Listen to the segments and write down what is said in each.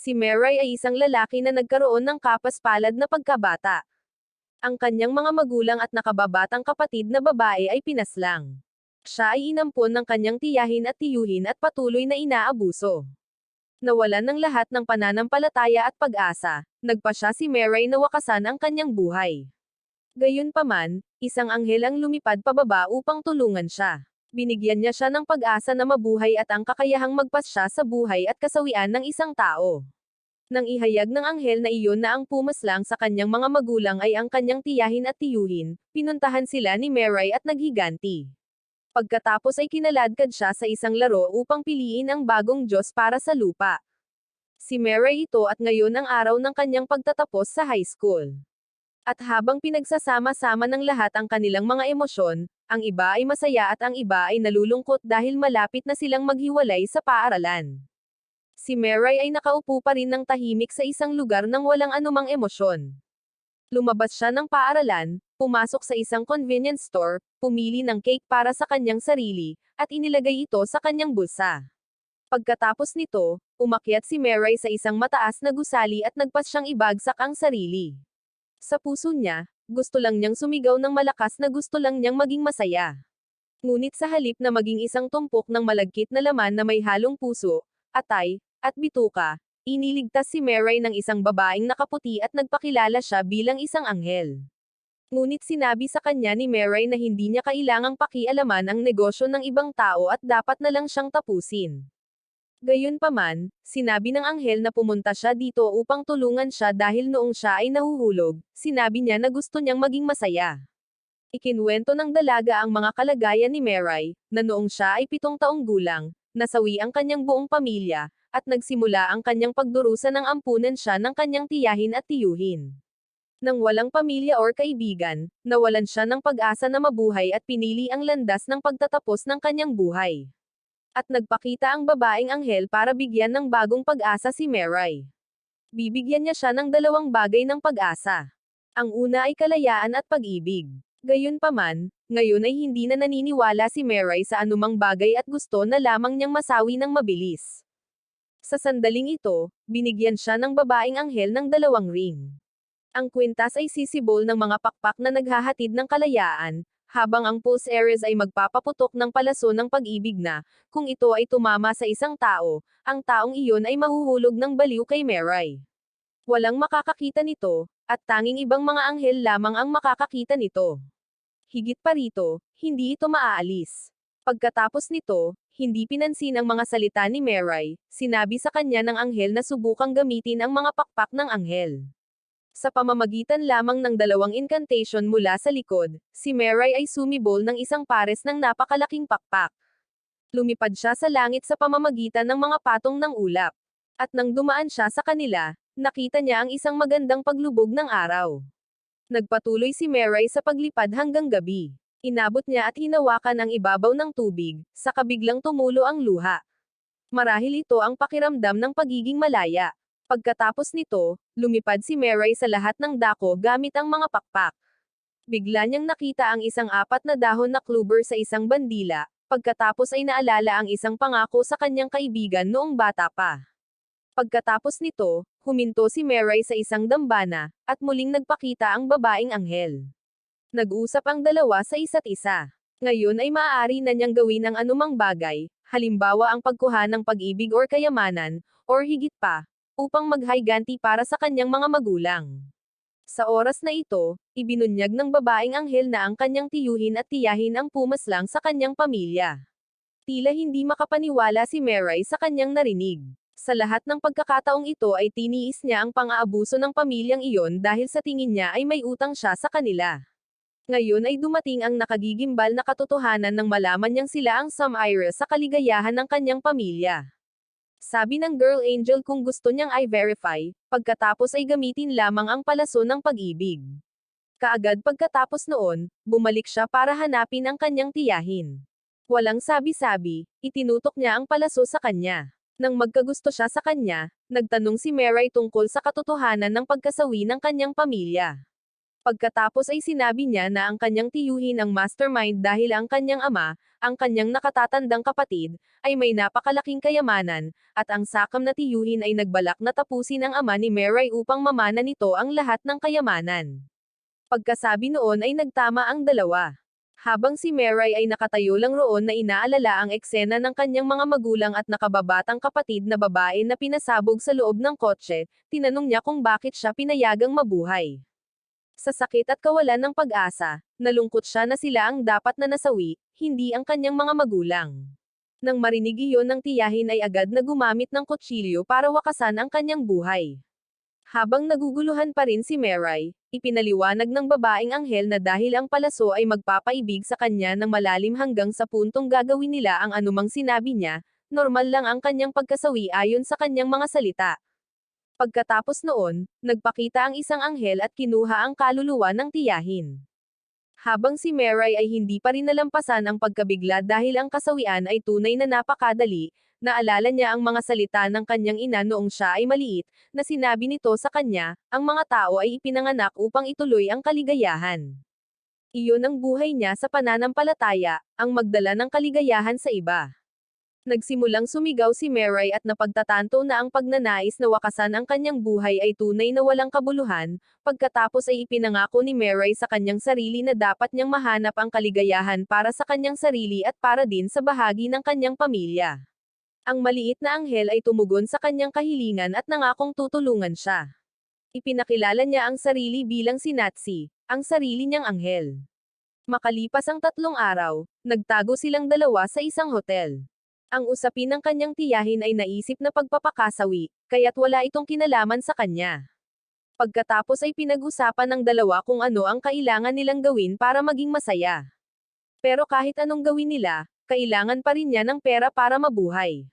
Si Meray ay isang lalaki na nagkaroon ng kapas-palad na pagkabata. Ang kanyang mga magulang at nakababatang kapatid na babae ay pinaslang. Siya ay inampon ng kanyang tiyahin at tiyuhin at patuloy na inaabuso. Nawalan ng lahat ng pananampalataya at pag-asa, nagpasya si Meray na wakasan ang kanyang buhay. Gayunpaman, isang anghel ang lumipad pababa upang tulungan siya. Binigyan niya siya ng pag-asa na mabuhay at ang kakayahang magpasya sa buhay at kasawian ng isang tao. Nang ihayag ng anghel na iyon na ang pumaslang sa kanyang mga magulang ay ang kanyang tiyahin at tiyuhin, pinuntahan sila ni Meray at naghiganti. Pagkatapos ay kinaladkad siya sa isang laro upang piliin ang bagong Diyos para sa lupa. Si Meray ito at ngayon ang araw ng kanyang pagtatapos sa high school. At habang pinagsasama-sama ng lahat ang kanilang mga emosyon, ang iba ay masaya at ang iba ay nalulungkot dahil malapit na silang maghiwalay sa paaralan. Si Meray ay nakaupo pa rin ng tahimik sa isang lugar nang walang anumang emosyon. Lumabas siya ng paaralan, pumasok sa isang convenience store, pumili ng cake para sa kanyang sarili, at inilagay ito sa kanyang bulsa. Pagkatapos nito, umakyat si Meray sa isang mataas na gusali at nagpas siyang ibagsak ang sarili. Sa puso niya, gusto lang niyang sumigaw ng malakas na gusto lang niyang maging masaya. Ngunit sa halip na maging isang tumpok ng malagkit na laman na may halong puso, atay, at bituka, iniligtas si Meray ng isang babaeng nakaputi at nagpakilala siya bilang isang anghel. Ngunit sinabi sa kanya ni Meray na hindi niya kailangang pakialaman ang negosyo ng ibang tao at dapat na lang siyang tapusin. Gayunpaman, sinabi ng anghel na pumunta siya dito upang tulungan siya dahil noong siya ay nahuhulog, sinabi niya na gusto niyang maging masaya. Ikinuwento ng dalaga ang mga kalagayan ni Meray, na noong siya ay 7 taong gulang, nasawi ang kanyang buong pamilya, at nagsimula ang kanyang pagdurusa ng ampunan siya ng kanyang tiyahin at tiyuhin. Nang walang pamilya or kaibigan, nawalan siya ng pag-asa na mabuhay at pinili ang landas ng pagtatapos ng kanyang buhay. At nagpakita ang babaeng anghel para bigyan ng bagong pag-asa si Meray. Bibigyan niya siya ng 2 bagay ng pag-asa. Ang una ay kalayaan at pag-ibig. Gayunpaman, ngayon ay hindi na naniniwala si Meray sa anumang bagay at gusto na lamang niyang masawi ng mabilis. Sa sandaling ito, binigyan siya ng babaeng anghel ng 2 ring. Ang kwintas ay sisibol ng mga pakpak na naghahatid ng kalayaan, habang ang pulse areas ay magpapaputok ng palaso ng pag-ibig na, kung ito ay tumama sa isang tao, ang taong iyon ay mahuhulog ng baliw kay Meray. Walang makakakita nito, at tanging ibang mga anghel lamang ang makakakita nito. Higit pa rito, hindi ito maaalis. Pagkatapos nito, hindi pinansin ang mga salita ni Meray, sinabi sa kanya ng anghel na subukang gamitin ang mga pakpak ng anghel. Sa pamamagitan lamang ng 2 incantation mula sa likod, si Meray ay sumibol ng isang pares ng napakalaking pakpak. Lumipad siya sa langit sa pamamagitan ng mga patong ng ulap. At nang dumaan siya sa kanila, nakita niya ang isang magandang paglubog ng araw. Nagpatuloy si Meray sa paglipad hanggang gabi. Inabot niya at hinawakan ang ibabaw ng tubig, saka biglang tumulo ang luha. Marahil ito ang pakiramdam ng pagiging malaya. Pagkatapos nito, lumipad si Meray sa lahat ng dako gamit ang mga pakpak. Bigla niyang nakita ang isang 4 na dahon na clover sa isang bandila, pagkatapos ay naalala ang isang pangako sa kanyang kaibigan noong bata pa. Pagkatapos nito, huminto si Meray sa isang dambana, at muling nagpakita ang babaeng anghel. Nag-usap ang dalawa sa isa't isa. Ngayon ay maaari na niyang gawin ang anumang bagay, halimbawa ang pagkuha ng pag-ibig or kayamanan, or higit pa, upang maghiganti para sa kanyang mga magulang. Sa oras na ito, ibinunyag ng babaeng anghel na ang kanyang tiyuhin at tiyahin ang pumaslang sa kanyang pamilya. Tila hindi makapaniwala si Meray sa kanyang narinig. Sa lahat ng pagkakataong ito ay tiniis niya ang pang-aabuso ng pamilyang iyon dahil sa tingin niya ay may utang siya sa kanila. Ngayon ay dumating ang nakagigimbal na katotohanan nang malaman niyang sila ang sumire sa kaligayahan ng kanyang pamilya. Sabi ng girl angel kung gusto niyang i-verify, pagkatapos ay gamitin lamang ang palaso ng pag-ibig. Kaagad pagkatapos noon, bumalik siya para hanapin ang kanyang tiyahin. Walang sabi-sabi, itinutok niya ang palaso sa kanya. Nang magkagusto siya sa kanya, nagtanong si Meray tungkol sa katotohanan ng pagkasawi ng kanyang pamilya. Pagkatapos ay sinabi niya na ang kanyang tiyuhin ang mastermind dahil ang kanyang ama, ang kanyang nakatatandang kapatid, ay may napakalaking kayamanan, at ang sakam na tiyuhin ay nagbalak na tapusin ang ama ni Meray upang mamana nito ang lahat ng kayamanan. Pagkasabi noon ay nagtama ang dalawa. Habang si Meray ay nakatayo lang roon na inaalala ang eksena ng kanyang mga magulang at nakababatang kapatid na babae na pinasabog sa loob ng kotse, tinanong niya kung bakit siya pinayagang mabuhay. Sa sakit at kawalan ng pag-asa, nalungkot siya na sila ang dapat na nasawi, hindi ang kanyang mga magulang. Nang marinig iyon ng tiyahin ay agad na gumamit ng kutsilyo para wakasan ang kanyang buhay. Habang naguguluhan pa rin si Meray, ipinaliwanag ng babaeng anghel na dahil ang palaso ay magpapaibig sa kanya ng malalim hanggang sa puntong gagawin nila ang anumang sinabi niya, normal lang ang kanyang pagkasawi ayon sa kanyang mga salita. Pagkatapos noon, nagpakita ang isang anghel at kinuha ang kaluluwa ng tiyahin. Habang si Meray ay hindi pa rin nalampasan ang pagkabigla dahil ang kasawian ay tunay na napakadali, naalala niya ang mga salita ng kanyang ina noong siya ay maliit, na sinabi nito sa kanya, ang mga tao ay ipinanganak upang ituloy ang kaligayahan. Iyon ang buhay niya sa pananampalataya, ang magdala ng kaligayahan sa iba. Nagsimulang sumigaw si Meray at napagtatanto na ang pagnanais na wakasan ang kanyang buhay ay tunay na walang kabuluhan, pagkatapos ay ipinangako ni Meray sa kanyang sarili na dapat niyang mahanap ang kaligayahan para sa kanyang sarili at para din sa bahagi ng kanyang pamilya. Ang maliit na anghel ay tumugon sa kanyang kahilingan at nangakong tutulungan siya. Ipinakilala niya ang sarili bilang si Natsi, ang sarili niyang anghel. Makalipas ang 3 araw, nagtago silang dalawa sa isang hotel. Ang usapin ng kanyang tiyahin ay naisip na pagpapakasawi, kaya't wala itong kinalaman sa kanya. Pagkatapos ay pinag-usapan ng dalawa kung ano ang kailangan nilang gawin para maging masaya. Pero kahit anong gawin nila, kailangan pa rin niya ng pera para mabuhay.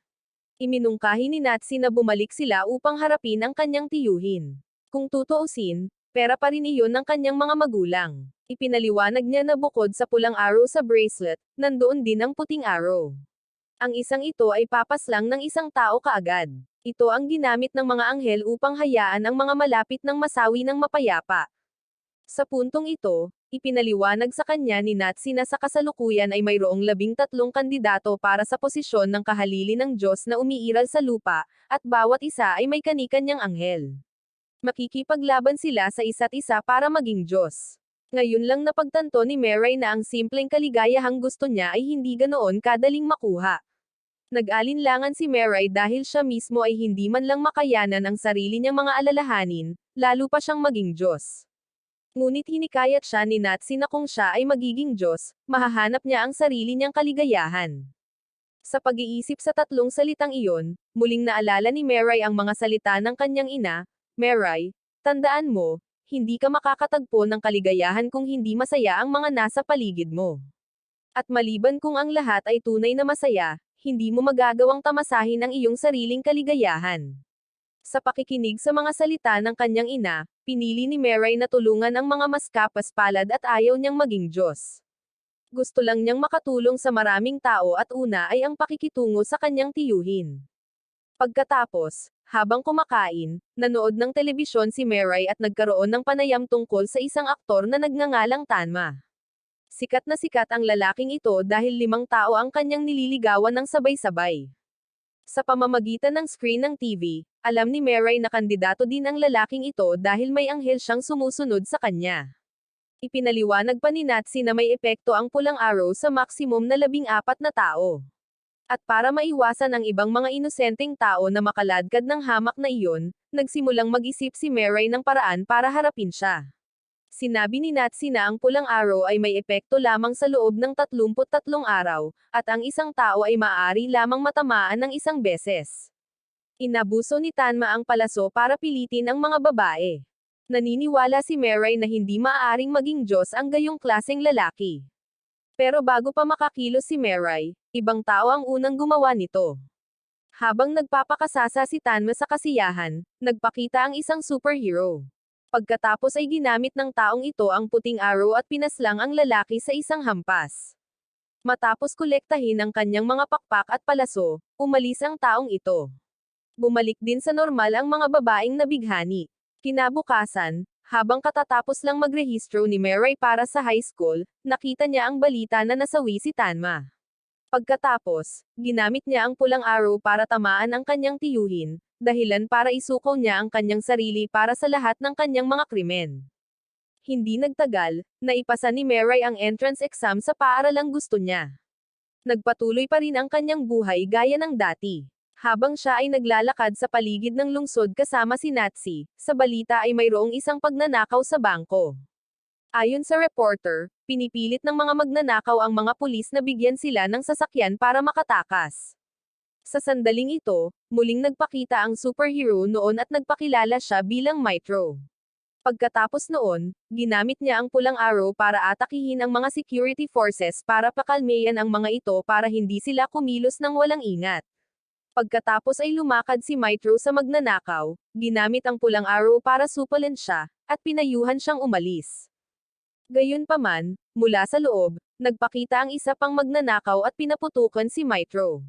Iminungkahi ni Natsi na bumalik sila upang harapin ang kanyang tiyuhin. Kung tutuusin, pera pa rin iyon ng kanyang mga magulang. Ipinaliwanag niya na bukod sa pulang araw sa bracelet, nandoon din ang puting araw. Ang isang ito ay papaslang ng isang tao kaagad. Ito ang ginamit ng mga anghel upang hayaan ang mga malapit ng masawi ng mapayapa. Sa puntong ito, ipinaliwanag sa kanya ni Natsi na sa kasalukuyan ay mayroong 13 kandidato para sa posisyon ng kahalili ng Diyos na umiiral sa lupa, at bawat isa ay may kani-kanyang anghel. Makikipaglaban sila sa isa't isa para maging Diyos. Ngayon lang napagtanto ni Meray na ang simpleng kaligayahang gusto niya ay hindi ganoon kadaling makuha. Nag-alinlangan si Meray dahil siya mismo ay hindi man lang makayanan ang sarili niyang mga alalahanin, lalo pa siyang maging Diyos. Ngunit hinikayat siya ni Natsi na kung siya ay magiging Diyos, mahahanap niya ang sarili niyang kaligayahan. Sa pag-iisip sa 3 salitang iyon, muling naalala ni Meray ang mga salita ng kanyang ina, Meray, tandaan mo, hindi ka makakatagpo ng kaligayahan kung hindi masaya ang mga nasa paligid mo. At maliban kung ang lahat ay tunay na masaya, hindi mo magagawang tamasahin ang iyong sariling kaligayahan. Sa pakikinig sa mga salita ng kanyang ina, pinili ni Meray na tulungan ang mga maskapaspalad at ayaw niyang maging Diyos. Gusto lang niyang makatulong sa maraming tao at una ay ang pakikitungo sa kanyang tiyuhin. Pagkatapos, habang kumakain, nanood ng telebisyon si Meray at nagkaroon ng panayam tungkol sa isang aktor na nagngangalang Tanma. Sikat na sikat ang lalaking ito dahil 5 tao ang kanyang nililigawan ng sabay-sabay. Sa pamamagitan ng screen ng TV, alam ni Meray na kandidato din ang lalaking ito dahil may anghel siyang sumusunod sa kanya. Ipinaliwanag pa ni Natsi na may epekto ang pulang araw sa maximum na 14 na tao. At para maiwasan ang ibang mga inosenteng tao na makaladkad ng hamak na iyon, nagsimulang mag-isip si Meray ng paraan para harapin siya. Sinabi ni Natsi na ang pulang araw ay may epekto lamang sa loob ng 33 araw, at ang isang tao ay maaari lamang matamaan ng 1 beses. Inabuso ni Tanma ang palaso para pilitin ang mga babae. Naniniwala si Meray na hindi maaaring maging Diyos ang gayong klaseng lalaki. Pero bago pa makakilos si Meray, ibang tao ang unang gumawa nito. Habang nagpapakasasa si Tanma sa kasiyahan, nagpakita ang isang superhero. Pagkatapos ay ginamit ng taong ito ang puting araw at pinaslang ang lalaki sa isang hampas. Matapos kolektahin ang kanyang mga pakpak at palaso, umalis ang taong ito. Bumalik din sa normal ang mga babaeng nabighani. Kinabukasan, Habang katatapos lang magrehistro ni Mirai para sa high school, nakita niya ang balita na nasawi si Tanma. Pagkatapos, ginamit niya ang pulang arrow para tamaan ang kanyang tiyuhin, dahilan para isuko niya ang kanyang sarili para sa lahat ng kanyang mga krimen. Hindi nagtagal, naipasa ni Mirai ang entrance exam sa paaralang gusto niya. Nagpatuloy pa rin ang kanyang buhay gaya ng dati. Habang siya ay naglalakad sa paligid ng lungsod kasama si Natsi, sa balita ay mayroong isang pagnanakaw sa bangko. Ayon sa reporter, pinipilit ng mga magnanakaw ang mga pulis na bigyan sila ng sasakyan para makatakas. Sa sandaling ito, muling nagpakita ang superhero noon at nagpakilala siya bilang Mitro. Pagkatapos noon, ginamit niya ang pulang arrow para atakihin ang mga security forces para pakalmeyan ang mga ito para hindi sila kumilos ng walang ingat. Pagkatapos ay lumakad si Mitro sa magnanakaw, ginamit ang pulang arrow para supalin siya, at pinayuhan siyang umalis. Gayunpaman, mula sa loob, nagpakita ang isa pang magnanakaw at pinaputukan si Mitro.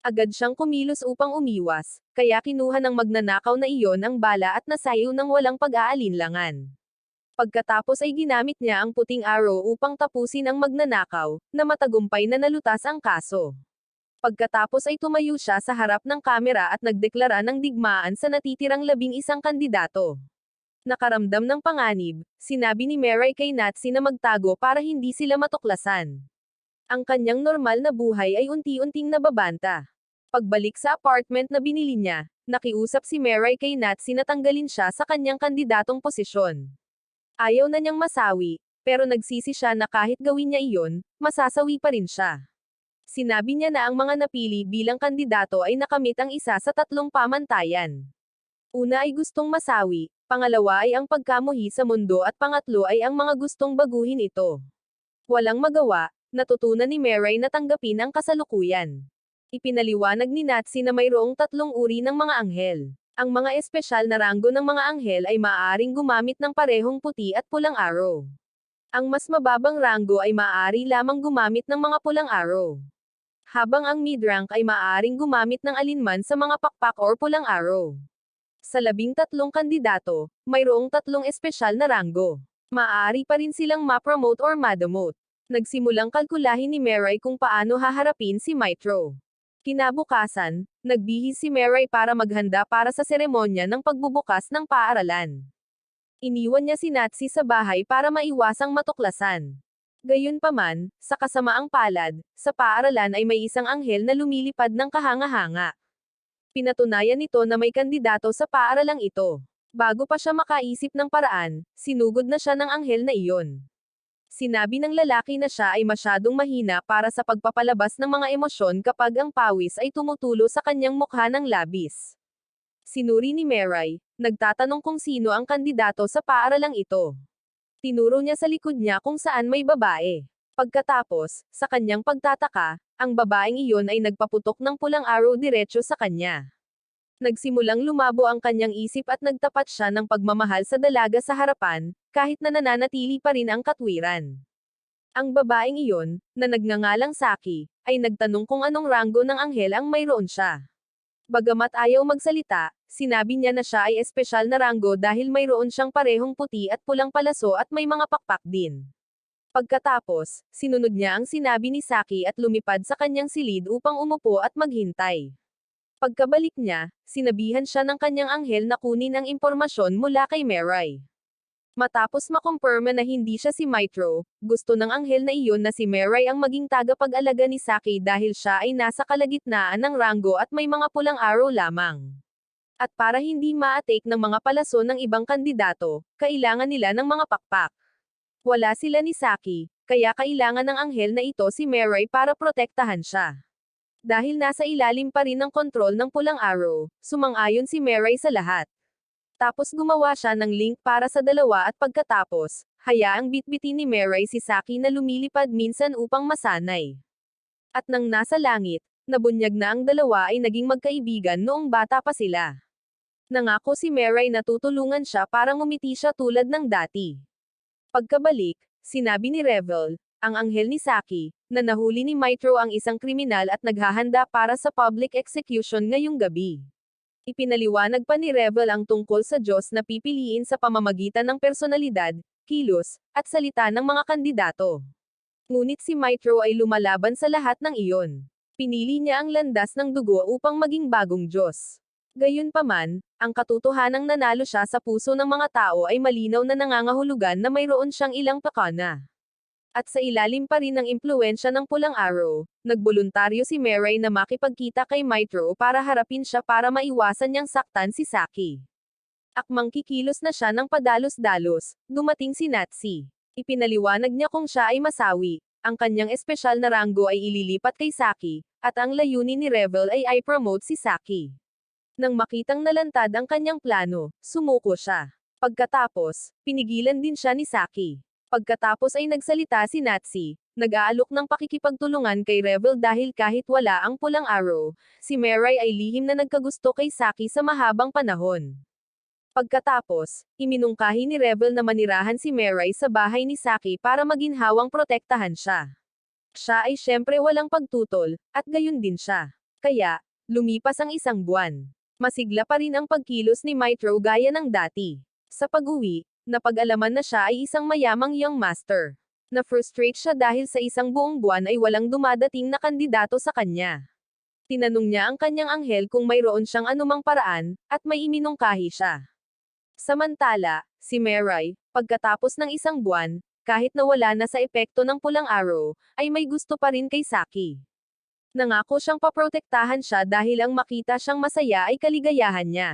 Agad siyang kumilos upang umiwas, kaya kinuha ng magnanakaw na iyon ang bala at nasayaw ng walang pag-aalinlangan. Pagkatapos ay ginamit niya ang puting arrow upang tapusin ang magnanakaw, na matagumpay na nalutas ang kaso. Pagkatapos ay tumayo siya sa harap ng kamera at nagdeklara ng digmaan sa natitirang 11 kandidato. Nakaramdam ng panganib, sinabi ni Mirai kay Natsi na magtago para hindi sila matuklasan. Ang kanyang normal na buhay ay unti-unting nababanta. Pagbalik sa apartment na binili niya, nakiusap si Mirai kay Natsi na tanggalin siya sa kanyang kandidatong posisyon. Ayaw na niyang masawi, pero nagsisi siya na kahit gawin niya iyon, masasawi pa rin siya. Sinabi niya na ang mga napili bilang kandidato ay nakamit ang isa sa 3 pamantayan. Una ay gustong masawi, pangalawa ay ang pagkamuhi sa mundo at pangatlo ay ang mga gustong baguhin ito. Walang magawa, natutunan ni Mirai na tanggapin ang kasalukuyan. Ipinaliwanag ni Natsi na mayroong 3 uri ng mga anghel. Ang mga espesyal na ranggo ng mga anghel ay maaaring gumamit ng parehong puti at pulang arrow. Ang mas mababang ranggo ay maaari lamang gumamit ng mga pulang arrow. Habang ang mid-rank ay maaaring gumamit ng alinman sa mga pakpak or pulang arrow. Sa 13 kandidato, mayroong 3 espesyal na ranggo. Maaari pa rin silang ma-promote or ma-demote. Nagsimulang kalkulahin ni Mirai kung paano haharapin si Mitro. Kinabukasan, nagbihis si Mirai para maghanda para sa seremonya ng pagbubukas ng paaralan. Iniwan niya si Natsi sa bahay para maiwasang matuklasan. Gayunpaman, sa kasamaang palad, sa paaralan ay may isang anghel na lumilipad ng kahanga-hanga. Pinatunayan nito na may kandidato sa paaralang ito. Bago pa siya makaisip ng paraan, sinugod na siya ng anghel na iyon. Sinabi ng lalaki na siya ay masyadong mahina para sa pagpapalabas ng mga emosyon kapag ang pawis ay tumutulo sa kanyang mukha ng labis. Sinuri ni Mirai, nagtatanong kung sino ang kandidato sa paaralang ito. Tinuro niya sa likod niya kung saan may babae. Pagkatapos, sa kanyang pagtataka, ang babaeng iyon ay nagpaputok ng pulang arrow diretso sa kanya. Nagsimulang lumabo ang kanyang isip at nagtapat siya ng pagmamahal sa dalaga sa harapan, kahit na nananatili pa rin ang katwiran. Ang babaeng iyon, na nagngangalang Saki, ay nagtanong kung anong ranggo ng anghel ang mayroon siya. Bagamat ayaw magsalita, sinabi niya na siya ay espesyal na ranggo dahil mayroon siyang parehong puti at pulang palaso at may mga pakpak din. Pagkatapos, sinunod niya ang sinabi ni Saki at lumipad sa kanyang silid upang umupo at maghintay. Pagkabalik niya, sinabihan siya ng kanyang anghel na kunin ang impormasyon mula kay Mirai. Matapos makumpirma na hindi siya si Mitro, gusto ng anghel na iyon na si Mirai ang maging tagapag-alaga ni Saki dahil siya ay nasa kalagitnaan ng ranggo at may mga pulang arrow lamang. At para hindi ma-take ng mga palaso ng ibang kandidato, kailangan nila ng mga pakpak. Wala sila ni Saki, kaya kailangan ng anghel na ito si Mirai para protektahan siya. Dahil nasa ilalim pa rin ng kontrol ng pulang arrow, sumang-ayon si Mirai sa lahat. Tapos gumawa siya ng link para sa dalawa at pagkatapos, hayaang bitbitin ni Mirai si Saki na lumilipad minsan upang masanay. At nang nasa langit, nabunyag na ang dalawa ay naging magkaibigan noong bata pa sila. Nangako si Mirai na tutulungan siya para ngumiti siya tulad ng dati. Pagkabalik, sinabi ni Revel, ang anghel ni Saki, na nahuli ni Mitro ang isang kriminal at naghahanda para sa public execution ngayong gabi. Ipinaliwanag pa ni Revel ang tungkol sa Diyos na pipiliin sa pamamagitan ng personalidad, kilos, at salita ng mga kandidato. Ngunit si Mitro ay lumalaban sa lahat ng iyon. Pinili niya ang landas ng dugo upang maging bagong Diyos. Gayunpaman, ang katotohanang nanalo siya sa puso ng mga tao ay malinaw na nangangahulugan na mayroon siyang ilang pakana. At sa ilalim pa rin ng impluwensya ng Pulang Araw, nagboluntaryo si Mirai na makipagkita kay Mitro para harapin siya para maiwasan niyang saktan si Saki. Akmang kikilos na siya ng padalos-dalos, dumating si Natsi. Ipinaliwanag niya kung siya ay masawi, ang kanyang espesyal na ranggo ay ililipat kay Saki, at ang layunin ni Revel ay i-promote si Saki. Nang makitang nalantad ang kanyang plano, sumuko siya. Pagkatapos, pinigilan din siya ni Saki. Pagkatapos ay nagsalita si Natsi, nag-aalok ng pakikipagtulungan kay Revel dahil kahit wala ang Pulang Araw, si Mirai ay lihim na nagkagusto kay Saki sa mahabang panahon. Pagkatapos, iminungkahi ni Revel na manirahan si Mirai sa bahay ni Saki para maginhawang protektahan siya. Siya ay syempre walang pagtutol, at gayon din siya. Kaya, lumipas ang isang buwan. Masigla pa rin ang pagkilos ni Mitro gaya ng dati. Sa pag-uwi, napag-alaman na siya ay isang mayamang young master. Na-frustrate siya dahil sa isang buong buwan ay walang dumadating na kandidato sa kanya. Tinanong niya ang kanyang anghel kung mayroon siyang anumang paraan, at may iminungkahi siya. Samantala, si Mirai, pagkatapos ng isang buwan, kahit nawala na sa epekto ng Pulang Araw, ay may gusto pa rin kay Saki. Nangako siyang paprotektahan siya dahil ang makita siyang masaya ay kaligayahan niya.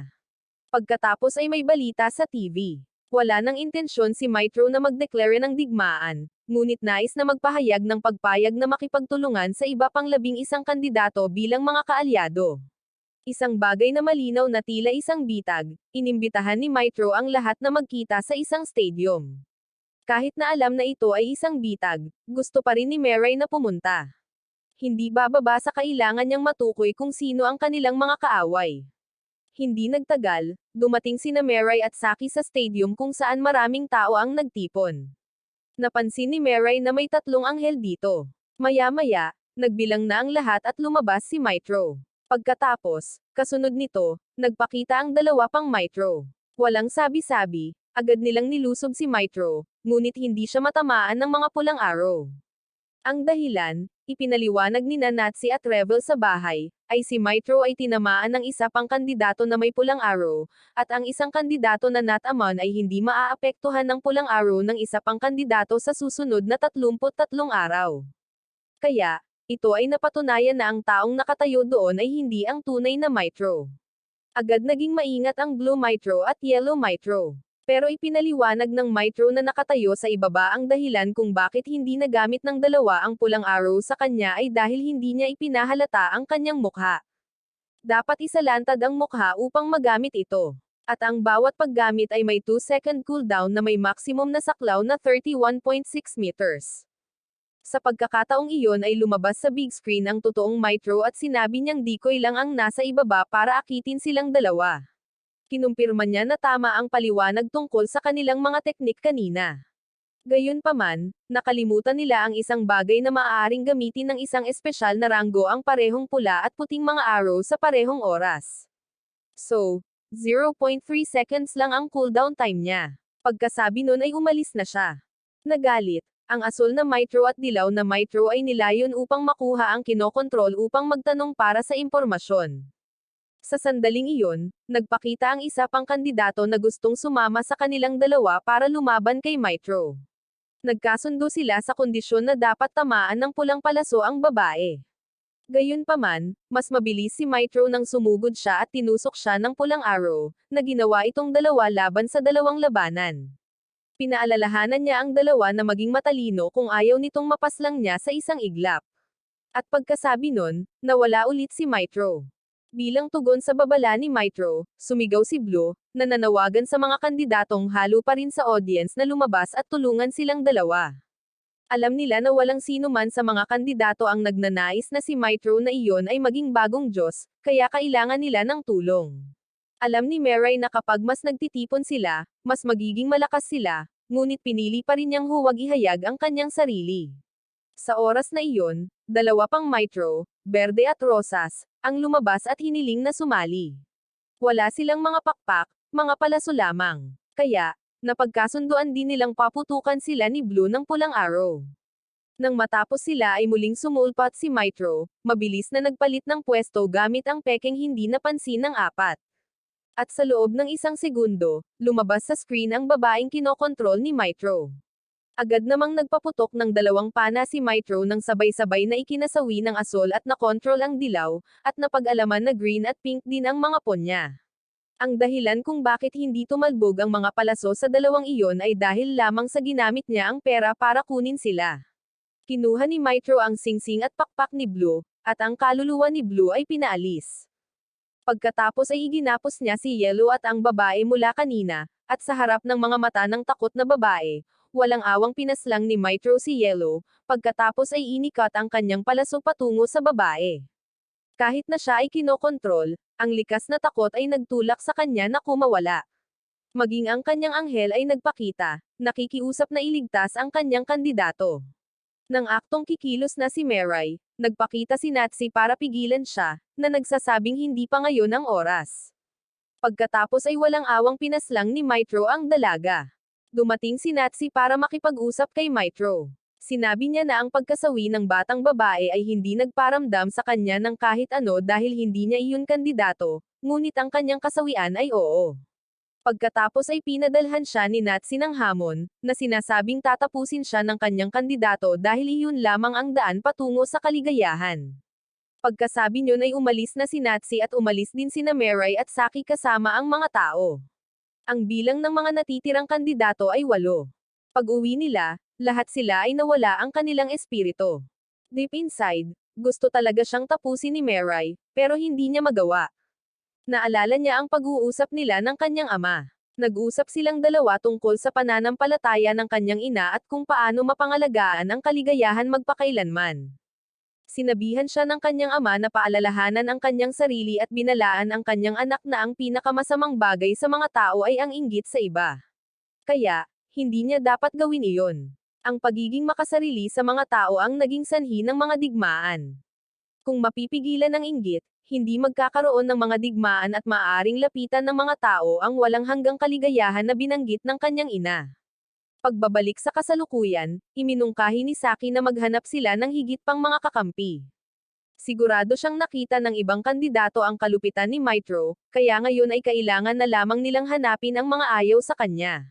Pagkatapos ay may balita sa TV. Wala nang intensyon si Mitro na magdeklare ng digmaan, ngunit nais na magpahayag ng pagpayag na makipagtulungan sa iba pang 11 kandidato bilang mga kaalyado. Isang bagay na malinaw na tila isang bitag, inimbitahan ni Mitro ang lahat na magkita sa isang stadium. Kahit na alam na ito ay isang bitag, gusto pa rin ni Mirai na pumunta. Hindi bababa sa kailangan niyang matukoy kung sino ang kanilang mga kaaway. Hindi nagtagal, dumating sina Mirai at Saki sa stadium kung saan maraming tao ang nagtipon. Napansin ni Mirai na may 3 anghel dito. Maya-maya, nagbilang na ang lahat at lumabas si Mitro. Pagkatapos, kasunod nito, nagpakita ang 2 pang Mitro. Walang sabi-sabi, agad nilang nilusob si Mitro, ngunit hindi siya matamaan ng mga Pulang Araw. Ang dahilan, ipinaliwanag ni Natsi at Revel sa bahay, ay si Mitro ay tinamaan ng isa pang kandidato na may Pulang Araw, at ang isang kandidato na Natamon ay hindi maaapektuhan ng Pulang Araw ng isa pang kandidato sa susunod na 33 araw. Kaya, ito ay napatunayan na ang taong nakatayo doon ay hindi ang tunay na Mitro. Agad naging maingat ang Blue Mitro at Yellow Mitro. Pero ipinaliwanag ng Mitro na nakatayo sa ibaba ang dahilan kung bakit hindi nagamit ng 2 ang Pulang Araw sa kanya ay dahil hindi niya ipinahalata ang kanyang mukha. Dapat isalantad ang mukha upang magamit ito. At ang bawat paggamit ay may 2-second cooldown na may maximum na saklaw na 31.6 meters. Sa pagkakataong iyon ay lumabas sa big screen ang totoong Mitro at sinabi niyang decoy lang ang nasa ibaba para akitin silang 2. Kinumpirma niya na tama ang paliwanag tungkol sa kanilang mga teknik kanina. Gayunpaman, nakalimutan nila ang isang bagay na maaaring gamitin ng isang espesyal na ranggo ang parehong pula at puting mga arrow sa parehong oras. So, 0.3 seconds lang ang cooldown time niya. Pagkasabi nun ay umalis na siya. Nagalit, ang asul na Mitro at dilaw na Mitro ay nilayon upang makuha ang kinokontrol upang magtanong para sa impormasyon. Sa sandaling iyon, nagpakita ang isa pang kandidato na gustong sumama sa kanilang 2 para lumaban kay Mitro. Nagkasundo sila sa kondisyon na dapat tamaan ng pulang palaso ang babae. Gayunpaman, mas mabilis si Mitro nang sumugod siya at tinusok siya ng Pulang Araw, na ginawa itong 2 laban sa 2 labanan. Pinaalalahanan niya ang 2 na maging matalino kung ayaw nitong mapaslang niya sa isang iglap. At pagkasabi nun, nawala ulit si Mitro. Bilang tugon sa babala ni Mitro, sumigaw si Blue, na nanawagan sa mga kandidatong halo pa rin sa audience na lumabas at tulungan silang 2. Alam nila na walang sino man sa mga kandidato ang nagnanais na si Mitro na iyon ay maging bagong Diyos, kaya kailangan nila ng tulong. Alam ni Mirai na kapag mas nagtitipon sila, mas magiging malakas sila, ngunit pinili pa rin niyang huwag ihayag ang kanyang sarili. Sa oras na iyon, 2 pang Mitro, Berde at Rosas, ang lumabas at hiniling na sumali. Wala silang mga pakpak, mga palaso lamang. Kaya, napagkasunduan din nilang paputukan sila ni Blue ng pulang arrow. Nang matapos sila ay muling sumulpat si Mitro, mabilis na nagpalit ng pwesto gamit ang pekeng hindi napansin ng apat. At sa loob ng isang segundo, lumabas sa screen ang babaeng kinokontrol ni Mitro. Agad namang nagpaputok ng dalawang pana si Mitro nang sabay-sabay na ikinasawi ng asol at nakontrol ang dilaw, at napag-alaman na green at pink din ang mga pawn niya. Ang dahilan kung bakit hindi tumalbog ang mga palaso sa dalawang iyon ay dahil lamang sa ginamit niya ang pera para kunin sila. Kinuha ni Mitro ang singsing at pakpak ni Blue, at ang kaluluwa ni Blue ay pinaalis. Pagkatapos ay iginapos niya si Yellow at ang babae mula kanina, at sa harap ng mga mata ng takot na babae, walang awang pinaslang ni Mitro si Yellow, pagkatapos ay inikat ang kanyang palaso patungo sa babae. Kahit na siya ay kinokontrol, ang likas na takot ay nagtulak sa kanya na kumawala. Maging ang kanyang anghel ay nagpakita, nakikiusap na iligtas ang kanyang kandidato. Nang aktong kikilos na si Meray, nagpakita si Natsi para pigilan siya, na nagsasabing hindi pa ngayon ang oras. Pagkatapos ay walang awang pinaslang ni Mitro ang dalaga. Dumating si Natsi para makipag-usap kay Mitro. Sinabi niya na ang pagkasawi ng batang babae ay hindi nagparamdam sa kanya ng kahit ano dahil hindi niya iyon kandidato, ngunit ang kanyang kasawian ay oo. Pagkatapos ay pinadalhan siya ni Natsi ng hamon, na sinasabing tatapusin siya ng kanyang kandidato dahil iyon lamang ang daan patungo sa kaligayahan. Pagkasabi niyon ay umalis na si Natsi at umalis din sina Meray at Saki kasama ang mga tao. Ang bilang ng mga natitirang kandidato ay 8. Pag-uwi nila, lahat sila ay nawala ang kanilang espiritu. Deep inside, gusto talaga siyang tapusin ni Meray, pero hindi niya magawa. Naalala niya ang pag-uusap nila ng kanyang ama. Nag-usap silang dalawa tungkol sa pananampalataya ng kanyang ina at kung paano mapangalagaan ang kaligayahan magpakailanman. Sinabihan siya ng kanyang ama na paalalahanan ang kanyang sarili at binalaan ang kanyang anak na ang pinakamasamang bagay sa mga tao ay ang inggit sa iba. Kaya, hindi niya dapat gawin iyon. Ang pagiging makasarili sa mga tao ang naging sanhi ng mga digmaan. Kung mapipigilan ng inggit, hindi magkakaroon ng mga digmaan at maaaring lapitan ng mga tao ang walang hanggang kaligayahan na binanggit ng kanyang ina. Pagbabalik sa kasalukuyan, iminungkahi ni Saki na maghanap sila ng higit pang mga kakampi. Sigurado siyang nakita ng ibang kandidato ang kalupitan ni Mitro, kaya ngayon ay kailangan na lamang nilang hanapin ang mga ayaw sa kanya.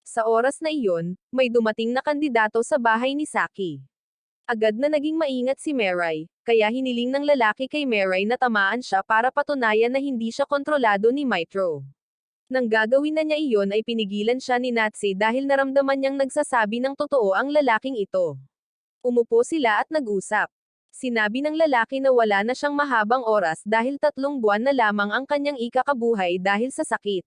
Sa oras na iyon, may dumating na kandidato sa bahay ni Saki. Agad na naging maingat si Meray, kaya hiniling ng lalaki kay Meray na tamaan siya para patunayan na hindi siya kontrolado ni Mitro. Nang gagawin na niya iyon ay pinigilan siya ni Natsi dahil naramdaman niyang nagsasabi ng totoo ang lalaking ito. Umupo sila at nag-usap. Sinabi ng lalaki na wala na siyang mahabang oras dahil 3 buwan na lamang ang kanyang ikakabuhay dahil sa sakit.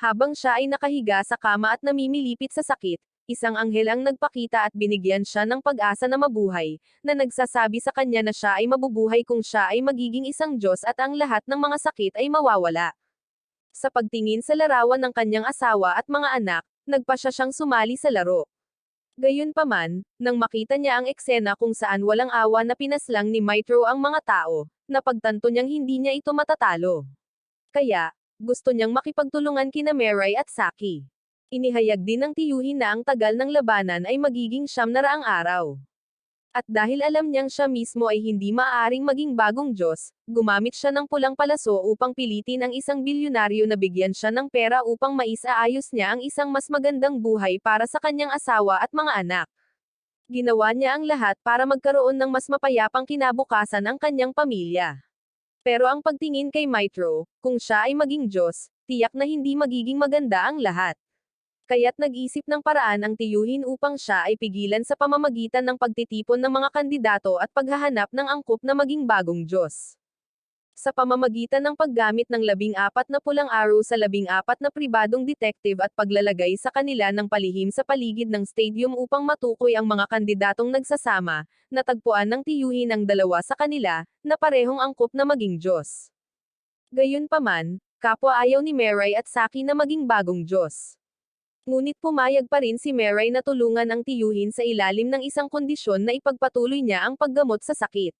Habang siya ay nakahiga sa kama at namimilipit sa sakit, isang anghel ang nagpakita at binigyan siya ng pag-asa na mabuhay, na nagsasabi sa kanya na siya ay mabubuhay kung siya ay magiging isang Diyos at ang lahat ng mga sakit ay mawawala. Sa pagtingin sa larawan ng kanyang asawa at mga anak, nagpasya siyang sumali sa laro. Gayunpaman, nang makita niya ang eksena kung saan walang awa na pinaslang ni Mitro ang mga tao, napagtanto niyang hindi niya ito matatalo. Kaya, gusto niyang makipagtulungan kina Meray at Saki. Inihayag din ng tiyuhin na ang tagal ng labanan ay magiging 900 araw. At dahil alam niyang siya mismo ay hindi maaaring maging bagong Diyos, gumamit siya ng pulang palaso upang pilitin ang isang bilyonaryo na bigyan siya ng pera upang maisaayos niya ang isang mas magandang buhay para sa kanyang asawa at mga anak. Ginawa niya ang lahat para magkaroon ng mas mapayapang kinabukasan ang kanyang pamilya. Pero ang pagtingin kay Mitro, kung siya ay maging Diyos, tiyak na hindi magiging maganda ang lahat. Kaya't nag-isip ng paraan ang tiyuhin upang siya ay pigilan sa pamamagitan ng pagtitipon ng mga kandidato at paghahanap ng angkop na maging bagong Diyos. Sa pamamagitan ng paggamit ng 14 na pulang arrow sa 14 na pribadong detective at paglalagay sa kanila ng palihim sa paligid ng stadium upang matukoy ang mga kandidatong nagsasama, natagpuan ng tiyuhin ang 2 sa kanila, na parehong angkop na maging Diyos. Gayunpaman, kapwa ayaw ni Meray at Saki na maging bagong Diyos. Ngunit pumayag pa rin si Meray na tulungan ang tiyuhin sa ilalim ng isang kondisyon na ipagpatuloy niya ang paggamot sa sakit.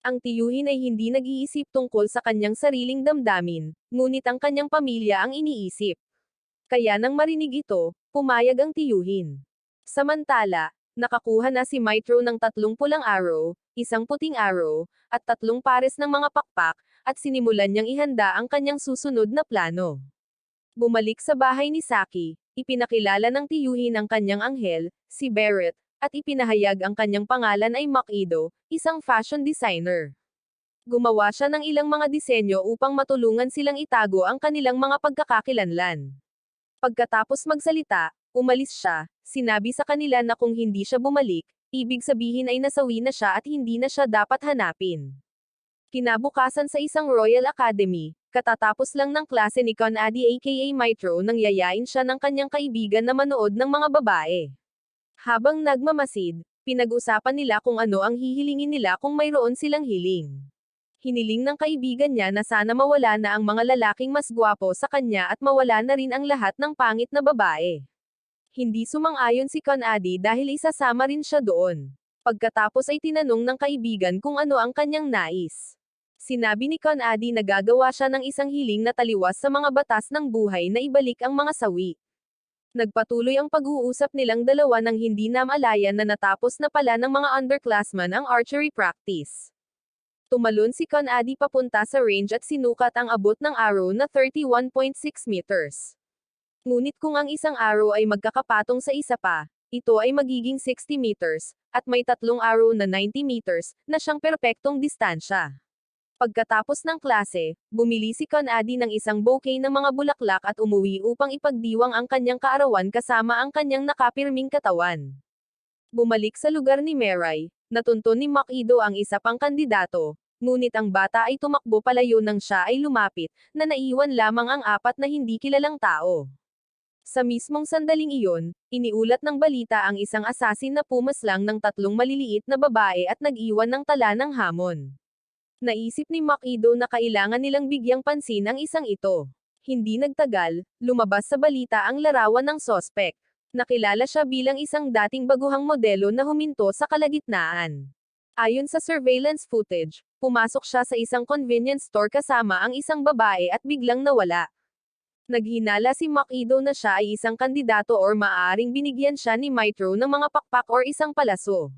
Ang tiyuhin ay hindi nag-iisip tungkol sa kanyang sariling damdamin, ngunit ang kanyang pamilya ang iniisip. Kaya nang marinig ito, pumayag ang tiyuhin. Samantala, nakakuha na si Mitro ng 3 pulang arrow, 1 puting arrow, at 3 pares ng mga pakpak, at sinimulan niyang ihanda ang kanyang susunod na plano. Bumalik sa bahay ni Saki, ipinakilala ng tiyuhin ang kanyang anghel, si Barrett, at ipinahayag ang kanyang pangalan ay Makido, isang fashion designer. Gumawa siya ng ilang mga disenyo upang matulungan silang itago ang kanilang mga pagkakakilanlan. Pagkatapos magsalita, umalis siya, sinabi sa kanila na kung hindi siya bumalik, ibig sabihin ay nasawi na siya at hindi na siya dapat hanapin. Kinabukasan sa isang Royal Academy, katatapos lang ng klase ni Conady aka Mitro nang yayain siya ng kanyang kaibigan na manood ng mga babae. Habang nagmamasid, pinag-usapan nila kung ano ang hihilingin nila kung mayroon silang hiling. Hiniling ng kaibigan niya na sana mawala na ang mga lalaking mas gwapo sa kanya at mawala na rin ang lahat ng pangit na babae. Hindi sumang-ayon si Conady dahil isasama rin siya doon. Pagkatapos ay tinanong ng kaibigan kung ano ang kanyang nais. Sinabi ni Conady na gagawa siya ng isang hiling na taliwas sa mga batas ng buhay na ibalik ang mga sawi. Nagpatuloy ang pag-uusap nilang dalawa nang hindi namalayan na natapos na pala ng mga underclassmen ang archery practice. Tumalon si Conady papunta sa range at sinukat ang abot ng arrow na 31.6 meters. Ngunit kung ang isang arrow ay magkakapatong sa isa pa, ito ay magiging 60 meters, at may 3 arrow na 90 meters, na siyang perpektong distansya. Pagkatapos ng klase, bumili si Conady ng isang bouquet ng mga bulaklak at umuwi upang ipagdiwang ang kanyang kaarawan kasama ang kanyang nakapirming katawan. Bumalik sa lugar ni Mirai, natunton ni Makido ang isa pang kandidato, ngunit ang bata ay tumakbo palayo nang siya ay lumapit, na naiwan lamang ang 4 na hindi kilalang tao. Sa mismong sandaling iyon, iniulat ng balita ang isang asasin na pumaslang ng 3 maliliit na babae at nag-iwan ng tala ng hamon. Naisip ni Makido na kailangan nilang bigyang pansin ang isang ito. Hindi nagtagal, lumabas sa balita ang larawan ng sospek. Nakilala siya bilang isang dating baguhang modelo na huminto sa kalagitnaan. Ayon sa surveillance footage, pumasok siya sa isang convenience store kasama ang isang babae at biglang nawala. Naghinala si Makido na siya ay isang kandidato or maaaring binigyan siya ni Mitro ng mga pakpak or isang palaso.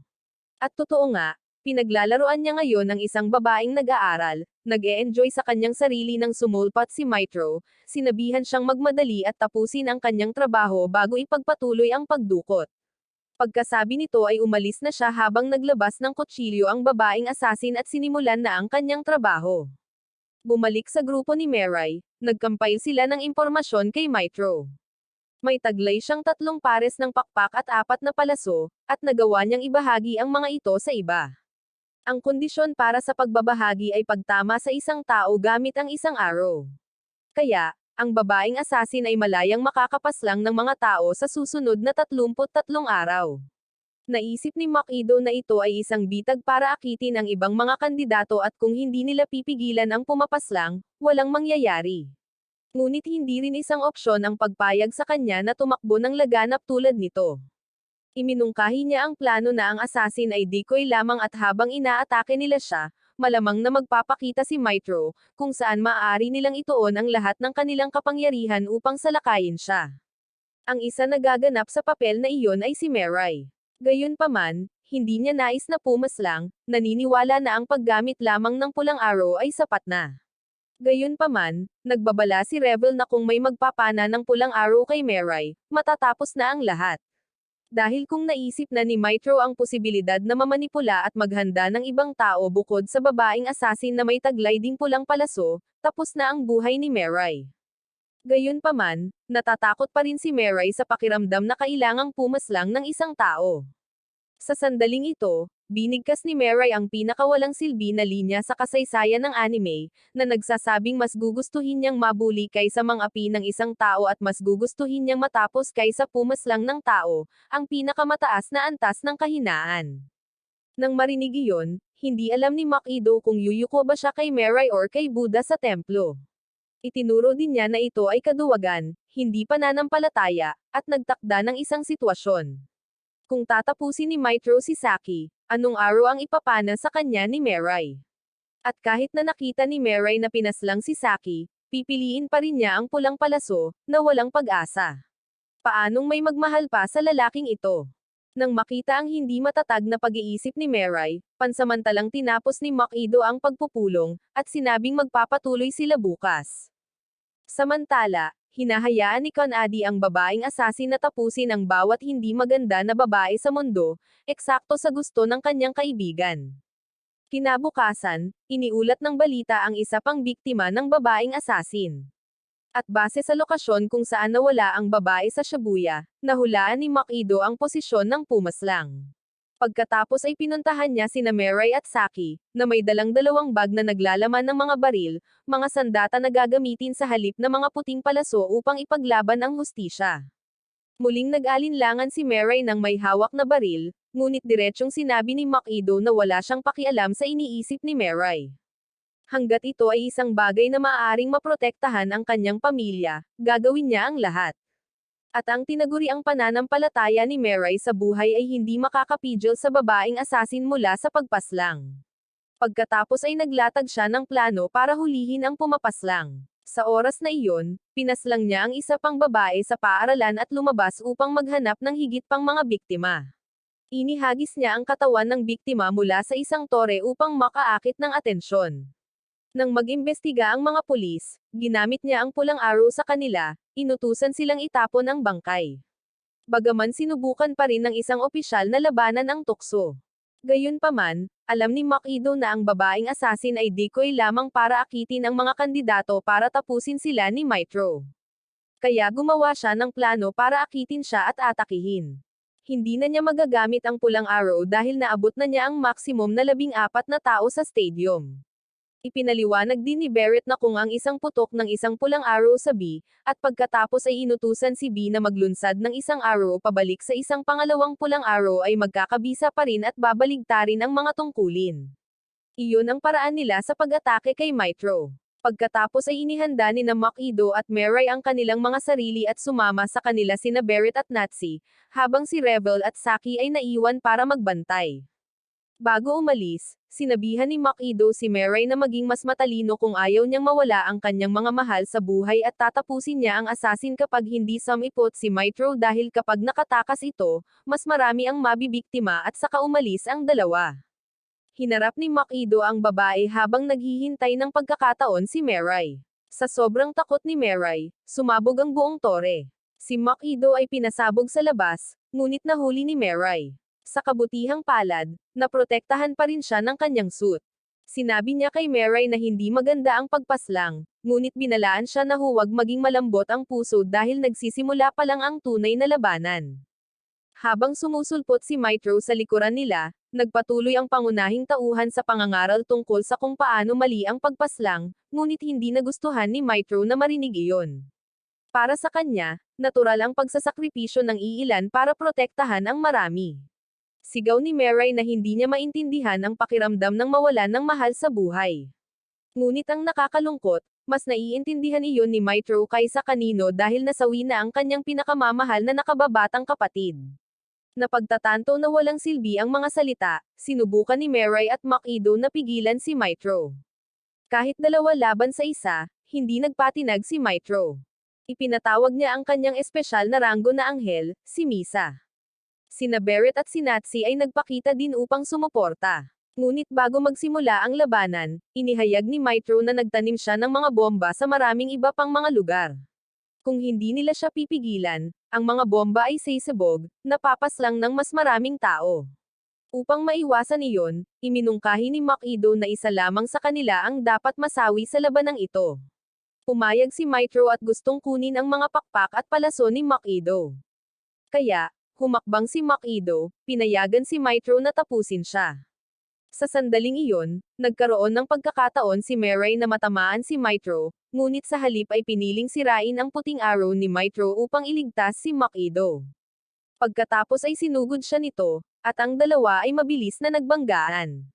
At totoo nga, pinaglalaroan niya ngayon ang isang babaeng nag-aaral, nag-e-enjoy sa kanyang sarili nang sumulpat si Mitro, sinabihan siyang magmadali at tapusin ang kanyang trabaho bago ipagpatuloy ang pagdukot. Pagkasabi nito ay umalis na siya habang naglabas ng kutsilyo ang babaeng asasin at sinimulan na ang kanyang trabaho. Bumalik sa grupo ni Mirai, nagkampay sila ng impormasyon kay Mitro. May taglay siyang 3 pares ng pakpak at 4 na palaso, at nagawa niyang ibahagi ang mga ito sa iba. Ang kondisyon para sa pagbabahagi ay pagtama sa isang tao gamit ang isang arrow. Kaya, ang babaeng asasin ay malayang makakapaslang ng mga tao sa susunod na 33 araw. Naisip ni Makido na ito ay isang bitag para akitin ang ibang mga kandidato at kung hindi nila pipigilan ang pumapaslang, walang mangyayari. Ngunit hindi rin isang opsyon ang pagpayag sa kanya na tumakbo ng laganap tulad nito. Iminungkahi niya ang plano na ang asasin ay decoy lamang at habang inaatake nila siya, malamang na magpapakita si Mitro, kung saan maaari nilang ituon ang lahat ng kanilang kapangyarihan upang salakayin siya. Ang isa na gaganap sa papel na iyon ay si Mirai. Gayunpaman, hindi niya nais na pumaslang, naniniwala na ang paggamit lamang ng pulang arrow ay sapat na. Gayunpaman, nagbabala si Revel na kung may magpapana ng pulang arrow kay Mirai, matatapos na ang lahat. Dahil kung naisip na ni Mitro ang posibilidad na mamanipula at maghanda ng ibang tao bukod sa babaeng asasin na may taglay ding pulang palaso, tapos na ang buhay ni Mirai. Gayunpaman, natatakot pa rin si Mirai sa pakiramdam na kailangang pumaslang ng isang tao. Sa sandaling ito, binigkas ni Mirai ang pinakawalang silbi na linya sa kasaysayan ng anime, na nagsasabing mas gugustuhin niyang mabuli kaysa mangapi ng isang tao at mas gugustuhin niyang matapos kaysa pumaslang ng tao, ang pinakamataas na antas ng kahinaan. Nang marinig iyon, hindi alam ni Makido kung yuyuko ba siya kay Mirai or kay Buddha sa templo. Itinuro din niya na ito ay kaduwagan, hindi pananampalataya, at nagtakda ng isang sitwasyon. Kung tatapusin ni Mitro si Saki, anong araw ang ipapana sa kanya ni Mirai? At kahit na nakita ni Mirai na pinaslang si Saki, pipiliin pa rin niya ang pulang palaso, na walang pag-asa. Paanong may magmahal pa sa lalaking ito? Nang makita ang hindi matatag na pag-iisip ni Mirai, pansamantalang tinapos ni Makido ang pagpupulong, at sinabing magpapatuloy sila bukas. Samantala, hinahayaan ni Konadi ang babaeng asasin na tapusin ang bawat hindi maganda na babae sa mundo, eksakto sa gusto ng kanyang kaibigan. Kinabukasan, iniulat ng balita ang isa pang biktima ng babaeng asasin. At base sa lokasyon kung saan nawala ang babae sa Shibuya, nahulaan ni Makido ang posisyon ng pumaslang. Pagkatapos ay pinuntahan niya sina Mirai at Saki, na may dalang dalawang bag na naglalaman ng mga baril, mga sandata na gagamitin sa halip na mga puting palaso upang ipaglaban ang hustisya. Muling nag-alinlangan si Mirai ng may hawak na baril, ngunit diretsyong sinabi ni Makido na wala siyang pakialam sa iniisip ni Mirai. Hanggat ito ay isang bagay na maaaring maprotektahan ang kanyang pamilya, gagawin niya ang lahat. At ang tinaguriang pananampalataya ni Mirai sa buhay ay hindi makakapigil sa babaeng asasin mula sa pagpaslang. Pagkatapos ay naglatag siya ng plano para hulihin ang pumapaslang. Sa oras na iyon, pinaslang niya ang isa pang babae sa paaralan at lumabas upang maghanap ng higit pang mga biktima. Inihagis niya ang katawan ng biktima mula sa isang tore upang makaakit ng atensyon. Nang mag-imbestiga ang mga pulis, ginamit niya ang pulang arrow sa kanila, inutusan silang itapon ang bangkay. Bagaman sinubukan pa rin ng isang opisyal na labanan ang tukso. Gayunpaman, alam ni Makido na ang babaeng asasin ay decoy lamang para akitin ang mga kandidato para tapusin sila ni Mitro. Kaya gumawa siya ng plano para akitin siya at atakihin. Hindi na niya magagamit ang pulang arrow dahil naabot na niya ang maximum na 14 na tao sa stadium. Ipinaliwanag din ni Barrett na kung ang isang putok ng isang pulang arrow sa B, at pagkatapos ay inutusan si B na maglunsad ng isang arrow pabalik sa isang pangalawang pulang arrow ay magkakabisa pa rin at babaligtarin ang mga tungkulin. Iyon ang paraan nila sa pag-atake kay Mitro. Pagkatapos ay inihanda ni na Makido at Mirai ang kanilang mga sarili at sumama sa kanila sina Barrett at Natsi, habang si Rebel at Saki ay naiwan para magbantay. Bago umalis, sinabihan ni Makido si Mirai na maging mas matalino kung ayaw niyang mawala ang kanyang mga mahal sa buhay at tatapusin niya ang asasin kapag hindi sumipot si Mitro dahil kapag nakatakas ito, mas marami ang mabibiktima at saka umalis ang dalawa. Hinarap ni Makido ang babae habang naghihintay ng pagkakataon si Mirai. Sa sobrang takot ni Mirai, sumabog ang buong tore. Si Makido ay pinasabog sa labas, ngunit nahuli ni Mirai. Sa kabutihang palad, naprotektahan pa rin siya ng kanyang suit. Sinabi niya kay Mirai na hindi maganda ang pagpaslang, ngunit binalaan siya na huwag maging malambot ang puso dahil nagsisimula pa lang ang tunay na labanan. Habang sumusulpot si Mitro sa likuran nila, nagpatuloy ang pangunahing tauhan sa pangangaral tungkol sa kung paano mali ang pagpaslang, ngunit hindi nagustuhan ni Mitro na marinig iyon. Para sa kanya, natural ang pagsasakripisyo ng iilan para protektahan ang marami. Sigaw ni Mirai na hindi niya maintindihan ang pakiramdam ng mawalan ng mahal sa buhay. Ngunit ang nakakalungkot, mas naiintindihan iyon ni Mitro kaysa kanino dahil nasawi na ang kanyang pinakamamahal na nakababatang kapatid. Napagtatanto na walang silbi ang mga salita, sinubukan ni Mirai at Makido na pigilan si Mitro. Kahit dalawa laban sa isa, hindi nagpatinag si Mitro. Ipinatawag niya ang kanyang espesyal na ranggo na anghel, si Misa. Sina Barrett at si Natsi ay nagpakita din upang sumuporta. Ngunit bago magsimula ang labanan, inihayag ni Mitro na nagtanim siya ng mga bomba sa maraming iba pang mga lugar. Kung hindi nila siya pipigilan, ang mga bomba ay sisibog, napapaslang ng mas maraming tao. Upang maiwasan iyon, iminungkahi ni Makido na isa lamang sa kanila ang dapat masawi sa labanang ito. Pumayag si Mitro at gustong kunin ang mga pakpak at palaso ni Makido. Kaya, humakbang si Makido, pinayagan si Mitro na tapusin siya. Sa sandaling iyon, nagkaroon ng pagkakataon si Mirai na matamaan si Mitro, ngunit sa halip ay piniling sirain ang puting arrow ni Mitro upang iligtas si Makido. Pagkatapos ay sinugod siya nito, at ang dalawa ay mabilis na nagbanggaan.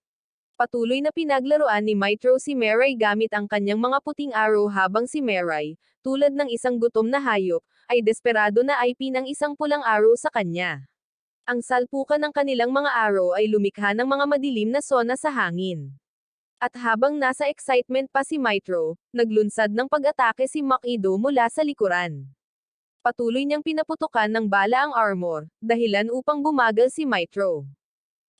Patuloy na pinaglaruan ni Mitro si Mirai gamit ang kanyang mga puting arrow habang si Mirai, tulad ng isang gutom na hayop, ay desperado na IP ng isang pulang arrow sa kanya. Ang salpukan ng kanilang mga arrow ay lumikha ng mga madilim na sona sa hangin. At habang nasa excitement pa si Mitro, naglunsad ng pag-atake si Makido mula sa likuran. Patuloy niyang pinaputukan ng bala ang armor, dahilan upang bumagal si Mitro.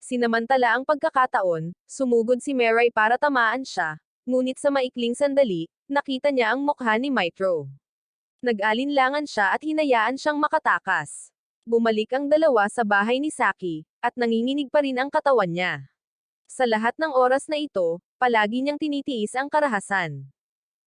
Sinamantala ang pagkakataon, sumugod si Mirai para tamaan siya, ngunit sa maikling sandali, nakita niya ang mukha ni Mitro. Nag-alinlangan siya at hinayaan siyang makatakas. Bumalik ang dalawa sa bahay ni Saki, at nanginginig pa rin ang katawan niya. Sa lahat ng oras na ito, palagi niyang tinitiis ang karahasan.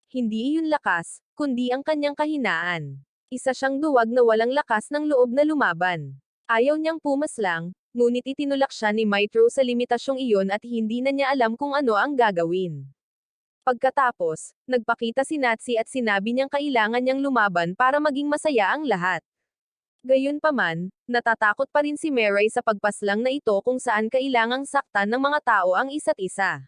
Hindi iyon lakas, kundi ang kanyang kahinaan. Isa siyang duwag na walang lakas ng loob na lumaban. Ayaw niyang pumaslang, ngunit itinulak siya ni Mitro sa limitasyong iyon at hindi na niya alam kung ano ang gagawin. Pagkatapos, nagpakita si Natsi at sinabi niyang kailangan niyang lumaban para maging masaya ang lahat. Gayunpaman, natatakot pa rin si Mirai sa pagpaslang na ito kung saan kailangang saktan ng mga tao ang isa't isa.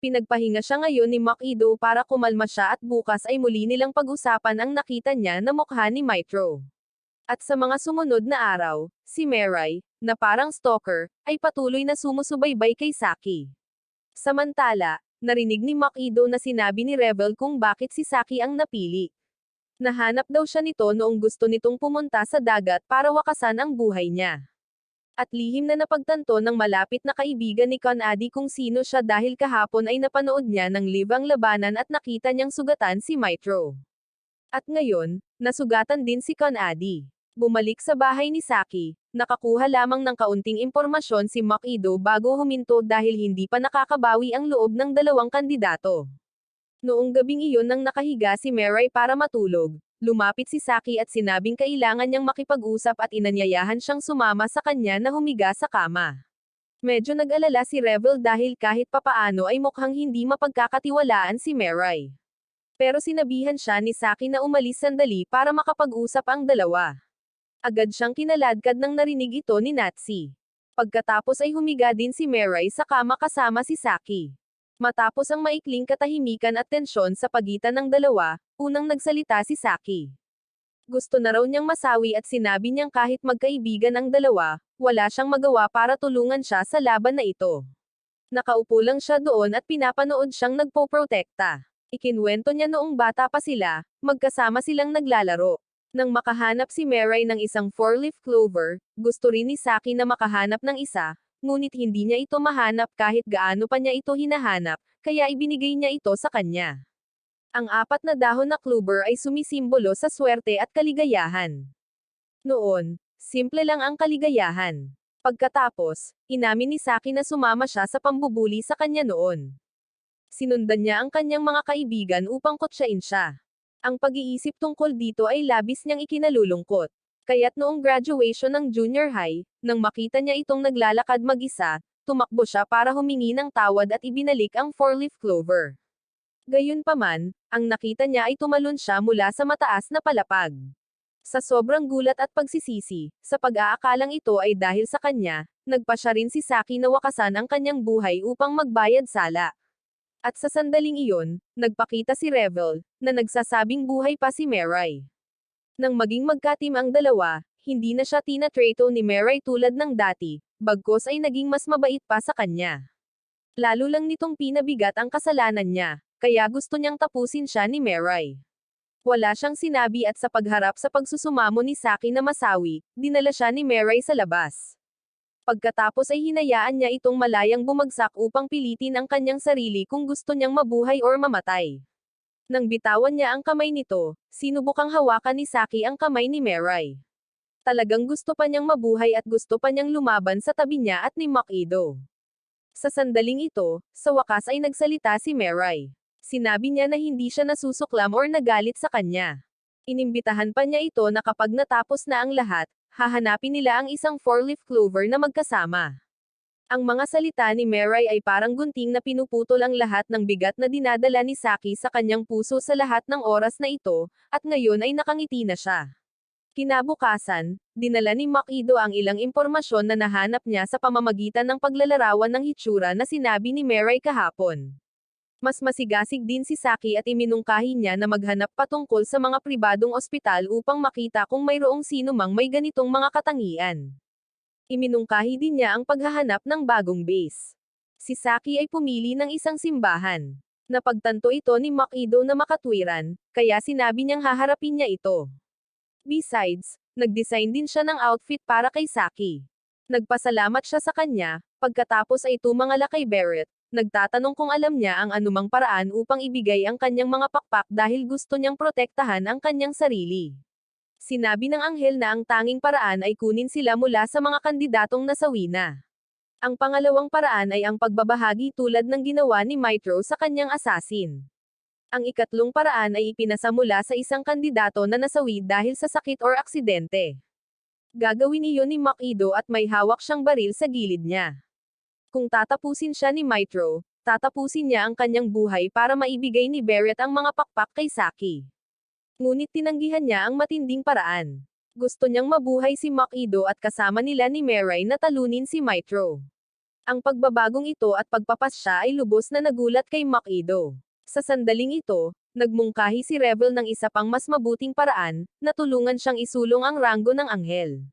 Pinagpahinga siya ngayon ni Makido para kumalma siya at bukas ay muli nilang pag-usapan ang nakita niya na mukha ni Mitro. At sa mga sumunod na araw, si Mirai, na parang stalker, ay patuloy na sumusubaybay kay Saki. Samantala, narinig ni Makido na sinabi ni Revel kung bakit si Saki ang napili. Nahanap daw siya nito noong gusto nitong pumunta sa dagat para wakasan ang buhay niya. At lihim na napagtanto ng malapit na kaibigan ni Kanadi kung sino siya dahil kahapon ay napanood niya ng live ang labanan at nakita niyang sugatan si Mitro. At ngayon, nasugatan din si Kanadi. Bumalik sa bahay ni Saki, nakakuha lamang ng kaunting impormasyon si Makido bago huminto dahil hindi pa nakakabawi ang loob ng dalawang kandidato. Noong gabing iyon nang nakahiga si Mirai para matulog, lumapit si Saki at sinabing kailangan niyang makipag-usap at inanyayahan siyang sumama sa kanya na humiga sa kama. Medyo nag-alala si Revel dahil kahit papaano ay mukhang hindi mapagkakatiwalaan si Mirai. Pero sinabihan siya ni Saki na umalis sandali para makapag-usap ang dalawa. Agad siyang kinaladkad nang narinig ito ni Natsi. Pagkatapos ay humiga din si Mirai sa kama kasama si Saki. Matapos ang maikling katahimikan at tensyon sa pagitan ng dalawa, unang nagsalita si Saki. Gusto na raw niyang masawi at sinabi niyang kahit magkaibigan ang dalawa, wala siyang magawa para tulungan siya sa laban na ito. Nakaupo lang siya doon at pinapanood siyang nagpoprotekta. Ikinwento niya noong bata pa sila, magkasama silang naglalaro. Nang makahanap si Mirai ng isang 4-leaf clover, gusto rin ni Saki na makahanap ng isa, ngunit hindi niya ito mahanap kahit gaano pa niya ito hinahanap, kaya ibinigay niya ito sa kanya. Ang 4 na dahon na clover ay sumisimbolo sa swerte at kaligayahan. Noon, simple lang ang kaligayahan. Pagkatapos, inamin ni Saki na sumama siya sa pambubuli sa kanya noon. Sinundan niya ang kanyang mga kaibigan upang kotsain siya. Ang pag-iisip tungkol dito ay labis niyang ikinalulungkot. Kaya't noong graduation ng junior high, nang makita niya itong naglalakad mag-isa, tumakbo siya para humingi ng tawad at ibinalik ang 4-leaf clover. Gayunpaman, ang nakita niya ay tumalon siya mula sa mataas na palapag. Sa sobrang gulat at pagsisisi, sa pag-aakalang ito ay dahil sa kanya, nagpa siya rin si Saki na wakasan ang kanyang buhay upang magbayad sala. At sa sandaling iyon, nagpakita si Revel, na nagsasabing buhay pa si Mirai. Nang maging magkatim ang dalawa, hindi na siya tinatrato ni Mirai tulad ng dati, bagkus ay naging mas mabait pa sa kanya. Lalo lang nitong pinabigat ang kasalanan niya, kaya gusto niyang tapusin siya ni Mirai. Wala siyang sinabi at sa pagharap sa pagsusumamo ni Saki na masawi, dinala siya ni Mirai sa labas. Pagkatapos ay hinayaan niya itong malayang bumagsak upang pilitin ang kanyang sarili kung gusto niyang mabuhay or mamatay. Nang bitawan niya ang kamay nito, sinubukang hawakan ni Saki ang kamay ni Mirai. Talagang gusto pa niyang mabuhay at gusto pa niyang lumaban sa tabi niya at ni Makido. Sa sandaling ito, sa wakas ay nagsalita si Mirai. Sinabi niya na hindi siya nasusuklam or nagalit sa kanya. Inimbitahan pa niya ito na kapag natapos na ang lahat, hahanapin nila ang isang 4-leaf clover na magkasama. Ang mga salita ni Mirai ay parang gunting na pinuputol ang lahat ng bigat na dinadala ni Saki sa kanyang puso sa lahat ng oras na ito, at ngayon ay nakangiti na siya. Kinabukasan, dinala ni Makido ang ilang impormasyon na nahanap niya sa pamamagitan ng paglalarawan ng hitsura na sinabi ni Mirai kahapon. Mas masigasig din si Saki at iminungkahi niya na maghanap patungkol sa mga pribadong ospital upang makita kung mayroong sino mang may ganitong mga katangian. Iminungkahi din niya ang paghahanap ng bagong base. Si Saki ay pumili ng isang simbahan. Napagtanto ito ni Makido na makatwiran, kaya sinabi niyang haharapin niya ito. Besides, nag-design din siya ng outfit para kay Saki. Nagpasalamat siya sa kanya, pagkatapos ay tumangala kay Barrett, nagtatanong kung alam niya ang anumang paraan upang ibigay ang kanyang mga pakpak dahil gusto niyang protektahan ang kanyang sarili. Sinabi ng anghel na ang tanging paraan ay kunin sila mula sa mga kandidatong nasawi na. Ang pangalawang paraan ay ang pagbabahagi tulad ng ginawa ni Mitro sa kanyang assassin. Ang ikatlong paraan ay ipinasa mula sa isang kandidato na nasawi dahil sa sakit or aksidente. Gagawin iyon ni Makido at may hawak siyang baril sa gilid niya. Kung tatapusin siya ni Mitro, tatapusin niya ang kanyang buhay para maibigay ni Barrett ang mga pakpak kay Saki. Ngunit tinanggihan niya ang matinding paraan. Gusto niyang mabuhay si Makido at kasama nila ni Mirai na talunin si Mitro. Ang pagbabagong ito at pagpapasya ay lubos na nagulat kay Makido. Sa sandaling ito, nagmungkahi si Rebel ng isa pang mas mabuting paraan, na tulungan siyang isulong ang ranggo ng anghel.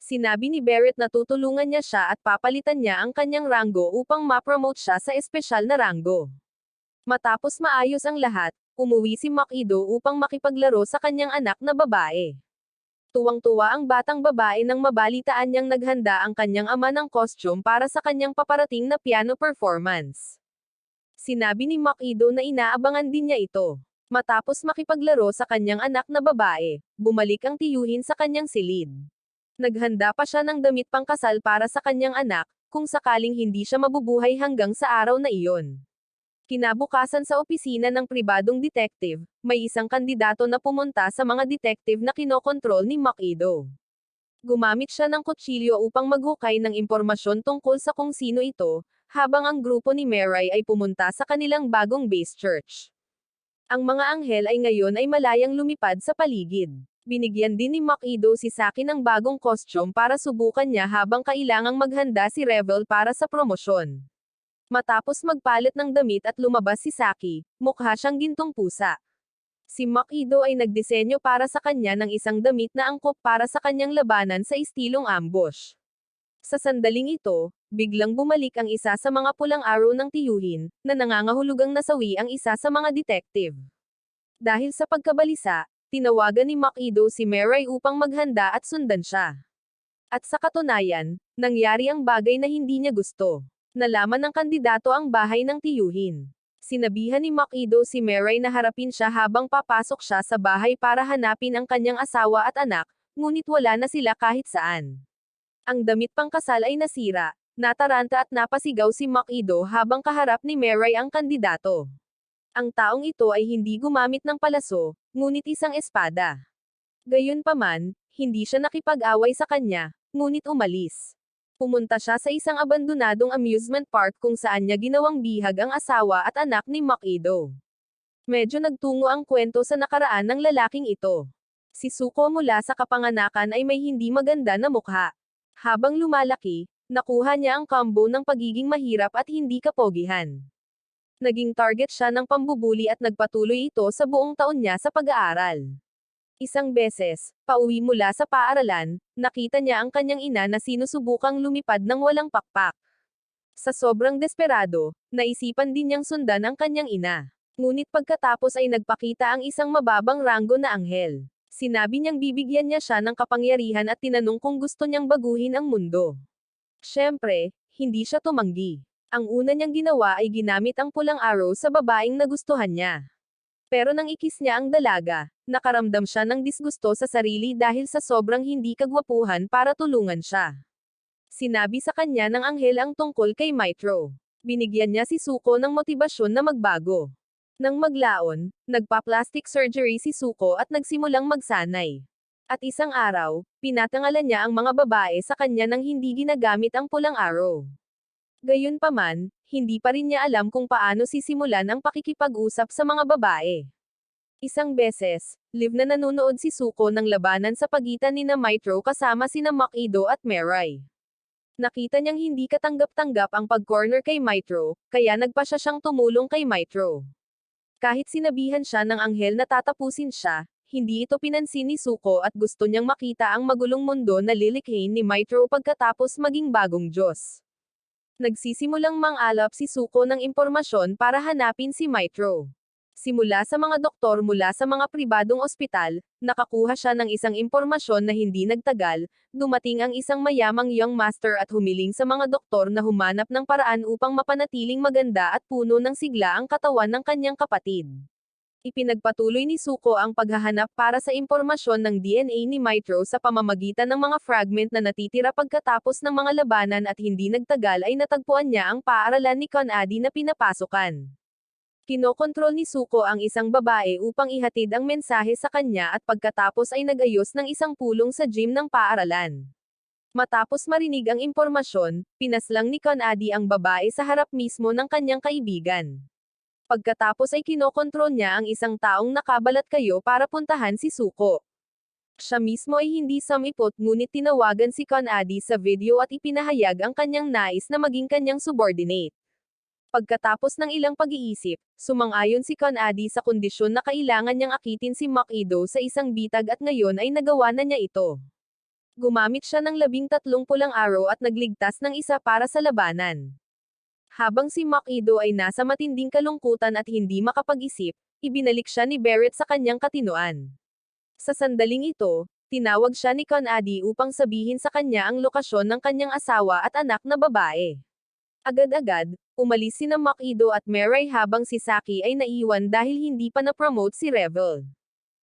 Sinabi ni Barrett na tutulungan niya siya at papalitan niya ang kanyang ranggo upang ma-promote siya sa espesyal na ranggo. Matapos maayos ang lahat, umuwi si Makido upang makipaglaro sa kanyang anak na babae. Tuwang-tuwa ang batang babae nang mabalitaan niyang naghanda ang kanyang ama ng costume para sa kanyang paparating na piano performance. Sinabi ni Makido na inaabangan din niya ito. Matapos makipaglaro sa kanyang anak na babae, bumalik ang tiyuhin sa kanyang silid. Naghanda pa siya ng damit pangkasal para sa kanyang anak, kung sakaling hindi siya mabubuhay hanggang sa araw na iyon. Kinabukasan sa opisina ng pribadong detective, may isang kandidato na pumunta sa mga detective na kinokontrol ni Makido. Gumamit siya ng kutsilyo upang maghukay ng impormasyon tungkol sa kung sino ito, habang ang grupo ni Mirai ay pumunta sa kanilang bagong base church. Ang mga anghel ay ngayon ay malayang lumipad sa paligid. Binigyan din ni Makido si Saki ng bagong costume para subukan niya habang kailangang maghanda si Rebel para sa promosyon. Matapos magpalit ng damit at lumabas si Saki, mukha siyang gintong pusa. Si Makido ay nagdisenyo para sa kanya ng isang damit na angkop para sa kanyang labanan sa istilong ambush. Sa sandaling ito, biglang bumalik ang isa sa mga pulang araw ng tiyuhin, na nangangahulugang nasawi ang isa sa mga detective. Dahil sa pagkabalisa, tinawagan ni Makido si Mirai upang maghanda at sundan siya. At sa katunayan, nangyari ang bagay na hindi niya gusto. Nalaman ng kandidato ang bahay ng tiyuhin. Sinabihan ni Makido si Mirai na harapin siya habang papasok siya sa bahay para hanapin ang kanyang asawa at anak, ngunit wala na sila kahit saan. Ang damit pangkasal ay nasira, nataranta at napasigaw si Makido habang kaharap ni Mirai ang kandidato. Ang taong ito ay hindi gumamit ng palaso, ngunit isang espada. Gayunpaman, hindi siya nakipag-away sa kanya, ngunit umalis. Pumunta siya sa isang abandonadong amusement park kung saan niya ginawang bihag ang asawa at anak ni Makido. Medyo nagtungo ang kwento sa nakaraan ng lalaking ito. Si Suko mula sa kapanganakan ay may hindi maganda na mukha. Habang lumalaki, nakuha niya ang combo ng pagiging mahirap at hindi kapogihan. Naging target siya ng pambubuli at nagpatuloy ito sa buong taon niya sa pag-aaral. Isang beses, pauwi mula sa paaralan, nakita niya ang kanyang ina na sinusubukang lumipad ng walang pakpak. Sa sobrang desperado, naisipan din niyang sundan ang kanyang ina. Ngunit pagkatapos ay nagpakita ang isang mababang ranggo na anghel. Sinabi niyang bibigyan niya siya ng kapangyarihan at tinanong kung gusto niyang baguhin ang mundo. Siyempre, hindi siya tumanggi. Ang una niyang ginawa ay ginamit ang pulang arrow sa babaeng nagustuhan niya. Pero nang ikis niya ang dalaga, nakaramdam siya ng disgusto sa sarili dahil sa sobrang hindi kagwapuhan para tulungan siya. Sinabi sa kanya ng anghel ang tungkol kay Mitro. Binigyan niya si Suko ng motibasyon na magbago. Nang maglaon, nagpa-plastic surgery si Suko at nagsimulang magsanay. At isang araw, pinatangalan niya ang mga babae sa kanya nang hindi ginagamit ang pulang arrow. Gayunpaman, hindi pa rin niya alam kung paano sisimulan ang pakikipag-usap sa mga babae. Isang beses, live na nanonood si Suko ng labanan sa pagitan ni Mitro kasama sina Makido at Mirai. Nakita niyang hindi katanggap-tanggap ang pag-corner kay Mitro, kaya nagpa siyang tumulong kay Mitro. Kahit sinabihan siya ng anghel na tatapusin siya, hindi ito pinansin ni Suko at gusto niyang makita ang magulong mundo na lilikhain ni Mitro pagkatapos maging bagong Diyos. Nagsisimulang mang-alap si Suko ng impormasyon para hanapin si Mitro. Simula sa mga doktor mula sa mga pribadong ospital, nakakuha siya ng isang impormasyon na hindi nagtagal, dumating ang isang mayamang young master at humiling sa mga doktor na humanap ng paraan upang mapanatiling maganda at puno ng sigla ang katawan ng kanyang kapatid. Ipinagpatuloy ni Suko ang paghahanap para sa impormasyon ng DNA ni Mitro sa pamamagitan ng mga fragment na natitira pagkatapos ng mga labanan at hindi nagtagal ay natagpuan niya ang paaralan ni Conady na pinapasokan. Kinokontrol ni Suko ang isang babae upang ihatid ang mensahe sa kanya at pagkatapos ay nagayos ng isang pulong sa gym ng paaralan. Matapos marinig ang impormasyon, pinaslang ni Conady ang babae sa harap mismo ng kanyang kaibigan. Pagkatapos ay kinokontrol niya ang isang taong nakabalat kayo para puntahan si Suko. Siya mismo ay hindi sumipot ngunit tinawagan si Conady sa video at ipinahayag ang kanyang nais na maging kanyang subordinate. Pagkatapos ng ilang pag-iisip, sumang-ayon si Conady sa kondisyon na kailangan niyang akitin si Makido sa isang bitag at ngayon ay nagawa na niya ito. Gumamit siya ng 13 pulang arrow at nagligtas ng isa para sa labanan. Habang si Makido ay nasa matinding kalungkutan at hindi makapag-isip, ibinalik siya ni Barrett sa kanyang katinoan. Sa sandaling ito, tinawag siya ni Conady upang sabihin sa kanya ang lokasyon ng kanyang asawa at anak na babae. Agad-agad, umalis sina Makido at Mirai habang si Saki ay naiwan dahil hindi pa na-promote si Revel.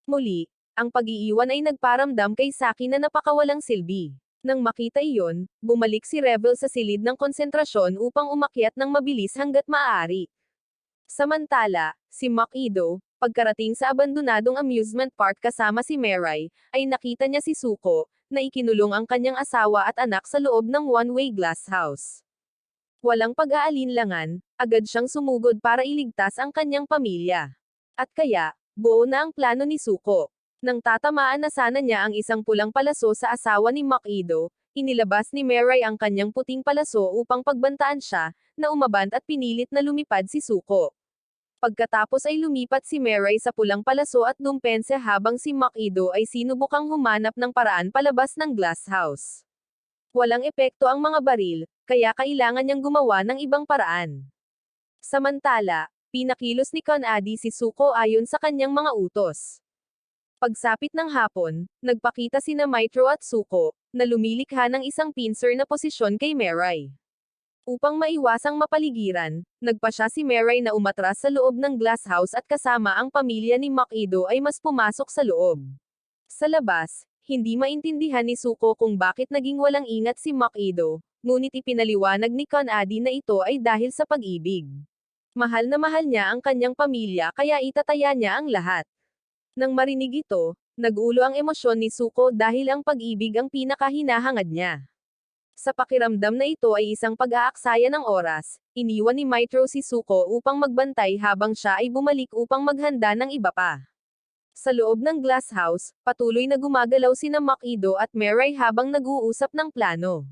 Muli, ang pag-iiwan ay nagparamdam kay Saki na napakawalang silbi. Nang makita iyon, bumalik si Revel sa silid ng konsentrasyon upang umakyat ng mabilis hanggat maaari. Samantala, si Makido, pagkarating sa abandonadong amusement park kasama si Mirai, ay nakita niya si Suko, na ikinulong ang kanyang asawa at anak sa loob ng one-way glass house. Walang pag-aalinlangan, agad siyang sumugod para iligtas ang kanyang pamilya. At kaya, buo na ang plano ni Suko. Nang tatamaan na sana niya ang isang pulang palaso sa asawa ni Makido, inilabas ni Mirai ang kanyang puting palaso upang pagbantaan siya, na umabant at pinilit na lumipad si Suko. Pagkatapos ay lumipat si Mirai sa pulang palaso at dumpense habang si Makido ay sinubukang humanap ng paraan palabas ng glass house. Walang epekto ang mga baril, kaya kailangan niyang gumawa ng ibang paraan. Samantala, pinakilos ni Conady si Suko ayon sa kanyang mga utos. Pagsapit ng hapon, nagpakita sina Mitro at Suko, na lumilikha ng isang pincer na posisyon kay Mirai. Upang maiwasang mapaligiran, nagpa siya si Mirai na umatras sa loob ng glass house at kasama ang pamilya ni Makido ay mas pumasok sa loob. Sa labas, hindi maintindihan ni Suko kung bakit naging walang ingat si Makido, ngunit ipinaliwanag ni Conady na ito ay dahil sa pag-ibig. Mahal na mahal niya ang kanyang pamilya kaya itataya niya ang lahat. Nang marinig ito, nag-ulo ang emosyon ni Suko dahil ang pag-ibig ang pinakahinahangad niya. Sa pakiramdam na ito ay isang pag-aaksaya ng oras, iniwan ni Mitro si Suko upang magbantay habang siya ay bumalik upang maghanda ng iba pa. Sa loob ng glass house, patuloy na gumagalaw sina Makido at Mirai habang nag-uusap ng plano.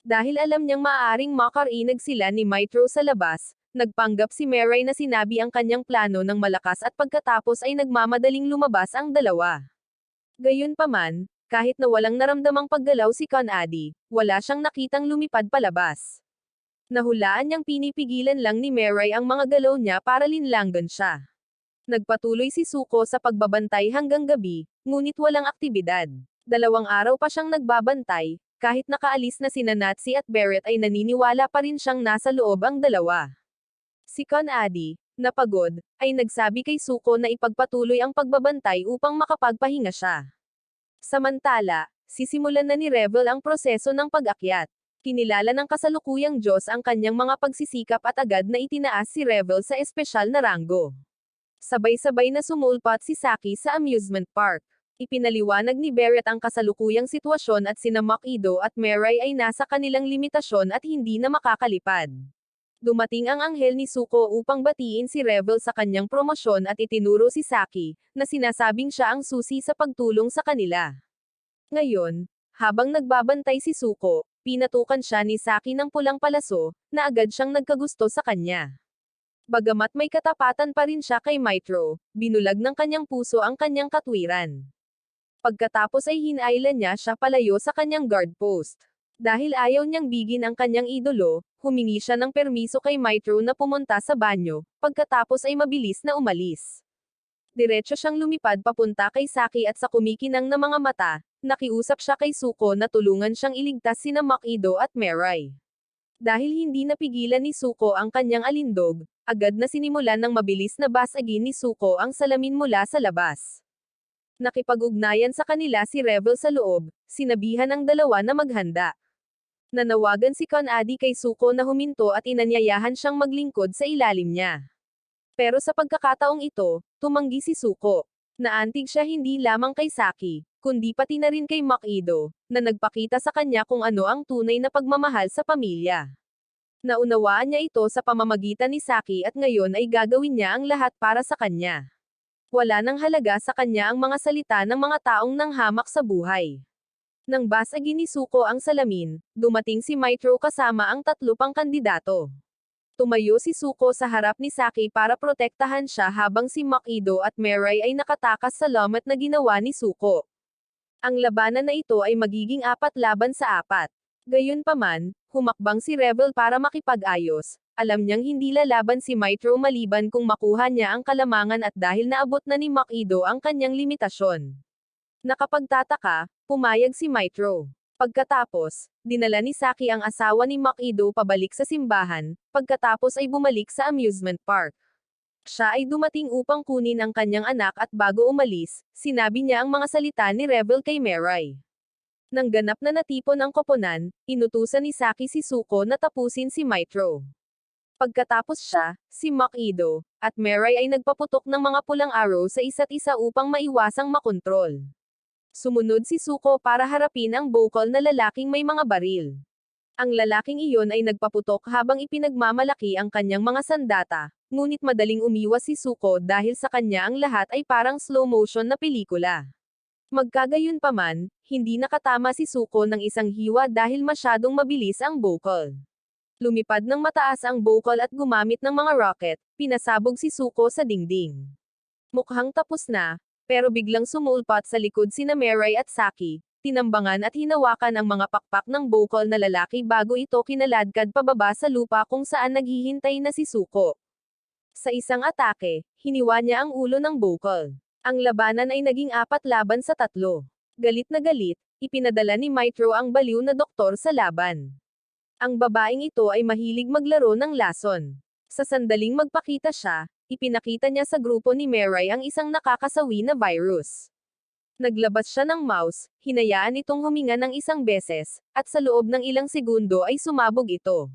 Dahil alam niyang maaaring makarinig sila ni Mitro sa labas, nagpanggap si Mirai na sinabi ang kanyang plano ng malakas at pagkatapos ay nagmamadaling lumabas ang dalawa. Gayunpaman, kahit na walang naramdamang paggalaw si Conady, wala siyang nakitang lumipad palabas. Nahulaan niyang pinipigilan lang ni Mirai ang mga galaw niya para linlanggan siya. Nagpatuloy si Suko sa pagbabantay hanggang gabi, ngunit walang aktibidad. 2 araw pa siyang nagbabantay, kahit nakaalis na sina Natsi at Barrett ay naniniwala pa rin siyang nasa loob ang dalawa. Si Conady, napagod, ay nagsabi kay Suko na ipagpatuloy ang pagbabantay upang makapagpahinga siya. Samantala, sisimulan na ni Revel ang proseso ng pag-akyat. Kinilala ng kasalukuyang Diyos ang kanyang mga pagsisikap at agad na itinaas si Revel sa espesyal na ranggo. Sabay-sabay na sumulpat si Saki sa amusement park. Ipinaliwanag ni Barrett ang kasalukuyang sitwasyon at sina Makido at Mirai ay nasa kanilang limitasyon at hindi na makakalipad. Dumating ang anghel ni Suko upang batiin si Revel sa kanyang promosyon at itinuro si Saki, na sinasabing siya ang susi sa pagtulong sa kanila. Ngayon, habang nagbabantay si Suko, pinatukan siya ni Saki ng pulang palaso, na agad siyang nagkagusto sa kanya. Bagamat may katapatan pa rin siya kay Mitro, binulag ng kanyang puso ang kanyang katwiran. Pagkatapos ay hinailan niya siya palayo sa kanyang guard post. Dahil ayaw niyang bigin ang kanyang idolo, humingi siya ng permiso kay Mitro na pumunta sa banyo, pagkatapos ay mabilis na umalis. Diretso siyang lumipad papunta kay Saki at sa kumikinang na mga mata, nakiusap siya kay Suko na tulungan siyang iligtas sina Makido at Mirai. Dahil hindi napigilan ni Suko ang kanyang alindog, agad na sinimulan ng mabilis na basagin ni Suko ang salamin mula sa labas. Nakipag-ugnayan sa kanila si Revel sa loob, sinabihan ang dalawa na maghanda. Nanawagan si Kanadi kay Suko na huminto at inanyayahan siyang maglingkod sa ilalim niya. Pero sa pagkakataong ito, tumanggi si Suko. Naantig siya hindi lamang kay Saki, kundi pati na rin kay Makido, na nagpakita sa kanya kung ano ang tunay na pagmamahal sa pamilya. Naunawaan niya ito sa pamamagitan ni Saki at ngayon ay gagawin niya ang lahat para sa kanya. Wala nang halaga sa kanya ang mga salita ng mga taong nanghamak sa buhay. Nang basagin ni Suko ang salamin, dumating si Mitro kasama ang 3 pang kandidato. Tumayo si Suko sa harap ni Saki para protektahan siya habang si Makido at Mirai ay nakatakas sa lamat na ginawa ni Suko. Ang labanan na ito ay magiging 4 laban sa 4. Gayunpaman, humakbang si Revel para makipag-ayos. Alam niyang hindi lalaban si Mitro maliban kung makuha niya ang kalamangan at dahil naabot na ni Makido ang kanyang limitasyon. Nakapagtataka, pumayag si Mitro. Pagkatapos, dinala ni Saki ang asawa ni Makido pabalik sa simbahan, pagkatapos ay bumalik sa amusement park. Siya ay dumating upang kunin ang kanyang anak at bago umalis, sinabi niya ang mga salita ni Revel kay Mirai. Nang ganap na natipon ang koponan, inutusan ni Saki si Suko na tapusin si Mitro. Pagkatapos siya, si Makido, at Mirai ay nagpaputok ng mga pulang arrow sa isa't isa upang maiwasang makontrol. Sumunod si Suko para harapin ang bokal na lalaking may mga baril. Ang lalaking iyon ay nagpaputok habang ipinagmamalaki ang kanyang mga sandata, ngunit madaling umiwas si Suko dahil sa kanya ang lahat ay parang slow motion na pelikula. Magkagayunpaman, hindi nakatama si Suko ng isang hiwa dahil masyadong mabilis ang bokal. Lumipad ng mataas ang bokal at gumamit ng mga rocket, pinasabog si Suko sa dingding. Mukhang tapos na, pero biglang sumulpat sa likod sina Mirai at Saki, tinambangan at hinawakan ang mga pakpak ng bokal na lalaki bago ito kinaladkad pababa sa lupa kung saan naghihintay na si Suko. Sa isang atake, hiniwa niya ang ulo ng bokal. Ang labanan ay naging 4 laban sa 3. Galit na galit, ipinadala ni Mitro ang baliw na doktor sa laban. Ang babaeng ito ay mahilig maglaro ng lason. Sa sandaling magpakita siya, ipinakita niya sa grupo ni Mirai ang isang nakakasawi na virus. Naglabas siya ng mouse, hinayaan itong huminga ng isang beses, at sa loob ng ilang segundo ay sumabog ito.